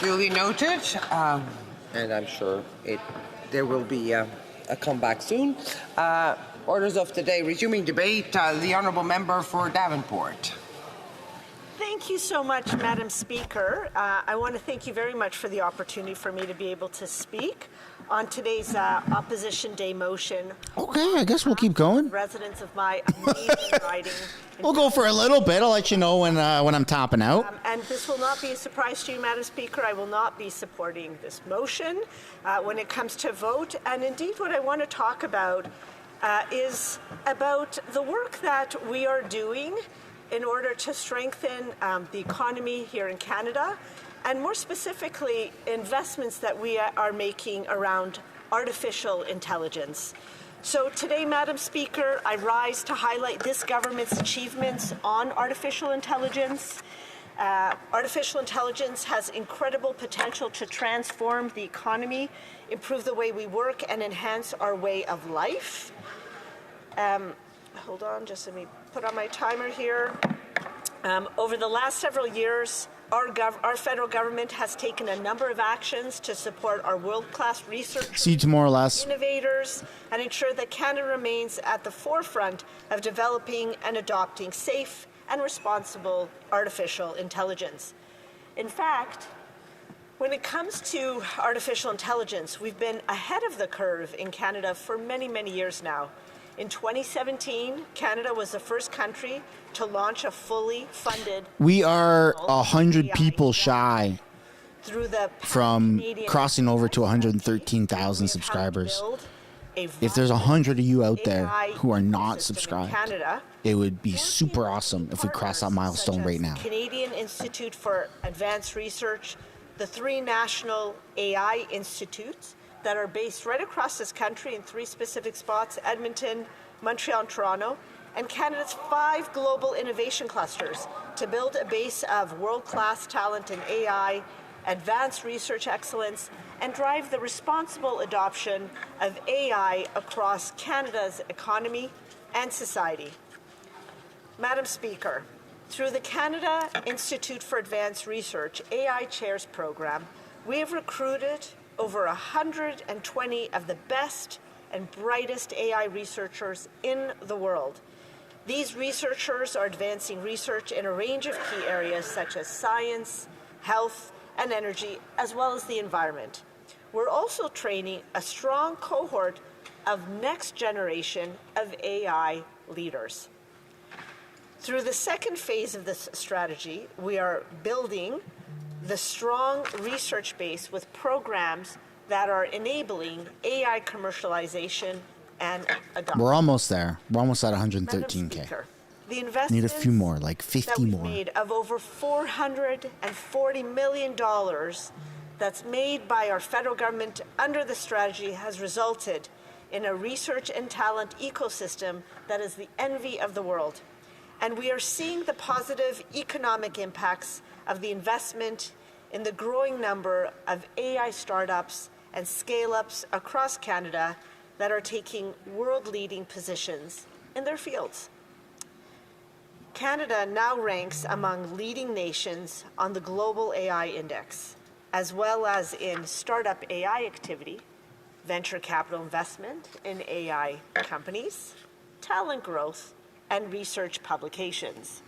Duly noted, and I'm sure there will be a comeback soon. Orders of the day, resuming debate, the Honourable Member for Davenport. Thank you so much, Madam Speaker. I want to thank you very much for the opportunity for me to be able to speak on today's Opposition Day motion. Okay, I guess we'll keep going. Residents of my amazing riding. We'll go for a little bit. I'll let you know when I'm topping out. And this will not be a surprise to you, Madam Speaker. I will not be supporting this motion when it comes to vote. And indeed, what I want to talk about is about the work that we are doing in order to strengthen the economy here in Canada, and more specifically, investments that we are making around artificial intelligence. So today, Madam Speaker, I rise to highlight this government's achievements on artificial intelligence. Artificial intelligence has incredible potential to transform the economy, improve the way we work, and enhance our way of life. Hold on, just let me put on my timer here. Over the last several years, our federal government has taken a number of actions to support our world-class research, See you tomorrow, lass. innovators, and ensure that Canada remains at the forefront of developing and adopting safe and responsible artificial intelligence. In fact, when it comes to artificial intelligence, we've been ahead of the curve in Canada for many, many years now. In 2017, Canada was the first country to launch a fully funded. We are 100 people shy through the from crossing over to 113,000 subscribers. If there's 100 of you out there who are not subscribed, it would be super awesome if we cross that milestone right now. Canadian Institute for Advanced Research, the 3 national AI institutes that are based right across this country in 3 specific spots: Edmonton, Montreal, and Toronto, and Canada's 5 global innovation clusters to build a base of world-class talent in AI, advanced research excellence, and drive the responsible adoption of AI across Canada's economy and society. Madam Speaker, through the Canada Institute for Advanced Research AI Chairs program, we have recruited over 120 of the best and brightest AI researchers in the world. These researchers are advancing research in a range of key areas such as science, health, and energy, as well as the environment. We're also training a strong cohort of next generation of AI leaders. Through the second phase of this strategy, we are building the strong research base with programs that are enabling AI commercialization and adoption. We're almost there. We're almost at 113K. The investments Need a few more, like 50 that we've more. made of over $440 million that's made by our federal government under the strategy has resulted in a research and talent ecosystem that is the envy of the world. And we are seeing the positive economic impacts of the investment in the growing number of AI startups and scale-ups across Canada that are taking world-leading positions in their fields. Canada now ranks among leading nations on the Global AI Index, as well as in startup AI activity, venture capital investment in AI companies, talent growth, and research publications.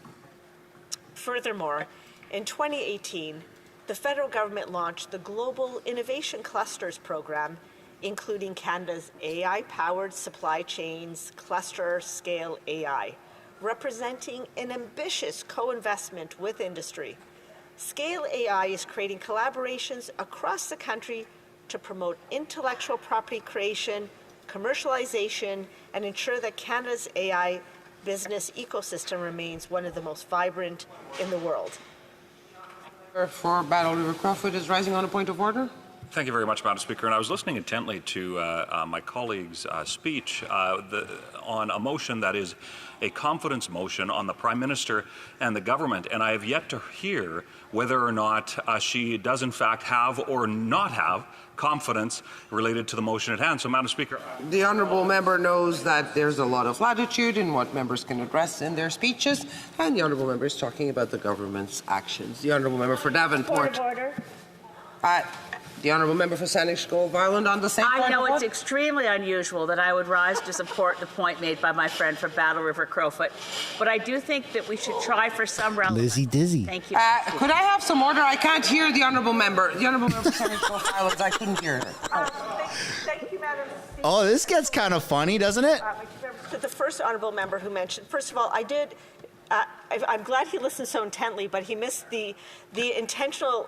Furthermore, in 2018, the federal government launched the Global Innovation Clusters program, including Canada's AI-powered supply chains cluster Scale AI, representing an ambitious co-investment with industry. Scale AI is creating collaborations across the country to promote intellectual property creation, commercialization, and ensure that Canada's AI business ecosystem remains one of the most vibrant in the world. For Battle River Crawford is rising on a point of order. Thank you very much, Madam Speaker. And I was listening intently to my colleague's speech on a motion that is a confidence motion on the Prime Minister and the government. And I have yet to hear whether or not she does in fact have or not have confidence related to the motion at hand. So, Madam Speaker. The honourable member knows that there's a lot of latitude in what members can address in their speeches, and the honourable member is talking about the government's actions. The honourable member for Davenport. Point of order. The honourable member for Saanich Island on the same point. I know it's extremely unusual that I would rise to support the point made by my friend from Battle River Crowfoot, but I do think that we should try for some relevance. Lizzie Dizzy. Thank you. Could I have some order? I can't hear the honourable member. The honourable member for Saanich Islands, I couldn't hear her. Thank you, Madam Speaker. Oh, this gets kind of funny, doesn't it? To the first honourable member who mentioned, first of all, I'm glad he listened so intently, but he missed the intentional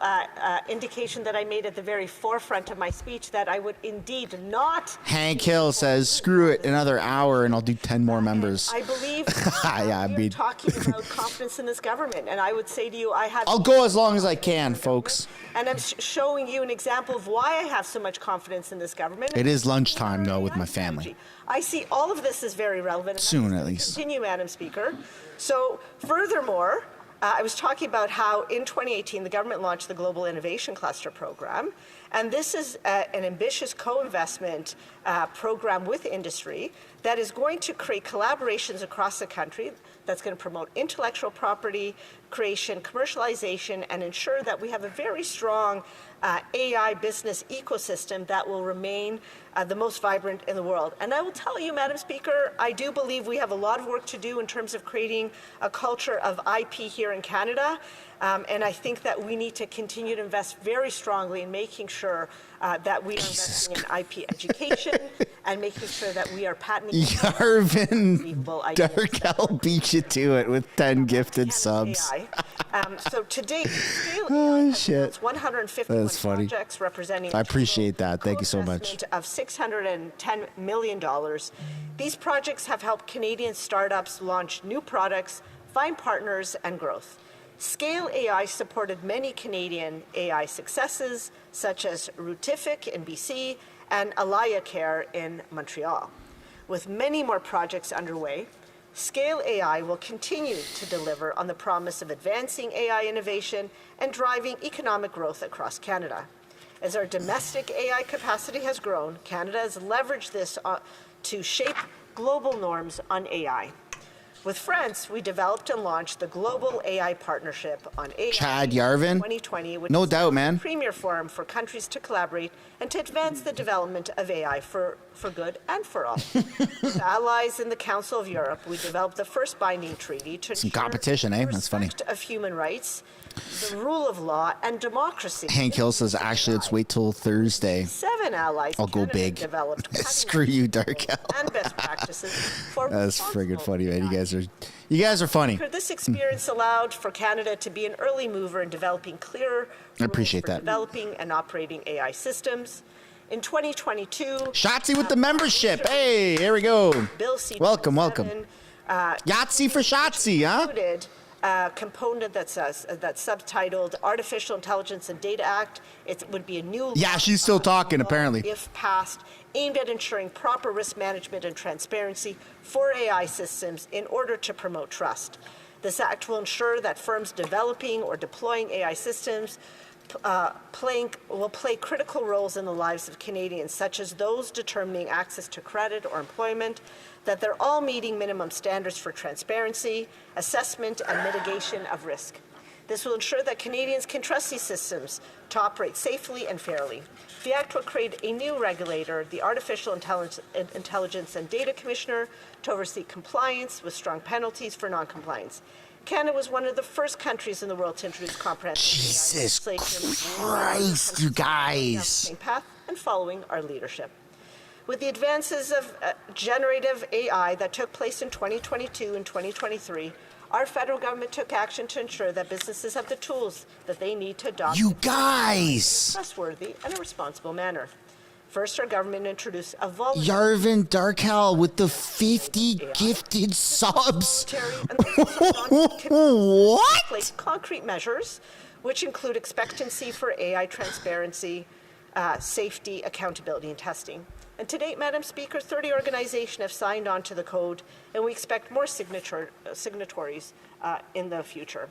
indication that I made at the very forefront of my speech that I would indeed not. Hank Hill says, screw it, another hour and I'll do 10 more members. I believe you're talking about confidence in this government, and I would say to you, I'll go as long as I can, folks. And I'm showing you an example of why I have so much confidence in this government. It is lunchtime, though, with my family. I see all of this as very relevant. Soon, at least. Continue, Madam Speaker. So, furthermore, I was talking about how in 2018 the government launched the Global Innovation Cluster Program, and this is an ambitious co-investment program with industry that is going to create collaborations across the country that's going to promote intellectual property creation, commercialization, and ensure that we have a very strong AI business ecosystem that will remain the most vibrant in the world. And I will tell you, Madam Speaker, I do believe we have a lot of work to do in terms of creating a culture of IP here in Canada. And I think that we need to continue to invest very strongly in making sure that we are investing in IP education and making sure that we are patenting. Yarvin Darkel beat you to it with 10 gifted subs. So today, oh, shit. 151 That's funny. projects representing. I appreciate that. Thank you so much. Of $610 million. These projects have helped Canadian startups launch new products, find partners, and growth. Scale AI supported many Canadian AI successes, such as Routific in BC and Alaya Care in Montreal. With many more projects underway, Scale AI will continue to deliver on the promise of advancing AI innovation and driving economic growth across Canada. As our domestic AI capacity has grown, Canada has leveraged this to shape global norms on AI. With France, we developed and launched the Global AI Partnership on AI Chad Yarvin? 2020, which No is doubt, a man. premier forum for countries to collaborate and to advance the development of AI for good and for all. With allies in the Council of Europe, we developed the first binding treaty to Some ensure competition, eh? the That's funny. respect of human rights, the rule of law, and democracy. Hank Hill says, actually, let's wait till Thursday. 7 allies I'll go Canada big. developed Screw you, Darkel. and best practices for That's friggin' funny, man. You guys are funny. This experience allowed for Canada to be an early mover in developing clearer I appreciate rules for that. developing and operating AI systems. In 2022, Shotzi with the membership. Hey, here we go. Bill Welcome. Yahtzee for Shotzi, huh? included a component that's subtitled Artificial Intelligence and Data Act. It would be a new Yeah, she's still talking, apparently. if passed, aimed at ensuring proper risk management and transparency for AI systems in order to promote trust. This act will ensure that firms developing or deploying AI systems will play critical roles in the lives of Canadians, such as those determining access to credit or employment, that they're all meeting minimum standards for transparency, assessment, and mitigation of risk. This will ensure that Canadians can trust these systems to operate safely and fairly. The Act will create a new regulator, the Artificial Intelligence and Data Commissioner, to oversee compliance with strong penalties for non-compliance. Canada was one of the first countries in the world to introduce comprehensive Jesus AI legislation. Christ, you guys. Same path and following our leadership. With the advances of generative AI that took place in 2022 and 2023, our federal government took action to ensure that businesses have the tools that they need to adopt You guys. in a trustworthy and a responsible manner. First, our government introduced a voluntary Yarvin Darkel with the 50 gifted subs. What? place concrete measures which include expectancy for AI transparency, safety, accountability, and testing. And to date, Madam Speaker, 30 organizations have signed on to the code, and we expect more signatories in the future.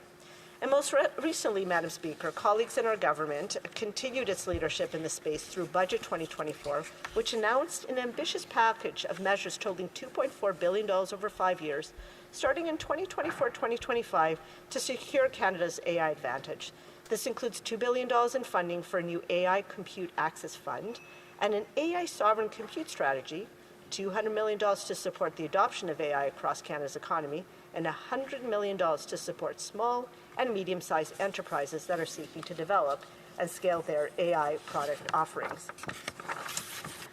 And most recently, Madam Speaker, colleagues in our government continued its leadership in this space through Budget 2024, which announced an ambitious package of measures totaling $2.4 billion over 5 years, starting in 2024-2025, to secure Canada's AI advantage. This includes $2 billion in funding for a new AI Compute Access Fund and an AI Sovereign Compute Strategy, $200 million to support the adoption of AI across Canada's economy, and $100 million to support small and medium-sized enterprises that are seeking to develop and scale their AI product offerings.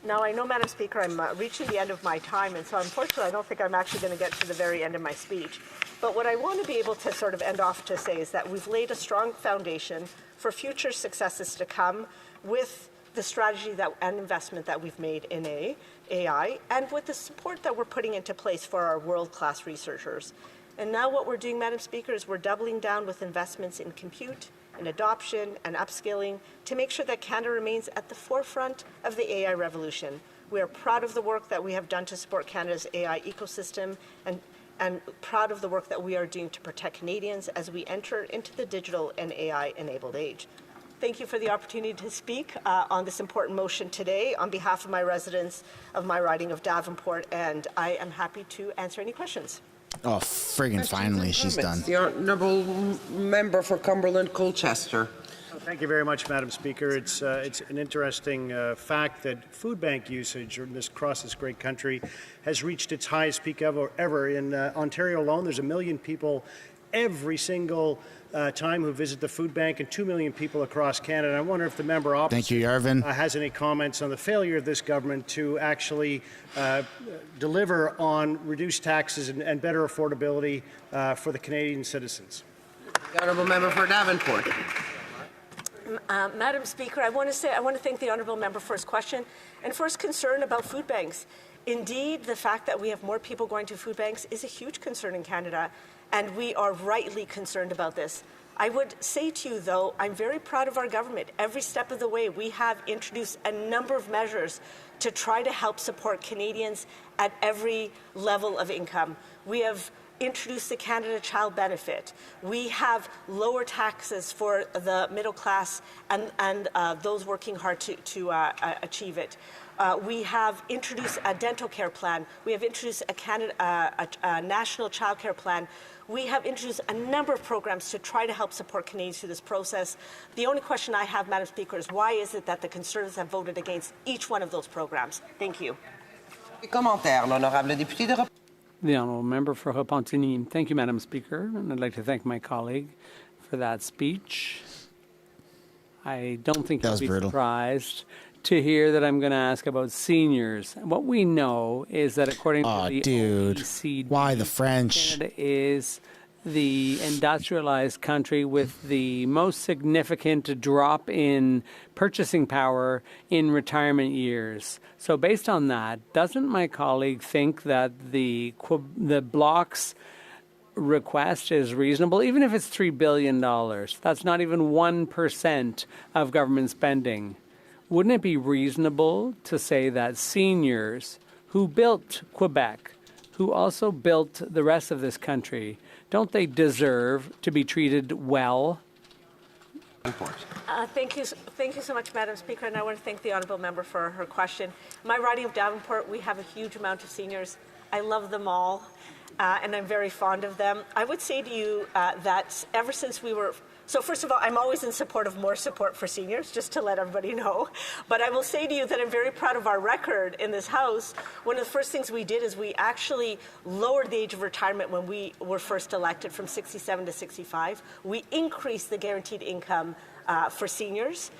Now, I know, Madam Speaker, I'm reaching the end of my time, and so unfortunately I don't think I'm actually going to get to the very end of my speech. But what I want to be able to sort of end off to say is that we've laid a strong foundation for future successes to come with the strategy and investment that we've made in AI, and with the support that we're putting into place for our world-class researchers. And now what we're doing, Madam Speaker, is we're doubling down with investments in compute, in adoption, and upskilling to make sure that Canada remains at the forefront of the AI revolution. We are proud of the work that we have done to support Canada's AI ecosystem, and proud of the work that we are doing to protect Canadians as we enter into the digital and AI-enabled age. Thank you for the opportunity to speak on this important motion today on behalf of my residents of my riding of Davenport, and I am happy to answer any questions. Oh, friggin' finally, she's done. The honourable member for Cumberland Colchester. Thank you very much, Madam Speaker. It's an interesting fact that food bank usage across this great country has reached its highest peak ever. In Ontario alone, there's 1 million people every single time who visit the food bank, and 2 million people across Canada. I wonder if the member opposite Thank you, Yarvin. Has any comments on the failure of this government to actually deliver on reduced taxes and better affordability for the Canadian citizens. The honourable member for Davenport. Madam Speaker, I want to thank the honourable member for his question and for his concern about food banks. Indeed, the fact that we have more people going to food banks is a huge concern in Canada, and we are rightly concerned about this. I would say to you, though, I'm very proud of our government. Every step of the way, we have introduced a number of measures to try to help support Canadians at every level of income. We have introduced the Canada Child Benefit. We have lower taxes for the middle class and those working hard to achieve it. We have introduced a dental care plan. We have introduced a national child care plan. We have introduced a number of programs to try to help support Canadians through this process. The only question I have, Madam Speaker, is why is it that the Conservatives have voted against each one of those programs? Thank you. The honourable member for Repentigny. Thank you, Madam Speaker, and I'd like to thank my colleague for that speech. I don't think you'll be surprised to hear that I'm going to ask about seniors. What we know is that according to the OECD, why the French? Canada is the industrialized country with the most significant drop in purchasing power in retirement years. So based on that, doesn't my colleague think that the Bloc's request is reasonable, even if it's $3 billion? That's not even 1% of government spending. Wouldn't it be reasonable to say that seniors who built Quebec, who also built the rest of this country, don't they deserve to be treated well? Thank you so much, Madam Speaker, and I want to thank the honourable member for her question. My riding of Davenport, we have a huge amount of seniors. I love them all, and I'm very fond of them. I would say to you that ever since we were... So first of all, I'm always in support of more support for seniors, just to let everybody know. But I will say to you that I'm very proud of our record in this House. One of the first things we did is we actually lowered the age of retirement when we were first elected from 67 to 65. We increased the guaranteed income for seniors.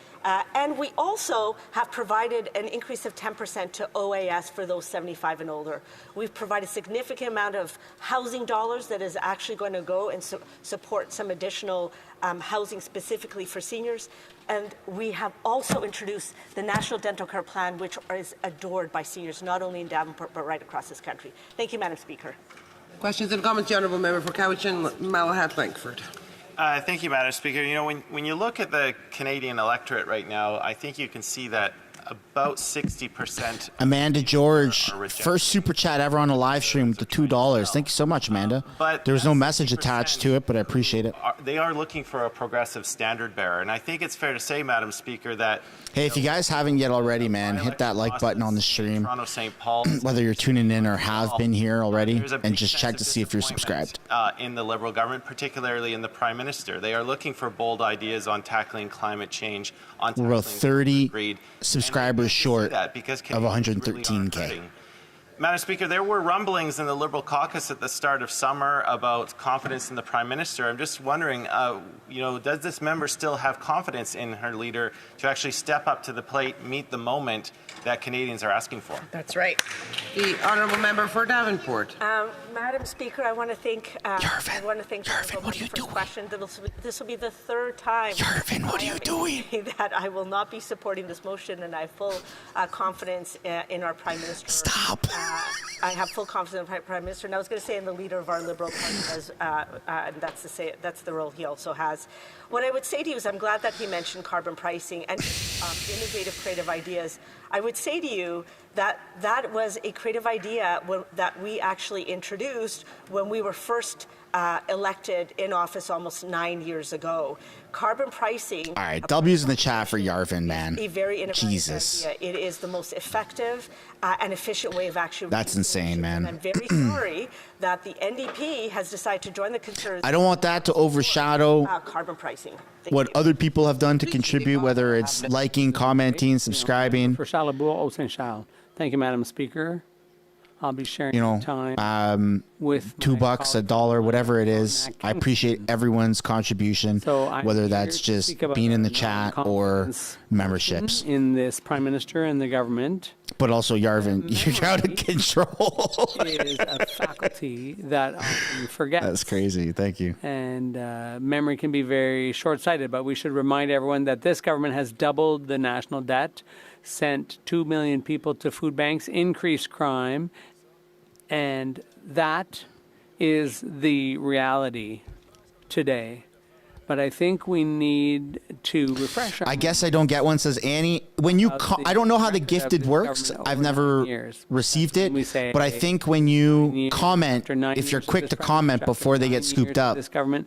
And we also have provided an increase of 10% to OAS for those 75 and older. We've provided a significant amount of housing dollars that is actually going to go and support some additional housing specifically for seniors. And we have also introduced the National Dental Care Plan, which is adored by seniors, not only in Davenport, but right across this country. Thank you, Madam Speaker. Questions and comments, the honourable member for Cowichan, Malahat, Langford. Thank you, Madam Speaker. You know, when you look at the Canadian electorate right now, I think you can see that about 60%. Amanda George, first super chat ever on a live stream with the $2. Thank you so much, Amanda. But there was no message attached to it, but I appreciate it. They are looking for a progressive standard bearer, and I think it's fair to say, Madam Speaker, that hey, if you guys haven't yet already, man, hit that like button on the stream. Toronto St. Paul, whether you're tuning in or have been here already, and just check to see if you're subscribed. In the Liberal government, particularly in the Prime Minister, they are looking for bold ideas on tackling climate change. We're about 30 subscribers short of 113K. Madam Speaker, there were rumblings in the Liberal caucus at the start of summer about confidence in the Prime Minister. I'm just wondering, does this member still have confidence in her leader to actually step up to the plate, meet the moment that Canadians are asking for? That's right. The honourable member for Davenport. Madam Speaker, I want to thank Yarvin, what are you doing? Question. This will be the third time. Yarvin, what are you doing? That I will not be supporting this motion, and I have full confidence in our Prime Minister. Stop. I have full confidence in the Prime Minister, and I was going to say in the leader of our Liberal Party, and that's the role he also has. What I would say to you is I'm glad that he mentioned carbon pricing and innovative, creative ideas. I would say to you that that was a creative idea that we actually introduced when we were first elected in office almost 9 years ago. Carbon pricing. All right, W's in the chat for Yarvin, man. A very innovative Jesus. idea. It is the most effective and efficient way of actually. That's insane, man. And I'm very sorry that the NDP has decided to join the Conservatives. I don't want that to overshadow carbon pricing. what other people have done to contribute, whether it's liking, commenting, subscribing. For Charlebourg, Saint-Charles. Thank you, Madam Speaker. I'll be sharing time with $2, $1, whatever it is. I appreciate everyone's contribution, whether that's just being in the chat or memberships. In this Prime Minister and the government. But also, Yarvin, you're out of control. It is a faculty that often forgets. That's crazy. Thank you. And memory can be very short-sighted, but we should remind everyone that this government has doubled the national debt, sent 2 million people to food banks, increased crime, and that is the reality today. But I think we need to refresh our I guess I don't get one, says Annie. When you I don't know how the gifted works. I've never received it. But I think when you comment, if you're quick to comment before they get scooped up. This government,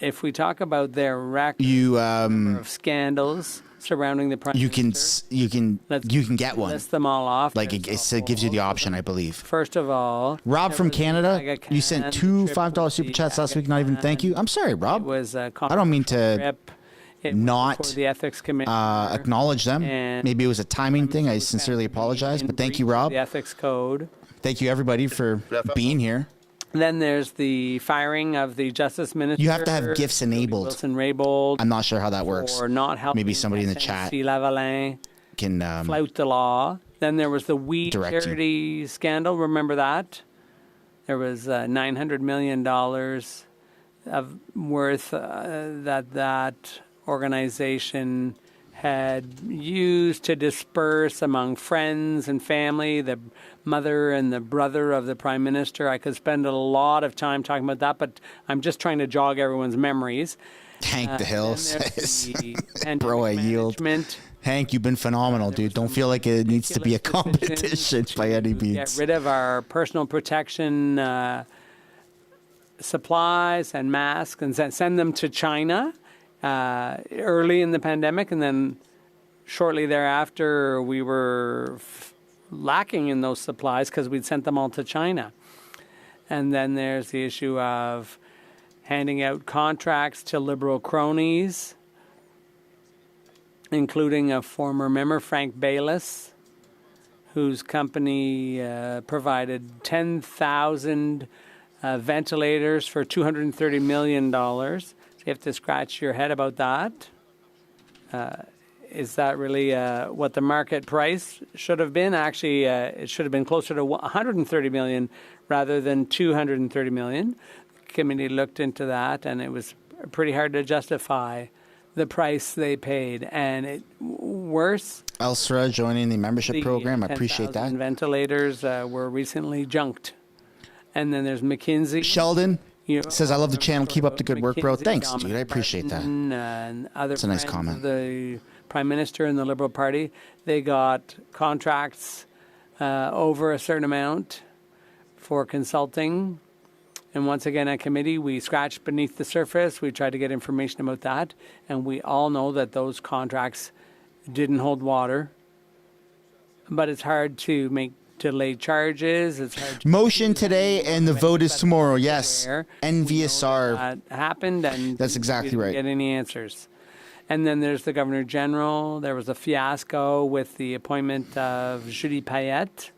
if we talk about their record of scandals surrounding the Prime Minister, you can get one. List them all off. Like it gives you the option, I believe. First of all, Rob from Canada, you sent 2 $5 super chats last week. Not even thank you. I'm sorry, Rob. It was I don't mean to not the ethics committee acknowledge them. Maybe it was a timing thing. I sincerely apologize, but thank you, Rob. The ethics code. Thank you, everybody, for being here. Then there's the firing of the Justice Minister. You have to have gifts enabled. Wilson-Raybould. I'm not sure how that works. Or not helping. Maybe somebody in the chat Lavalin can flout the law. Then there was the weed charity scandal. Remember that? There was $900 million of worth that organization had used to disperse among friends and family, the mother and the brother of the Prime Minister. I could spend a lot of time talking about that, but I'm just trying to jog everyone's memories. Hank the Hill says, bro, I yield. Hank, you've been phenomenal, dude. Don't feel like it needs to be a competition by any means. Get rid of our personal protection supplies and masks and send them to China early in the pandemic, and then shortly thereafter we were lacking in those supplies because we'd sent them all to China. And then there's the issue of handing out contracts to Liberal cronies, including a former member, Frank Bayliss, whose company provided 10,000 ventilators for $230 million. So you have to scratch your head about that. Is that really what the market price should have been? Actually, it should have been closer to $130 million rather than $230 million. The committee looked into that, and it was pretty hard to justify the price they paid. And worse, Elsra joining the membership program. I appreciate that. Ventilators were recently junked. And then there's McKinsey. Sheldon, Says, I love the channel. Keep up the good work, bro. McKinsey, Thanks, Dominic dude. I appreciate that. Barton, and other It's a nice friends comment. of the Prime Minister and the Liberal Party, they got contracts over a certain amount for consulting. And once again, at committee, we scratched beneath the surface. We tried to get information about that. And we all know that those contracts didn't hold water. But it's hard to make delayed charges. It's hard to Motion today and the vote is tomorrow. Yes. NVSR. that happened, and That's exactly we didn't right. get any answers. And then there's the Governor General. There was a fiasco with the appointment of Julie Payette.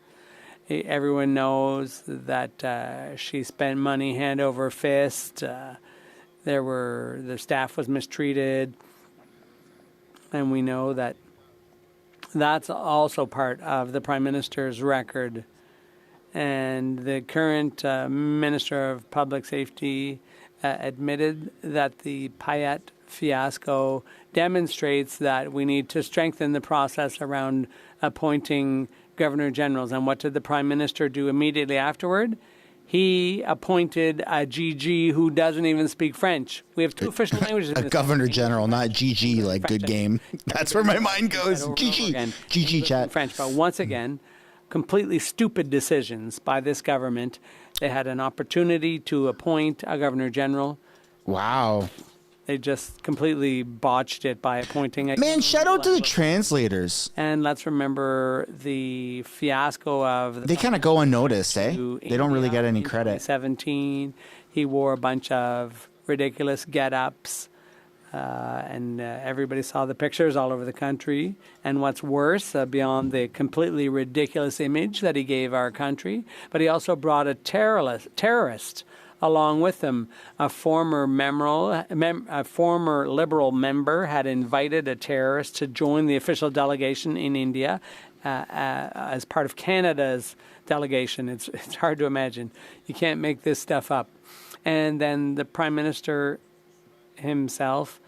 Everyone knows that she spent money hand over fist. The staff was mistreated, and we know that that's also part of the Prime Minister's record. And the current Minister of Public Safety admitted that the Payette fiasco demonstrates that we need to strengthen the process around appointing Governor Generals. And what did the Prime Minister do immediately afterward? He appointed a GG who doesn't even speak French. We have two official languages. A Governor General, not GG, like good game. That's where my mind goes. GG. GG chat. French. But once again, completely stupid decisions by this government. They had an opportunity to appoint a Governor General. Wow. They just completely botched it by appointing a... Man, shout out to the translators. And let's remember the fiasco of... They kind of go unnoticed, eh? They don't really get any credit. 2017, he wore a bunch of ridiculous get-ups, and everybody saw the pictures all over the country. And what's worse, beyond the completely ridiculous image that he gave our country, but he also brought a terrorist along with him. A former Liberal member had invited a terrorist to join the official delegation in India as part of Canada's delegation. It's hard to imagine. You can't make this stuff up. And then the Prime Minister himself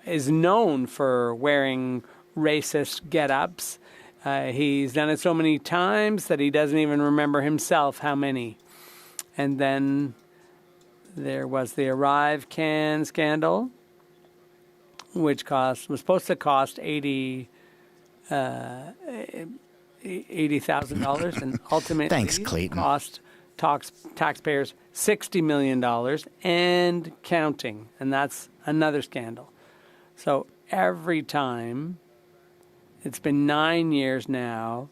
is known for wearing racist get-ups. He's done it so many times that he doesn't even remember himself how many. And then there was the Arrive Can scandal, which was supposed to cost $80,000, and ultimately Thanks, Clayton. cost taxpayers $60 million and counting. And that's another scandal. So every time, it's been 9 years now,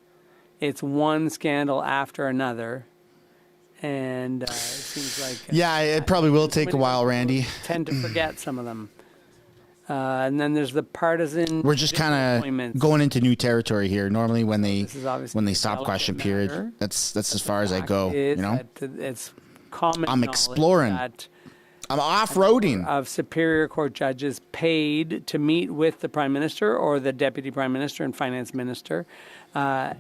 it's one scandal after another. And it seems like... yeah, it probably will take a while, Randy. Tend to forget some of them. And then there's the partisan... We're just kind of going into new territory here. Normally when they stop question period, that's as far as I go, you know? It's common I'm exploring. I'm off-roading. Of Superior Court judges paid to meet with the Prime Minister or the Deputy Prime Minister and Finance Minister at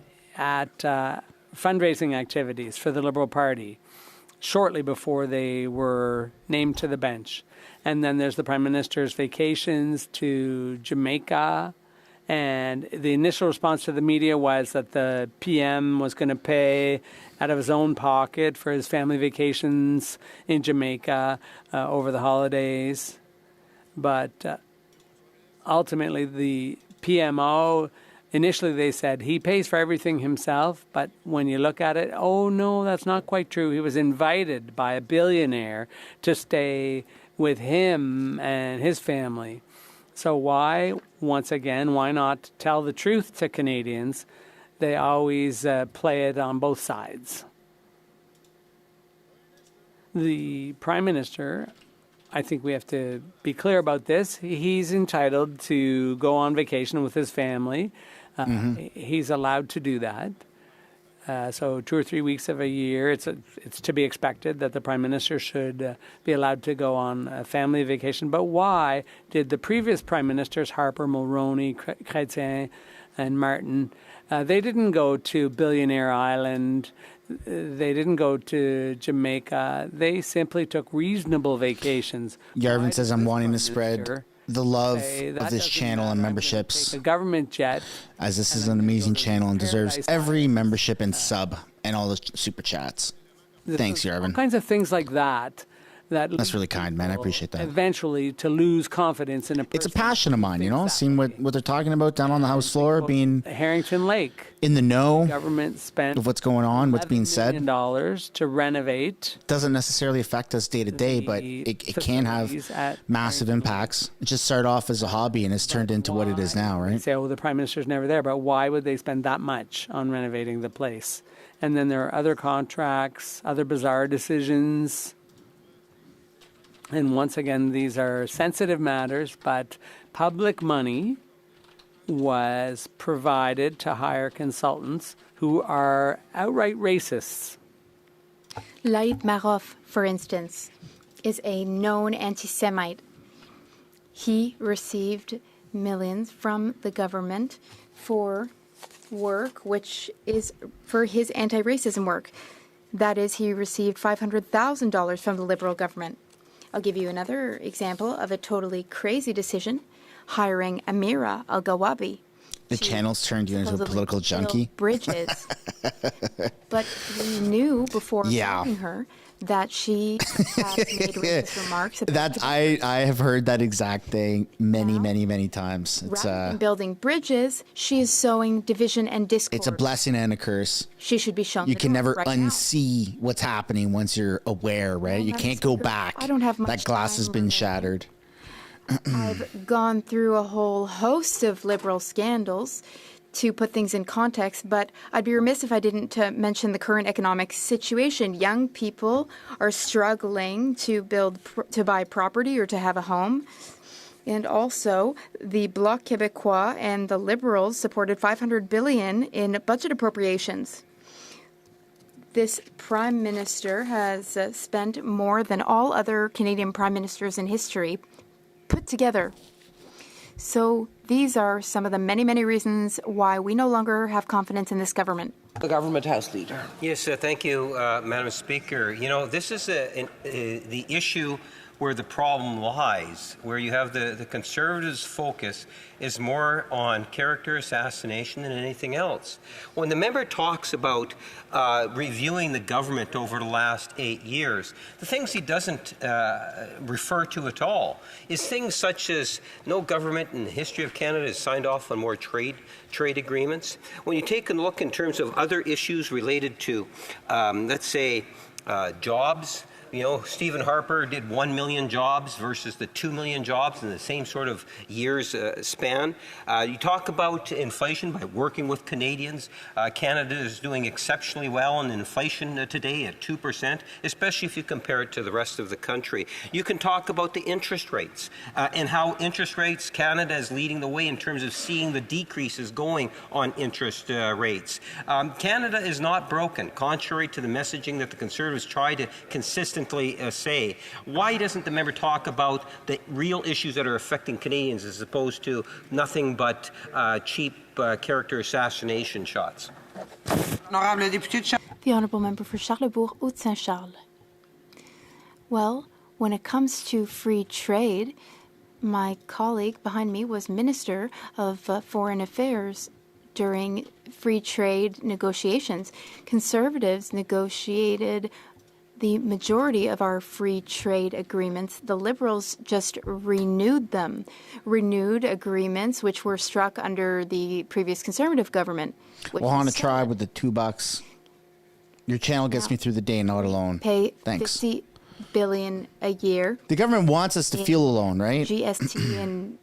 fundraising activities for the Liberal Party shortly before they were named to the bench. And then there's the Prime Minister's vacations to Jamaica. And the initial response to the media was that the PM was going to pay out of his own pocket for his family vacations in Jamaica over the holidays. But ultimately, the PMO, initially they said he pays for everything himself. But when you look at it, oh, no, that's not quite true. He was invited by a billionaire to stay with him and his family. So why, once again, why not tell the truth to Canadians? They always play it on both sides. The Prime Minister, I think we have to be clear about this. He's entitled to go on vacation with his family. He's allowed to do that. So 2 or 3 weeks of a year, it's to be expected that the Prime Minister should be allowed to go on a family vacation. But why did the previous Prime Ministers, Harper, Mulroney, Chrétien, and Martin, they didn't go to Billionaire Island, they didn't go to Jamaica, they simply took reasonable vacations. Garvin says I'm wanting to spread the love of this channel and memberships, a government jet, as this is an amazing channel and deserves every membership and sub and all the super chats. Thanks, Yarvin. All kinds of things like that That's really kind, man. I appreciate that. Eventually to lose confidence in a person. It's a passion of mine, you know, seeing what they're talking about down on the House floor, being Harrington Lake. In the know Government spent of what's going on, what's being said. $11 million to renovate. Doesn't necessarily affect us day to day, but it can have massive impacts. It just started off as a hobby and it's turned into what it is now, right? You say, oh, the Prime Minister's never there, but why would they spend that much on renovating the place? And then there are other contracts, other bizarre decisions. And once again, these are sensitive matters, but public money was provided to hire consultants who are outright racists. Laïd Maroff, for instance, is a known anti-Semite. He received millions from the government for work, which is for his anti-racism work. That is, he received $500,000 from the Liberal government. I'll give you another example of a totally crazy decision, hiring Amira Al-Gawabi. The channels turned you into a political junkie. Bridges. But we knew before hiring her that she has made racist remarks. I have heard that exact thing many times. It's rather than building bridges, she is sowing division and discord. It's a blessing and a curse. She should be shown. You can never unsee what's happening once you're aware, right? You can't go back. I don't have much that glass has been shattered. I've gone through a whole host of Liberal scandals to put things in context, but I'd be remiss if I didn't mention the current economic situation. Young people are struggling to buy property or to have a home. And also, the Bloc Québécois and the Liberals supported $500 billion in budget appropriations. This Prime Minister has spent more than all other Canadian Prime Ministers in history put together. So these are some of the many reasons why we no longer have confidence in this government. The Government House Leader. Yes, thank you, Madam Speaker. You know, this is the issue where the problem lies, where you have the Conservatives' focus is more on character assassination than anything else. When the member talks about reviewing the government over the last 8 years, the things he doesn't refer to at all is things such as no government in the history of Canada has signed off on more trade agreements. When you take a look in terms of other issues related to, let's say, jobs, you know, Stephen Harper did 1 million jobs versus the 2 million jobs in the same sort of years span. You talk about inflation by working with Canadians. Canada is doing exceptionally well in inflation today at 2%, especially if you compare it to the rest of the country. You can talk about the interest rates and how interest rates, Canada is leading the way in terms of seeing the decreases going on interest rates. Canada is not broken, contrary to the messaging that the Conservatives try to consistently say. Why doesn't the member talk about the real issues that are affecting Canadians as opposed to nothing but cheap character assassination shots? The Honourable Member for Charlebourg-Haute-Saint-Charles. Well, when it comes to free trade, my colleague behind me was Minister of Foreign Affairs during free trade negotiations. Conservatives negotiated the majority of our free trade agreements. The Liberals just renewed them, renewed agreements which were struck under the previous Conservative government. Well, on a try with the $2. Your channel gets me through the day, not alone. Pay Thanks. $50 billion a year. The government wants us to feel alone, right? GST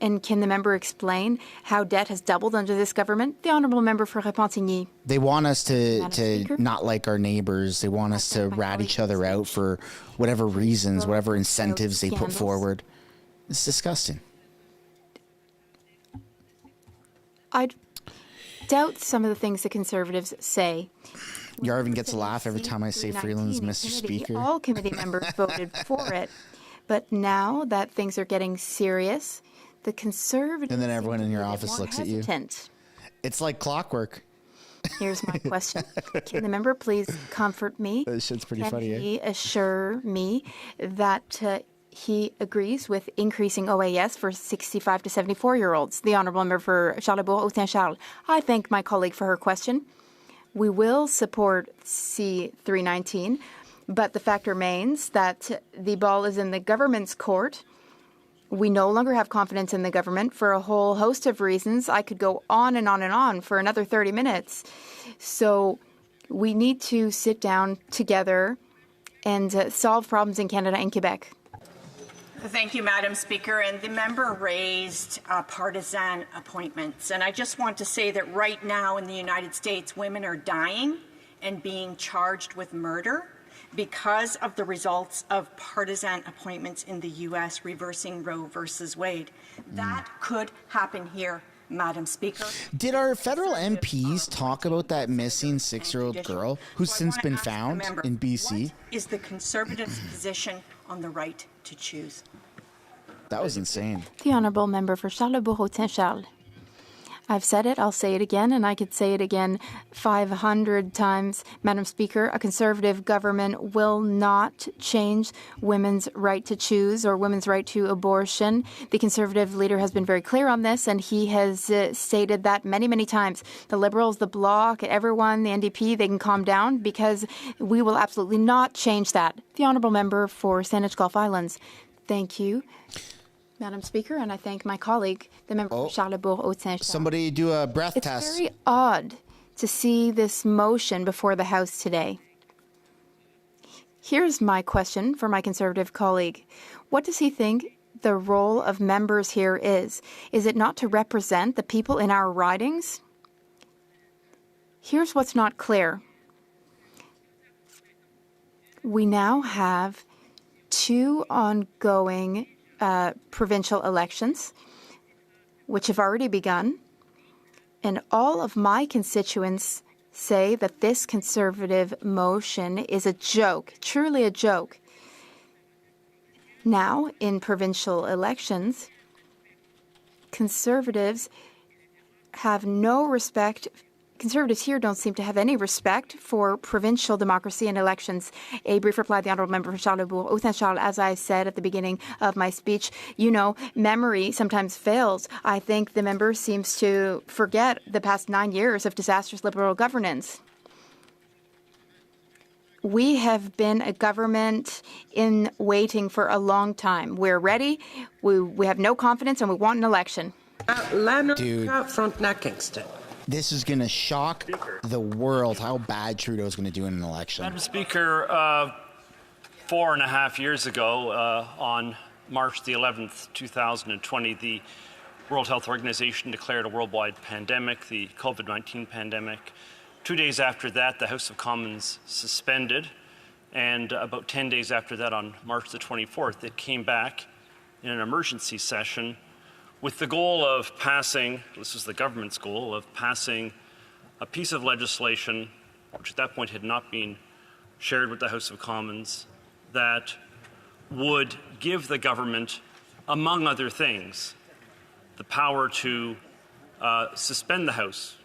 and can the member explain how debt has doubled under this government? The Honourable Member for Repentigny. They want us to not like our neighbors. They want us to rat each other out for whatever reasons, whatever incentives they put forward. It's disgusting. I doubt some of the things the Conservatives say. Yarvin gets a laugh every time I say Freeland's Mr. Speaker. All committee members voted for it. But now that things are getting serious, the Conservatives... And then everyone in your office looks at you. It's like clockwork. Here's my question. Can the member please comfort me? That shit's pretty funny, Can he assure me that he agrees with increasing OAS for 65 to 74-year-olds? The Honourable Member for Charlebourg-Haute-Saint-Charles. I thank my colleague for her question. We will support C-319. But the fact remains that the ball is in the government's court. We no longer have confidence in the government for a whole host of reasons. I could go on and on and on for another 30 minutes. So we need to sit down together and solve problems in Canada and Quebec. Thank you, Madam Speaker. And the member raised partisan appointments. And I just want to say that right now in the United States, women are dying and being charged with murder because of the results of partisan appointments in the U.S. reversing Roe versus Wade. That could happen here, Madam Speaker. Did our federal MPs talk about that missing 6-year-old girl who's since been found in BC? What is the Conservatives' position on the right to choose? That was insane. The Honourable Member for Charlebourg-Saint-Charles. I've said it, I'll say it again, and I could say it again 500 times. Madam Speaker, a Conservative government will not change women's right to choose or women's right to abortion. The Conservative leader has been very clear on this, and he has stated that many, many times. The Liberals, the Bloc, everyone, the NDP, they can calm down because we will absolutely not change that. The Honourable Member for Saanich Gulf Islands. Thank you, Madam Speaker, and I thank my colleague, the member for Charlebourg-Saint-Charles. Somebody do a breath test. It's very odd to see this motion before the House today. Here's my question for my Conservative colleague. What does he think the role of members here is? Is it not to represent the people in our ridings? Here's what's not clear. We now have 2 ongoing provincial elections, which have already begun, and all of my constituents say that this Conservative motion is a joke, truly a joke. Now, in provincial elections, Conservatives have no respect. Conservatives here don't seem to have any respect for provincial democracy and elections. A brief reply, the Honourable Member for Charlebourg-Saint-Charles. As I said at the beginning of my speech, you know, memory sometimes fails. I think the member seems to forget the past 9 years of disastrous Liberal governance. We have been a government in waiting for a long time. We're ready. We have no confidence, and we want an election. Dude. Kingston. This is going to shock the world how bad Trudeau's going to do in an election. Madam Speaker, 4.5 years ago, on March the 11th, 2020, the World Health Organization declared a worldwide pandemic, the COVID-19 pandemic. 2 days after that, the House of Commons suspended, and about 10 days after that, on March the 24th, it came back in an emergency session with the goal of passing, this was the government's goal, of passing a piece of legislation, which at that point had not been shared with the House of Commons, that would give the government, among other things, the power to suspend the House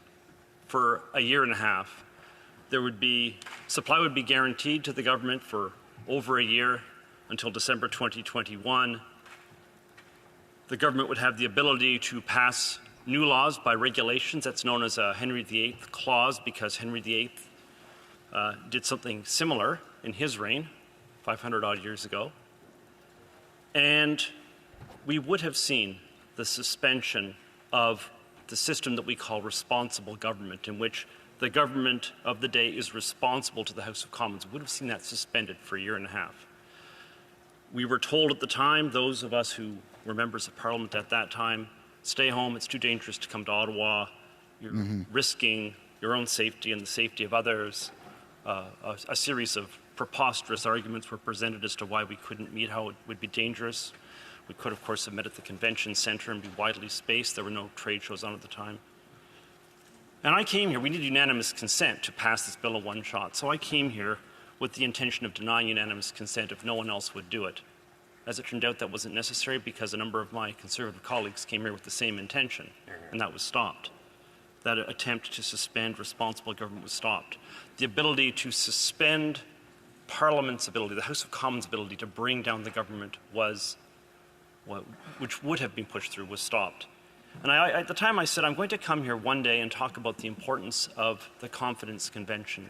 for a year and a half. Supply would be guaranteed to the government for over a year until December 2021. The government would have the ability to pass new laws by regulations. That's known as a Henry VIII clause, because Henry VIII did something similar in his reign 500-odd years ago. And we would have seen the suspension of the system that we call responsible government, in which the government of the day is responsible to the House of Commons. We would have seen that suspended for a year and a half. We were told at the time, those of us who were members of Parliament at that time, stay home, it's too dangerous to come to Ottawa, you're risking your own safety and the safety of others. A series of preposterous arguments were presented as to why we couldn't meet, how it would be dangerous. We could, of course, have met at the convention centre and be widely spaced. There were no trade shows on at the time. And I came here, we needed unanimous consent to pass this bill in one shot. So I came here with the intention of denying unanimous consent if no one else would do it. As it turned out, that wasn't necessary because a number of my Conservative colleagues came here with the same intention, and that was stopped. That attempt to suspend responsible government was stopped. The ability to suspend Parliament's ability, the House of Commons' ability to bring down the government which would have been pushed through, was stopped. And at the time I said, I'm going to come here one day and talk about the importance of the Confidence Convention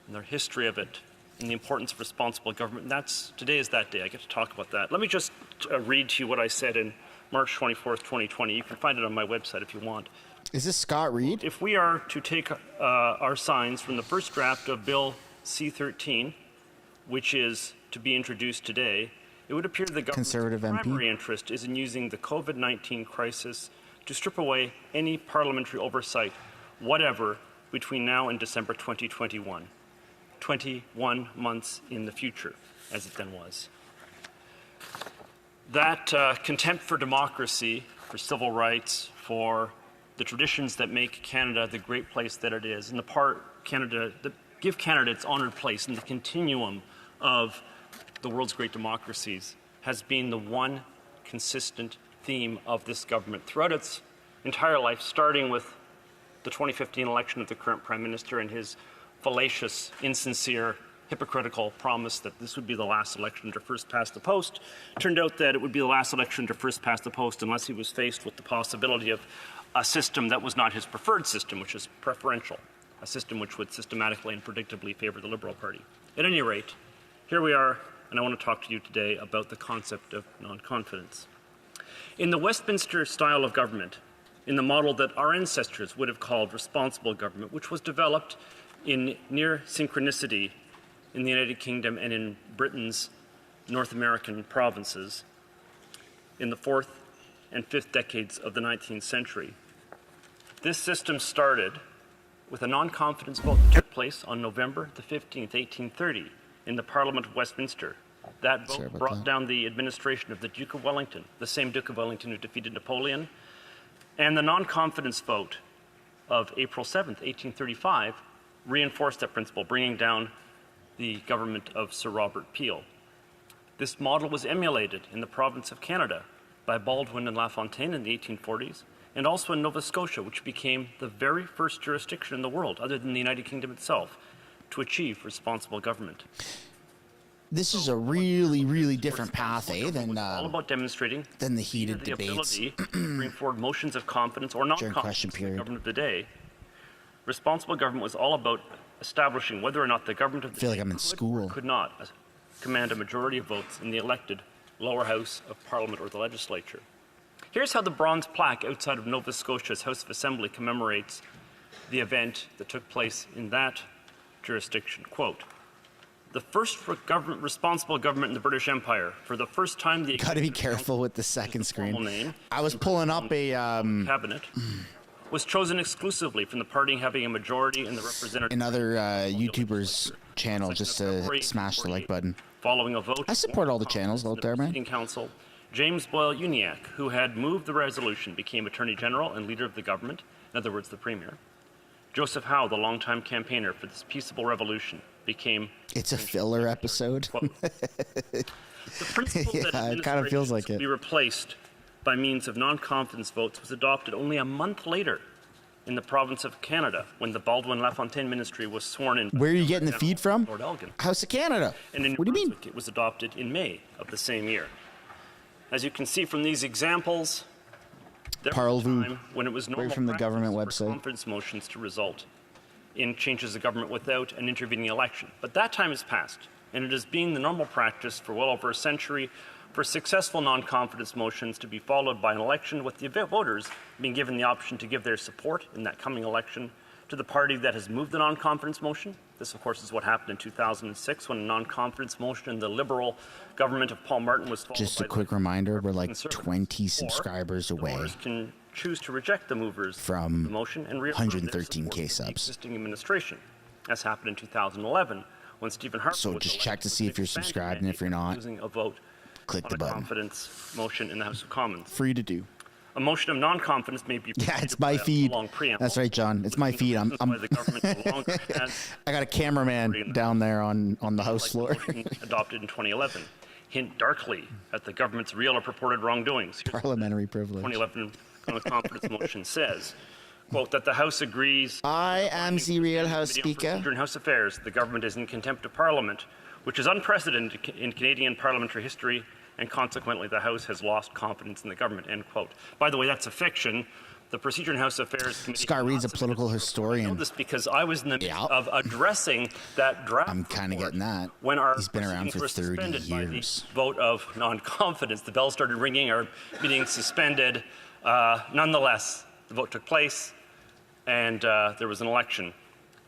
and the history of it and the importance of responsible government. And today is that day. I get to talk about that. Let me just read to you what I said in March 24th, 2020. You can find it on my website if you want. Is this Scott Reed? If we are to take our signs from the first draft of Bill C-13, which is to be introduced today, it would appear the government's primary interest is in using the COVID-19 crisis to strip away any parliamentary oversight, whatever, between now and December 2021. 21 months in the future, as it then was. That contempt for democracy, for civil rights, for the traditions that make Canada the great place that it is, and give Canada its honored place in the continuum of the world's great democracies, has been the one consistent theme of this government throughout its entire life, starting with the 2015 election of the current Prime Minister and his fallacious, insincere, hypocritical promise that this would be the last election to first past the post. Turned out that it would be the last election to first past the post unless he was faced with the possibility of a system that was not his preferred system, which is preferential, a system which would systematically and predictably favor the Liberal Party. At any rate, here we are, and I want to talk to you today about the concept of non-confidence. In the Westminster style of government, in the model that our ancestors would have called responsible government, which was developed in near synchronicity in the United Kingdom and in Britain's North American provinces in the 4th and 5th decades of the 19th century. This system started with a non-confidence vote that took place on November the 15th, 1830, in the Parliament of Westminster. That vote brought down the administration of the Duke of Wellington, the same Duke of Wellington who defeated Napoleon, and the non-confidence vote of April 7th, 1835, reinforced that principle, bringing down the government of Sir Robert Peel. This model was emulated in the province of Canada by Baldwin and LaFontaine in the 1840s, and also in Nova Scotia, which became the very first jurisdiction in the world, other than the United Kingdom itself, to achieve responsible government. This is a really, really different path, than all about demonstrating the heated the debates ability to bring forward motions of confidence or non-confidence in the government of the day. Responsible government was all about establishing whether or not the government of the day could not command a majority of votes in the elected lower house of Parliament or the legislature. Here's how the bronze plaque outside of Nova Scotia's House of Assembly commemorates the event that took place in that jurisdiction. Quote, the first responsible government in the British Empire. For the first time, the gotta be careful with the second screen. I was pulling up a cabinet was chosen exclusively from the party having a majority in the representative. Another YouTuber's channel, just to smash the like button. Following a vote, I support all the channels out there, man. Council, James Boyle Uniacke, who had moved the resolution, became Attorney General and leader of the government. In other words, the Premier. Joseph Howe, the longtime campaigner for this peaceable revolution, became... It's a filler episode. The principle that it kind of feels like it. Be replaced by means of non-confidence votes was adopted only a month later in the province of Canada when the Baldwin-LaFontaine ministry was sworn in. Where are you getting the feed from? Lord Elgin. House of Canada. And in what do you mean? It was adopted in May of the same year. As you can see from these examples, there was a time when it was normal from the government for website. confidence motions to result in changes of government without an intervening election. But that time has passed, and it has been the normal practice for well over a century for successful non-confidence motions to be followed by an election with the voters being given the option to give their support in that coming election to the party that has moved the non-confidence motion. This, of course, is what happened in 2006 when a non-confidence motion in the Liberal government of Paul Martin was followed Just by a quick reminder, we're like 20 subscribers away voters can choose to reject the movers from the motion and reaffirm their 113K support subs. for the existing administration, as happened in 2011 when Stephen Harper So was just elected check to see if you're subscribed, and if you're not, using a vote click on the a button. confidence motion in the House of Commons. Free to do. A motion of non-confidence may be Yeah, it's my feed. That's right, John. It's my feed. I'm the government no longer has I got a cameraman down there on the house floor. adopted in 2011. Hint darkly at the government's real or purported wrongdoings. Here's Parliamentary privilege. 2011 confidence motion says, quote, that the House agrees... I am the real House Speaker. In House Affairs, the government is in contempt of Parliament, which is unprecedented in Canadian parliamentary history, and consequently the House has lost confidence in the government, end quote. By the way, that's a fiction. the Procedure and House Affairs Committee. Scott Reed's a political historian. I know this because I was in the midst of addressing that draft. I'm kind of getting that. When our He's been around for 30 years. By the vote of non-confidence, the bell started ringing, our meeting suspended. Nonetheless, the vote took place, and there was an election.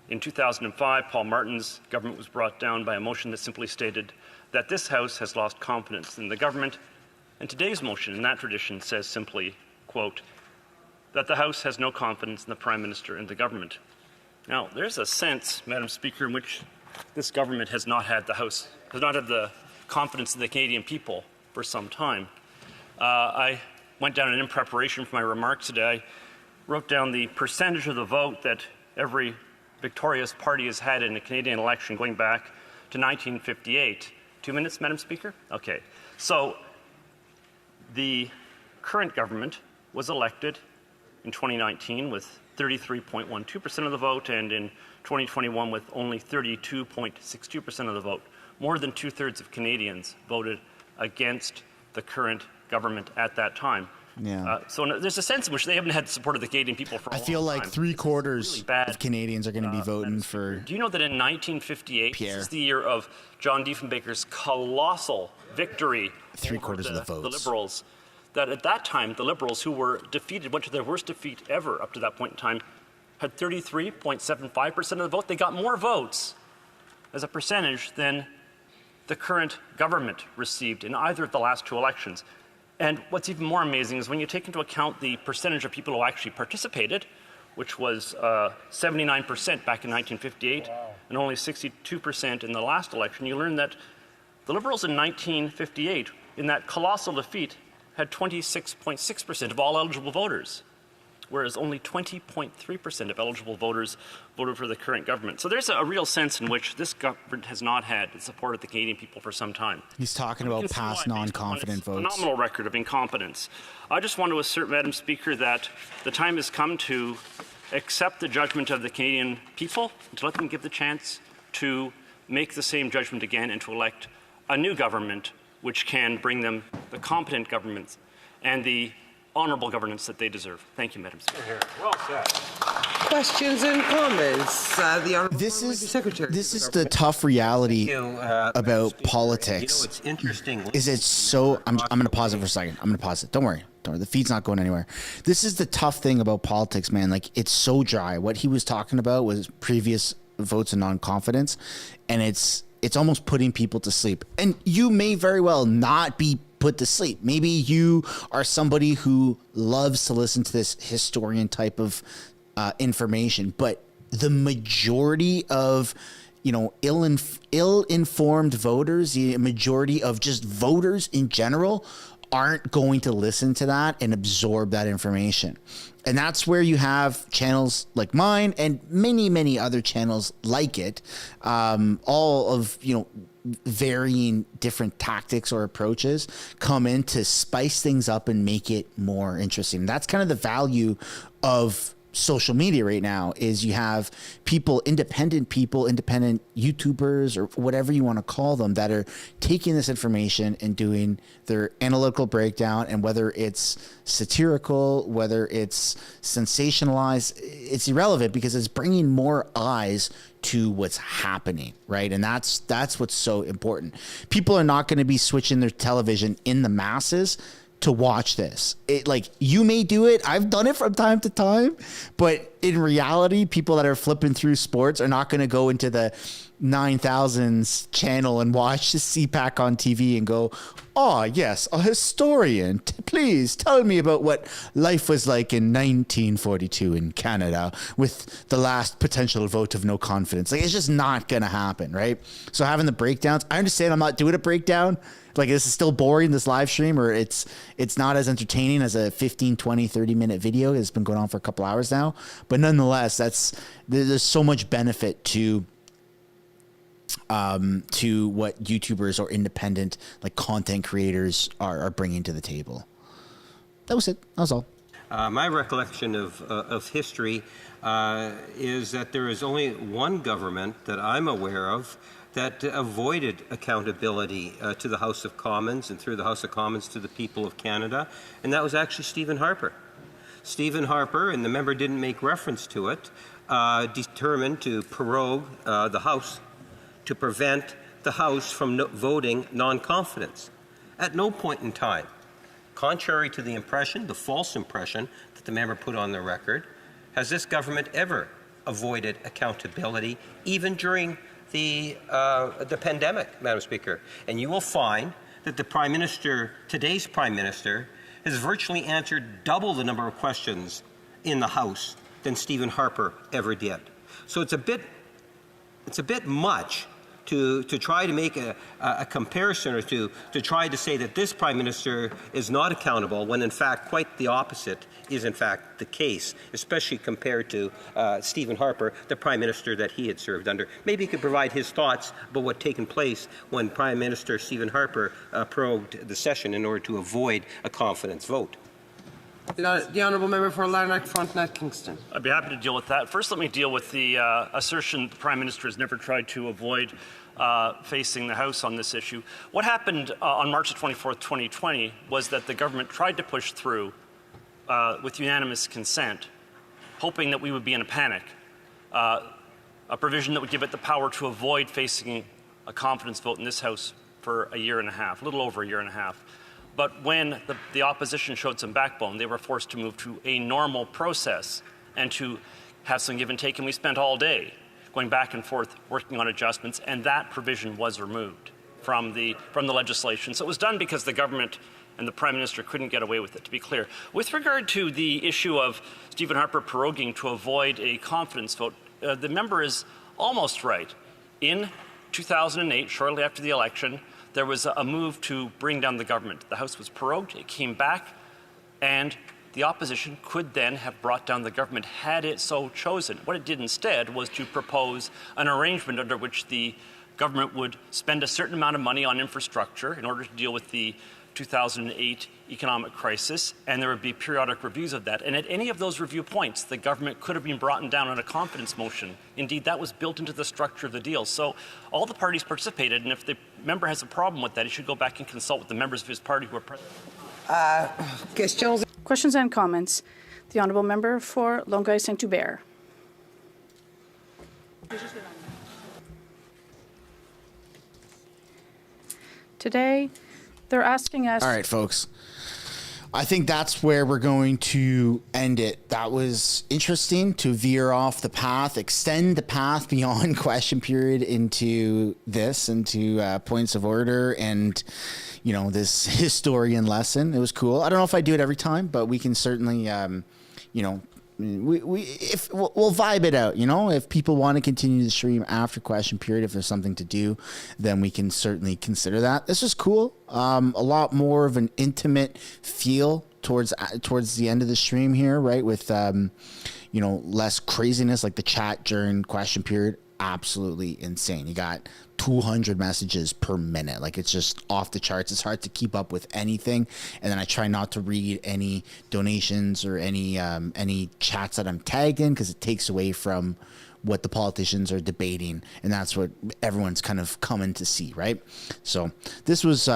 In 2005, Paul Martin's government was brought down by a motion that simply stated that this House has lost confidence in the government. And today's motion in that tradition says simply, quote, that the House has no confidence in the Prime Minister and the government. Now, there's a sense, Madam Speaker, in which this government has not had the confidence of the Canadian people for some time. I went down and in preparation for my remarks today, I wrote down the percentage of the vote that every victorious party has had in a Canadian election going back to 1958. 2 minutes, Madam Speaker? Okay. So the current government was elected in 2019 with 33.12% of the vote, and in 2021 with only 32.62% of the vote. More than 2/3 of Canadians voted against the current government at that time. Yeah. So there's a sense in which they haven't had the support of the Canadian people for a long time. I feel like 3/4 of Canadians are going to be voting for. Do you know that in 1958, Pierre. this is the year of John Diefenbaker's colossal victory 3/4 of the votes. The Liberals, that at that time, the Liberals, who were defeated, went to their worst defeat ever up to that point in time, had 33.75% of the vote. They got more votes as a percentage than the current government received in either of the last two elections. And what's even more amazing is when you take into account the percentage of people who actually participated, which was 79% back in 1958 and only 62% in the last election, you learn that the Liberals in 1958, in that colossal defeat, had 26.6% of all eligible voters, whereas only 20.3% of eligible voters voted for the current government. So there's a real sense in which this government has not had the support of the Canadian people for some time. He's talking about past non-confident votes. Phenomenal record of incompetence. I just want to assert, Madam Speaker, that the time has come to accept the judgment of the Canadian people and to let them give the chance to make the same judgment again and to elect a new government which can bring them the competent governments and the honourable governance that they deserve. Thank you, Madam Speaker. Well said. Questions and comments? The Honourable Secretary. This is the tough reality about politics. It's interesting. Is it so? I'm going to pause it for a second. I'm going to pause it. Don't worry. The feed's not going anywhere. This is the tough thing about politics, man. Like, it's so dry. What he was talking about was previous votes of non-confidence, and it's almost putting people to sleep. And you may very well not be put to sleep. Maybe you are somebody who loves to listen to this historian type of information, but the majority of ill-informed voters, the majority of just voters in general, aren't going to listen to that and absorb that information. And that's where you have channels like mine and many, many other channels like it, all of, varying different tactics or approaches come in to spice things up and make it more interesting. That's kind of the value of social media right now, is you have independent YouTubers or whatever you want to call them, that are taking this information and doing their analytical breakdown, and whether it's satirical, whether it's sensationalized, it's irrelevant, because it's bringing more eyes to what's happening, right? And that's what's so important. People are not going to be switching their television in the masses to watch this. You may do it. I've done it from time to time, but in reality, people that are flipping through sports are not going to go into the 9000s channel and watch the CPAC on TV and go, "Oh yes, a historian. Please tell me about what life was like in 1942 in Canada with the last potential vote of no confidence." It's just not going to happen, right? So having the breakdowns, I understand I'm not doing a breakdown. This is still boring, this live stream, or it's not as entertaining as a 15, 20, 30-minute video. It's been going on for a couple hours now. But nonetheless, there's so much benefit to what YouTubers or independent content creators are bringing to the table. That was it. That was all. My recollection of history is that there is only one government that I'm aware of that avoided accountability to the House of Commons and through the House of Commons to the people of Canada, and that was actually Stephen Harper. Stephen Harper, and the member didn't make reference to it, determined to prorogue the House to prevent the House from voting non-confidence. At no point in time, contrary to the impression, the false impression that the member put on the record, has this government ever avoided accountability, even during the pandemic, Madam Speaker. And you will find that the Prime Minister, today's Prime Minister, has virtually answered double the number of questions in the House than Stephen Harper ever did. So it's a bit much to try to make a comparison, or to try to say that this Prime Minister is not accountable, when in fact quite the opposite is in fact the case, especially compared to Stephen Harper, the Prime Minister that he had served under. Maybe he could provide his thoughts about what had taken place when Prime Minister Stephen Harper prorogued the session in order to avoid a confidence vote. The Honourable Member for Larnac Frontenac Kingston. I'd be happy to deal with that. First, let me deal with the assertion the Prime Minister has never tried to avoid facing the House on this issue. What happened on March 24th, 2020 was that the government tried to push through with unanimous consent, hoping that we would be in a panic, a provision that would give it the power to avoid facing a confidence vote in this House for a year and a half, a little over a year and a half. But when the opposition showed some backbone, they were forced to move to a normal process and to have some give and take. And we spent all day going back and forth working on adjustments, and that provision was removed from the legislation. So it was done because the government and the Prime Minister couldn't get away with it, to be clear. With regard to the issue of Stephen Harper proroguing to avoid a confidence vote, the member is almost right. In 2008, shortly after the election, there was a move to bring down the government. The House was prorogued, it came back, and the opposition could then have brought down the government had it so chosen. What it did instead was to propose an arrangement under which the government would spend a certain amount of money on infrastructure in order to deal with the 2008 economic crisis, and there would be periodic reviews of that. And at any of those review points, the government could have been brought down on a confidence motion. Indeed, that was built into the structure of the deal. So all the parties participated, and if the member has a problem with that, he should go back and consult with the members of his party who are present. Questions and comments. The Honourable Member for Longueuil-Saint-Hubert. Today, they're asking us... All right, folks. I think that's where we're going to end it. That was interesting to veer off the path, extend the path beyond question period into this, into points of order and, you know, this historian lesson. It was cool. I don't know if I do it every time, but we can certainly, you know, we'll vibe it out, you know. If people want to continue the stream after question period, if there's something to do, then we can certainly consider that. This was cool. A lot more of an intimate feel towards the end of the stream here, right? With you know, less craziness, like the chat during question period. Absolutely insane. You got 200 messages per minute. Like, it's just off the charts. It's hard to keep up with anything. And then I try not to read any donations or any chats that I'm tagged in, because it takes away from what the politicians are debating, and that's what everyone's kind of coming to see, right? So this was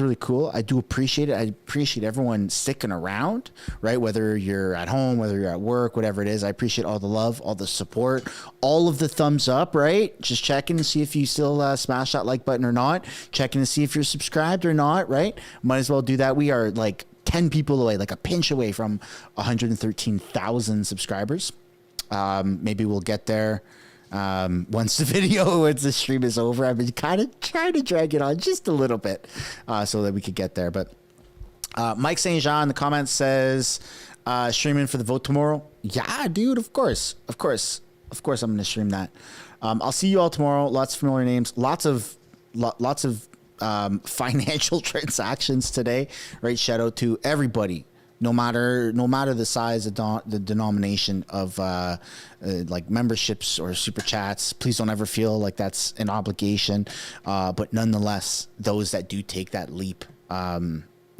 really cool. I do appreciate it. I appreciate everyone sticking around, right? Whether you're at home, whether you're at work, whatever it is, I appreciate all the love, all the support, all of the thumbs up, right? Just checking to see if you still smash that like button or not, checking to see if you're subscribed or not, right? Might as well do that. We are like 10 people away, like a pinch away from 113,000 subscribers. Maybe we'll get there once the stream is over. I've been kind of trying to drag it on just a little bit so that we could get there. But Mike St. Jean in the comments says, streaming for the vote tomorrow. Yeah, dude, of course I'm going to stream that. I'll see you all tomorrow. Lots of familiar names, lots of financial transactions today, right? Shout out to everybody. No matter the size of the denomination of like memberships or super chats, please don't ever feel like that's an obligation. But nonetheless, those that do take that leap,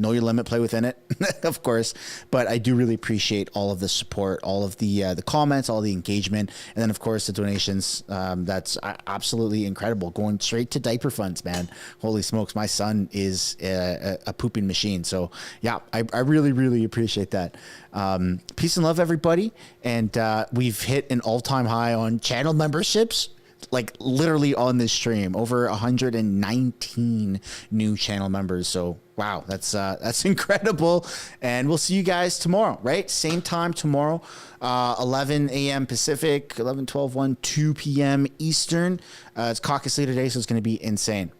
know your limit, play within it, of course. But I do really appreciate all of the support, all of the comments, all the engagement, and then of course the donations. That's absolutely incredible. Going straight to diaper funds, man. Holy smokes, my son is a pooping machine. So yeah, I really, really appreciate that. Peace and love, everybody. And we've hit an all-time high on channel memberships. Like literally on this stream, over 119 new channel members. So wow, that's incredible. And we'll see you guys tomorrow, right? Same time tomorrow, 11 a.m. Pacific, 11, 12, 1, 2 p.m. Eastern. It's Caucus Leader Day, so it's going to be insane.